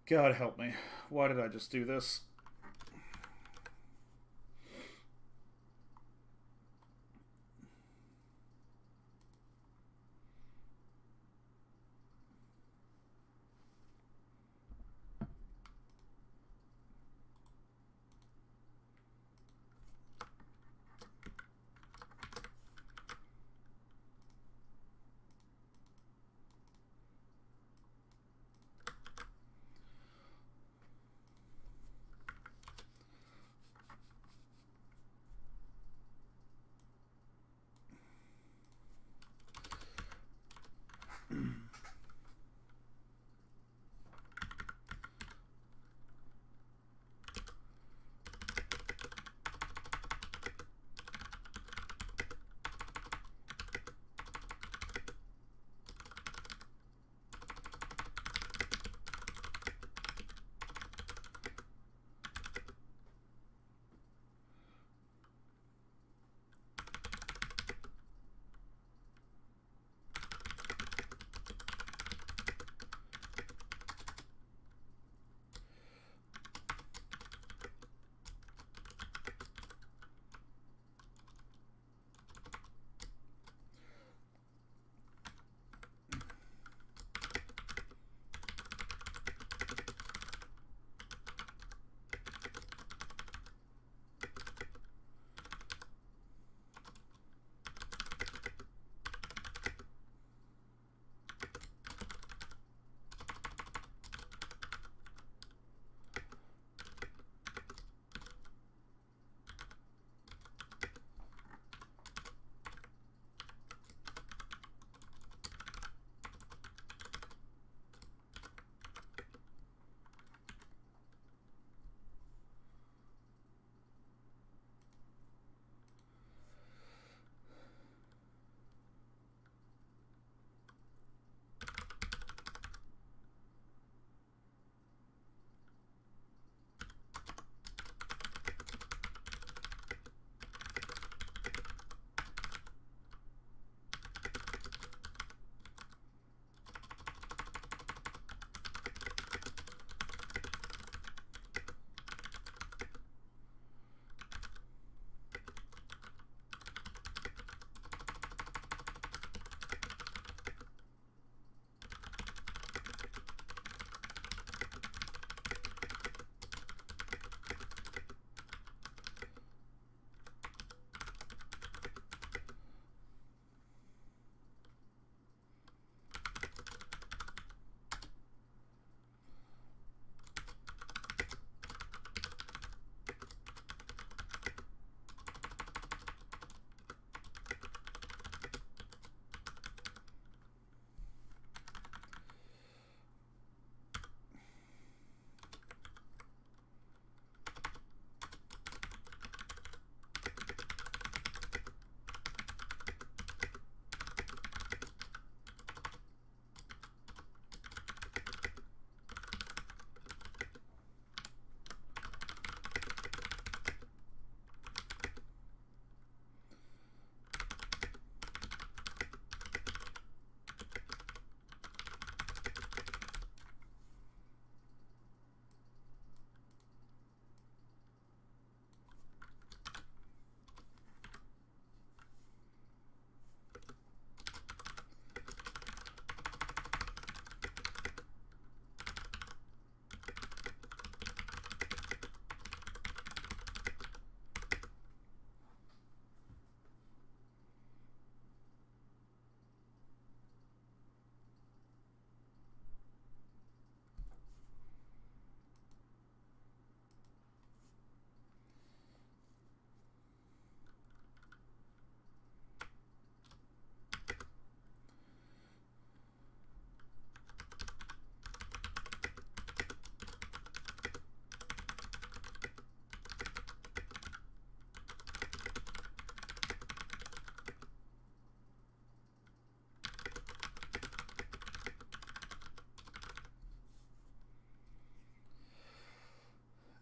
God help me. Why did I just do this?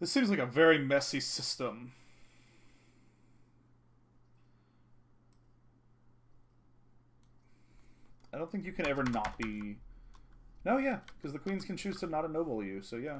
This seems like a very messy system. I don't think you can ever not be No, yeah, because the queens can choose to not ennoble you, so yeah.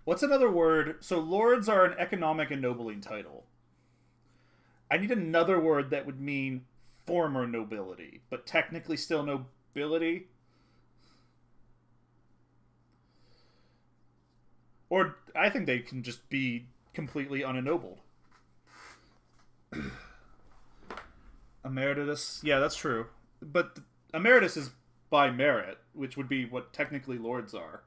What's another word? So lords are an economic ennobling title. I need another word that would mean former nobility, but technically still nobility. Or I think they can just be completely unennobled. Emeritus, yeah, that's true. But emeritus is by merit, which would be what technically lords are.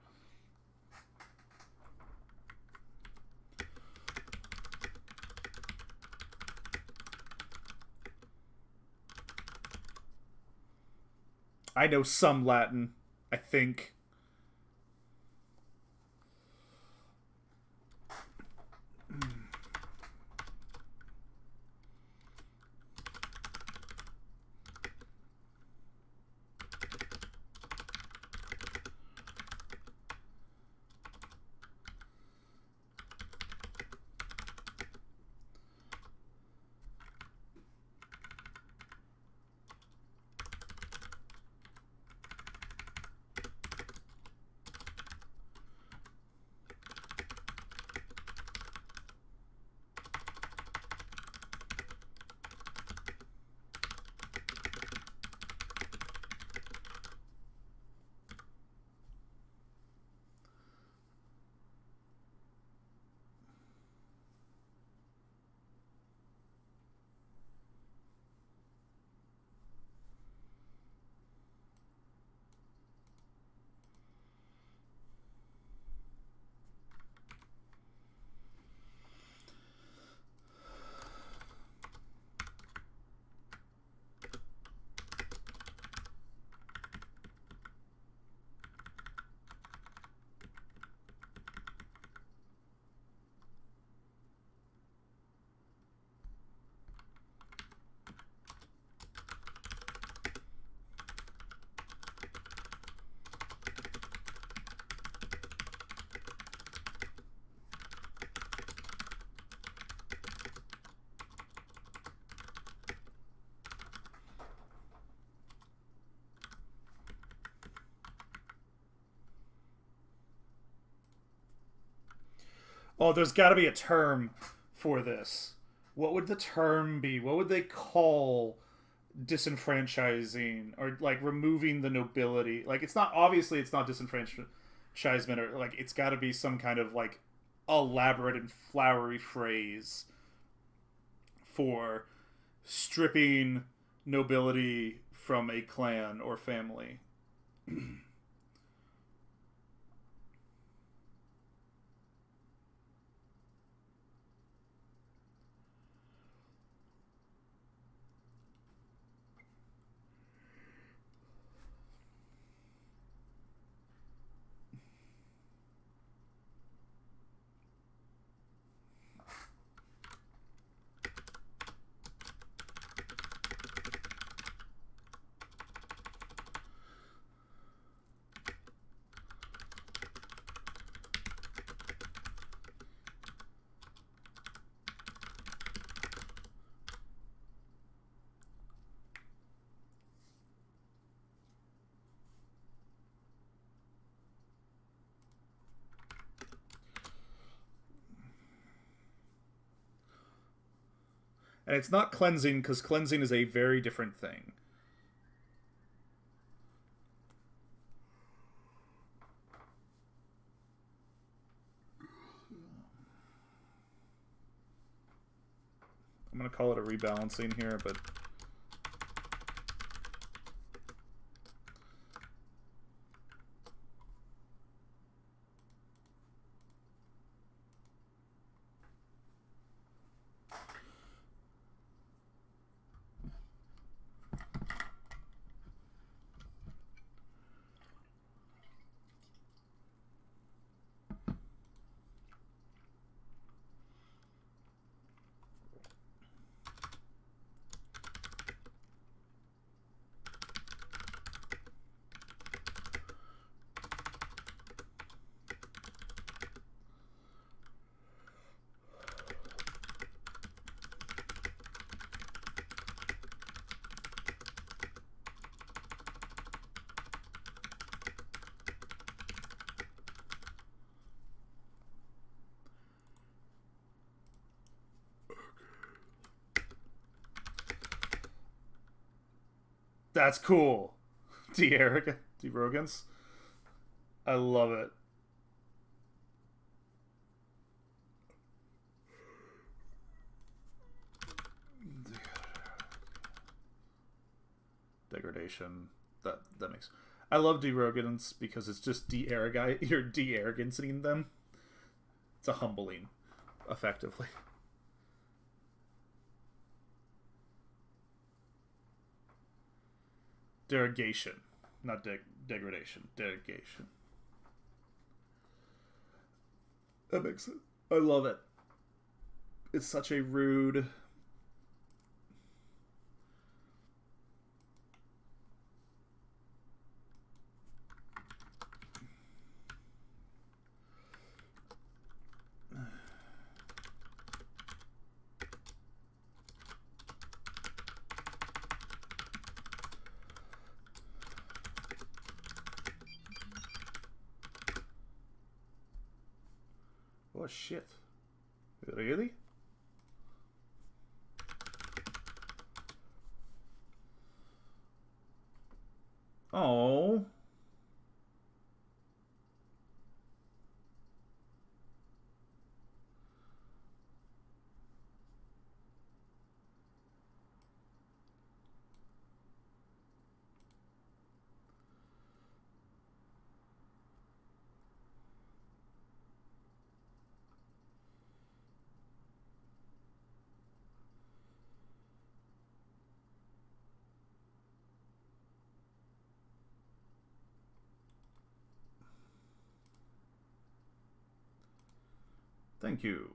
I know some Latin, I think. Oh, there's got to be a term for this. What would the term be? What would they call disenfranchising or like removing the nobility? Like it's not obviously it's not disenfranchisement or like it's got to be some kind of like elaborate and flowery phrase for stripping nobility from a clan or family. And it's not cleansing because cleansing is a very different thing. I'm going to call it a rebalancing here, but That's cool. De-arrogance. I love it. Degradation. That makes. I love de-arrogance because it's just de-arrogant. You're de-arrogancing them. It's a humbling, effectively. Derogation, not degradation. Derogation. That makes sense. I love it. It's such a rude. Oh shit. Really? Oh. Thank you.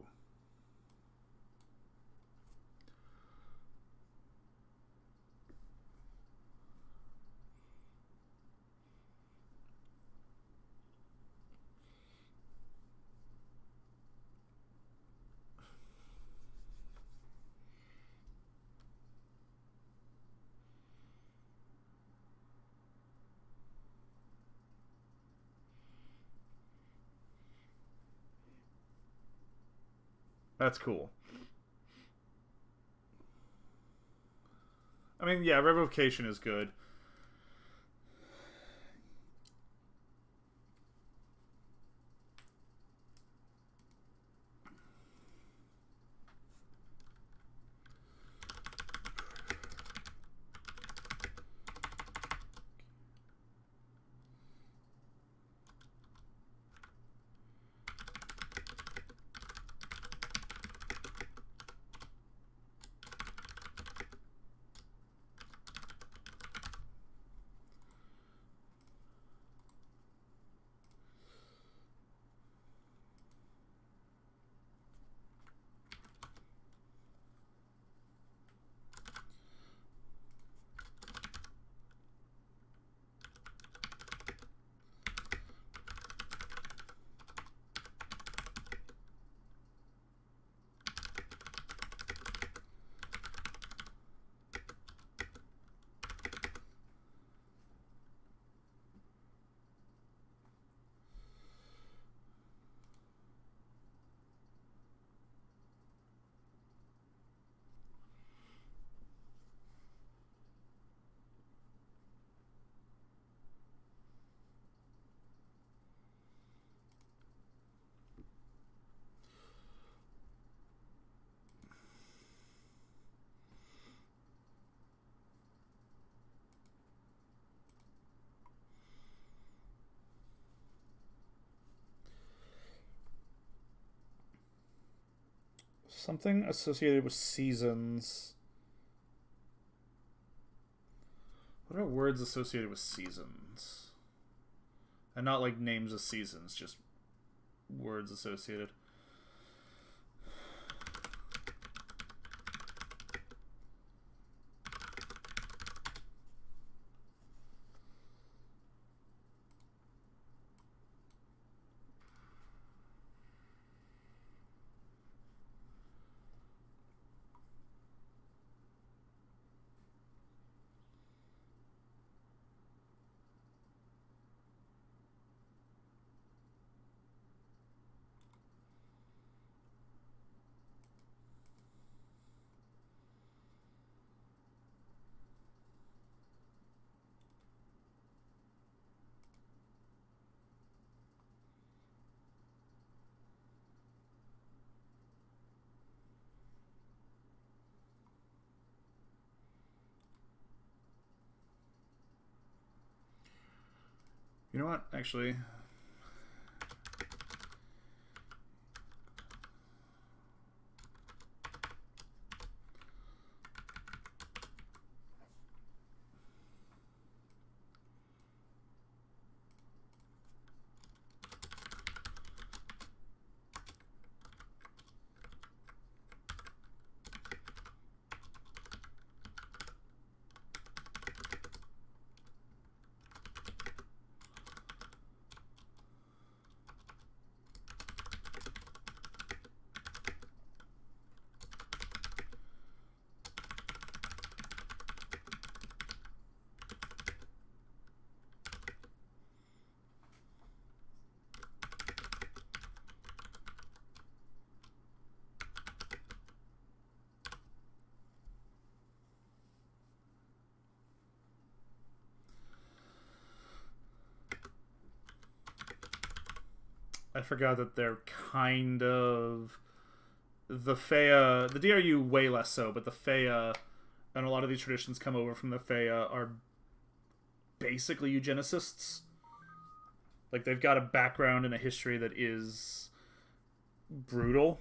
That's cool. I mean, yeah, revocation is good. Something associated with seasons. What are words associated with seasons? And not like names of seasons, just words associated. You know what? Actually, I forgot that they're kind of the Fea, the DRU way less so, but the Fea and a lot of these traditions come over from the Fea are basically eugenicists. Like they've got a background and a history that is brutal.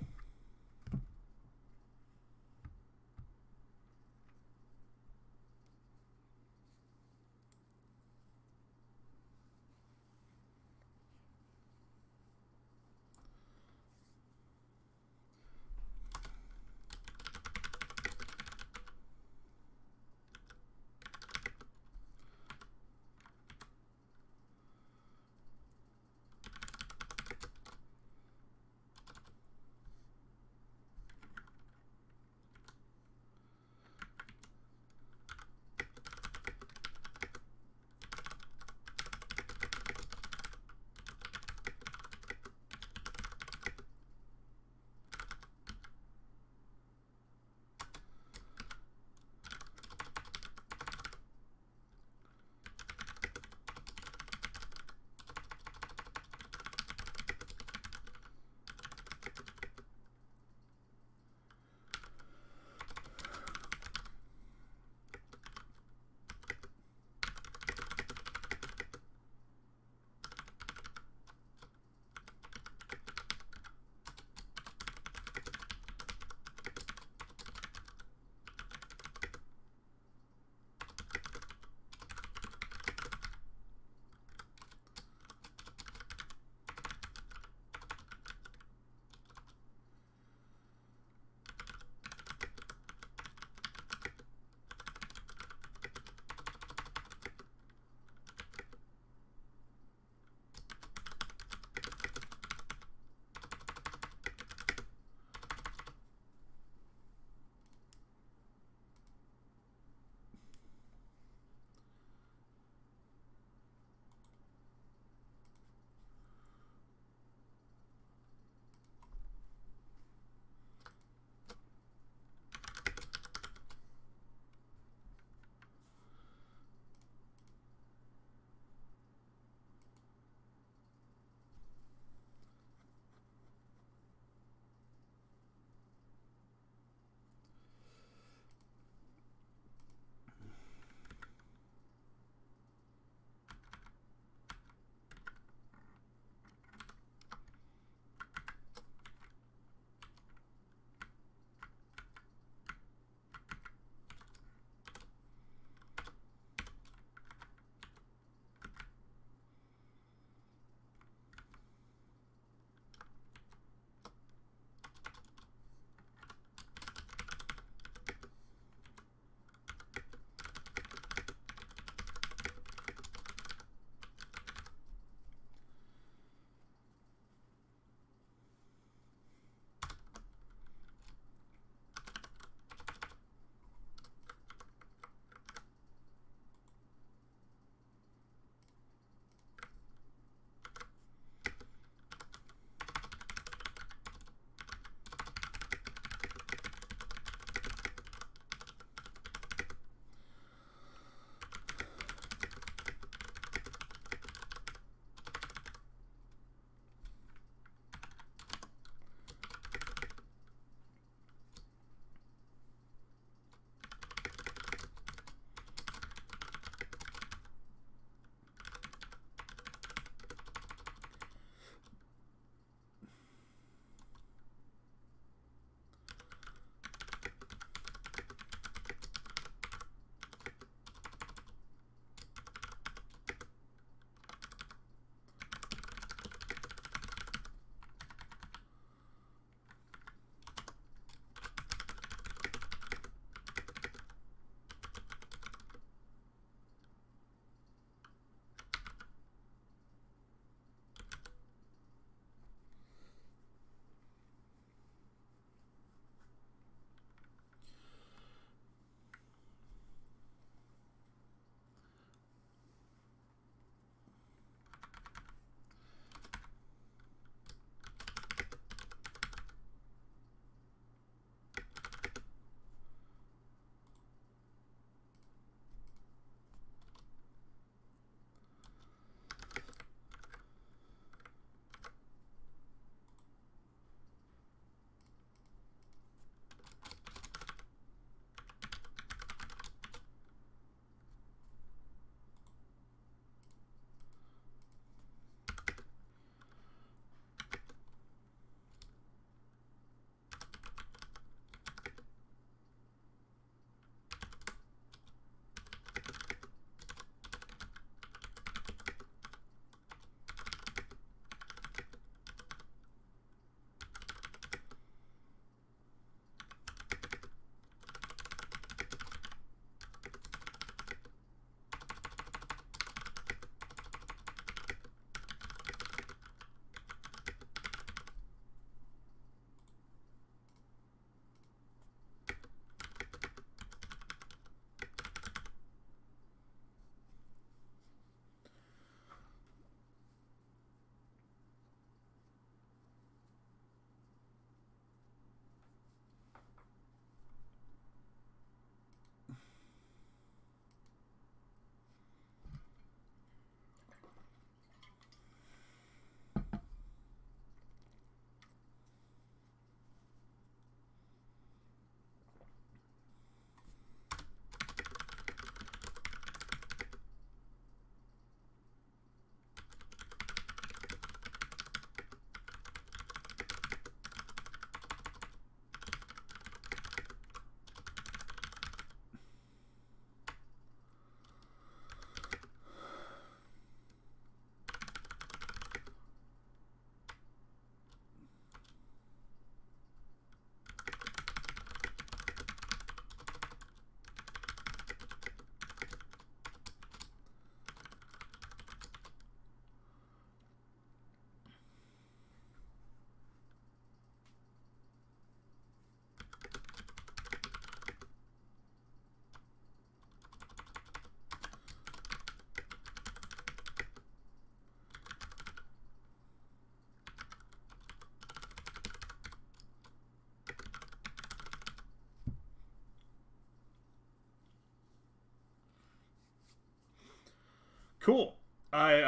Cool. I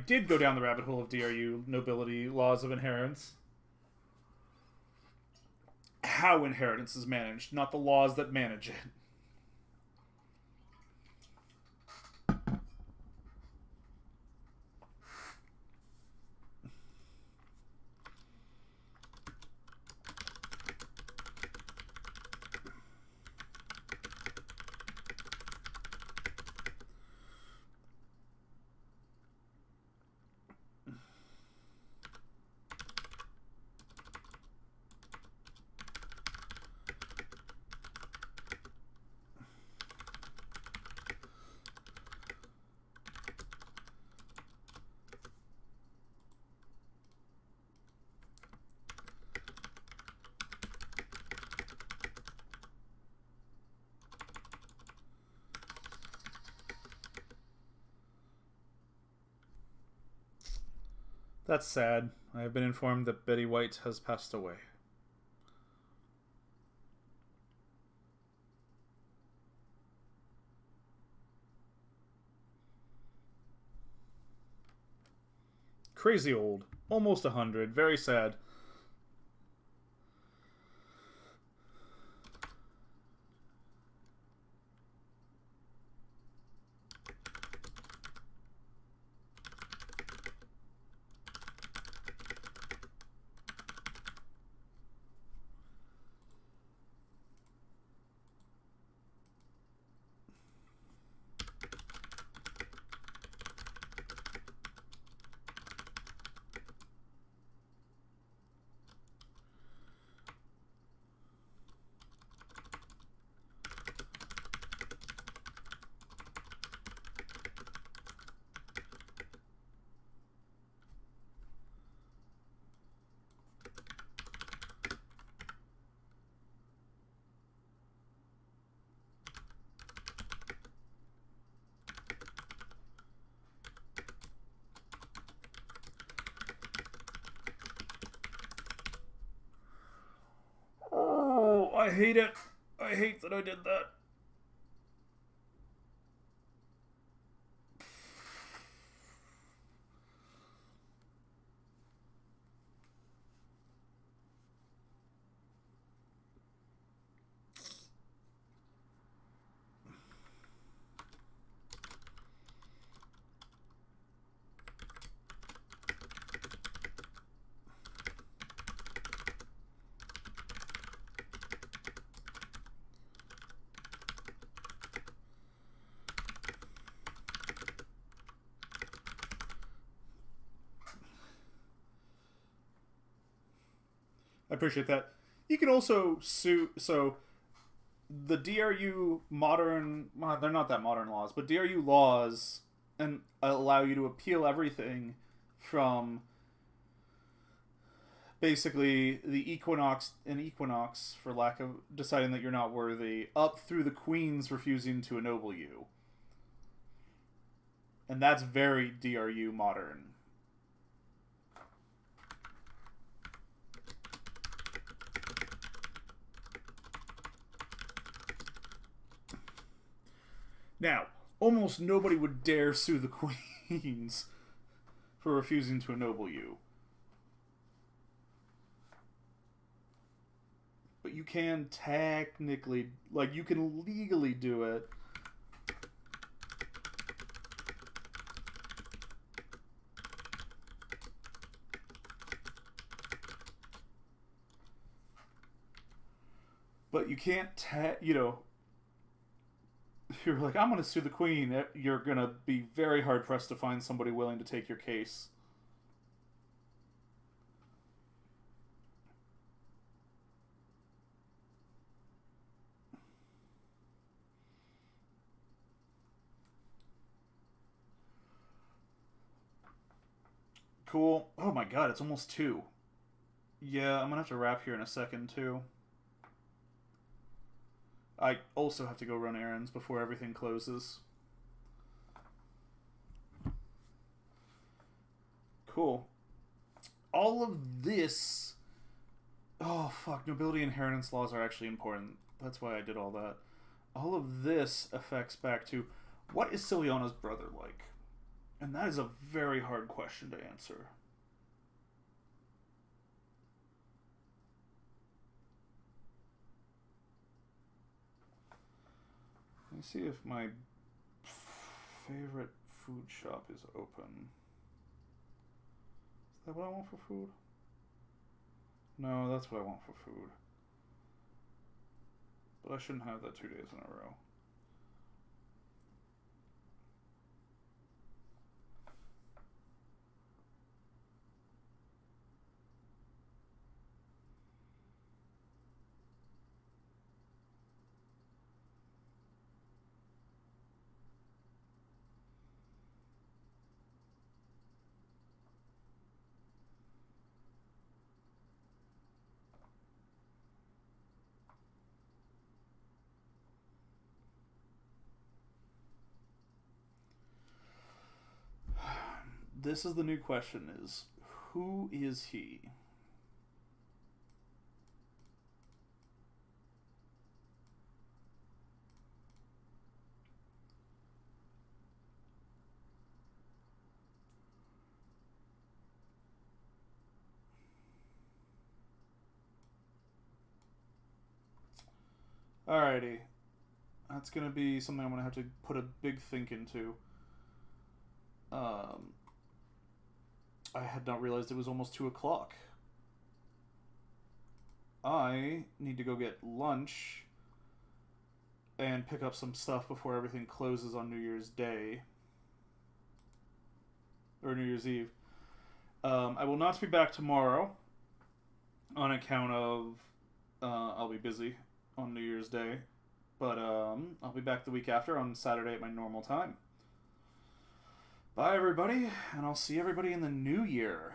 did go down the rabbit hole of DRU nobility laws of inheritance. How inheritance is managed, not the laws that manage it. That's sad. I have been informed that Betty White has passed away. Crazy old. Almost 100. Very sad. Oh, I hate it. I hate that I did that. I appreciate that. You can also sue. So the DRU modern, well, they're not that modern laws, but DRU laws and allow you to appeal everything from basically the equinox for lack of deciding that you're not worthy, up through the queens refusing to ennoble you, and that's very DRU modern. Now, almost nobody would dare sue the queens for refusing to ennoble you. But you can technically, like, you can legally do it. But you can't, you're like, I'm going to sue the queen. You're going to be very hard pressed to find somebody willing to take your case. Cool. Oh my god, it's almost 2. Yeah, I'm gonna have to wrap here in a second, too. I also have to go run errands before everything closes. Cool. All of this... Oh, fuck. Nobility inheritance laws are actually important. That's why I did all that. All of this affects back to... What is Ciliana's brother like? And that is a very hard question to answer. Let me see if my favorite food shop is open. Is that what I want for food? No, that's what I want for food. But I shouldn't have that 2 days in a row. This is the new question is, who is he? Alrighty. That's gonna be something I'm gonna have to put a big think into. I had not realized it was almost 2 o'clock. I need to go get lunch and pick up some stuff before everything closes on New Year's Day. Or New Year's Eve. I will not be back tomorrow on account of I'll be busy on New Year's Day. But I'll be back the week after on Saturday at my normal time. Bye, everybody, and I'll see everybody in the new year.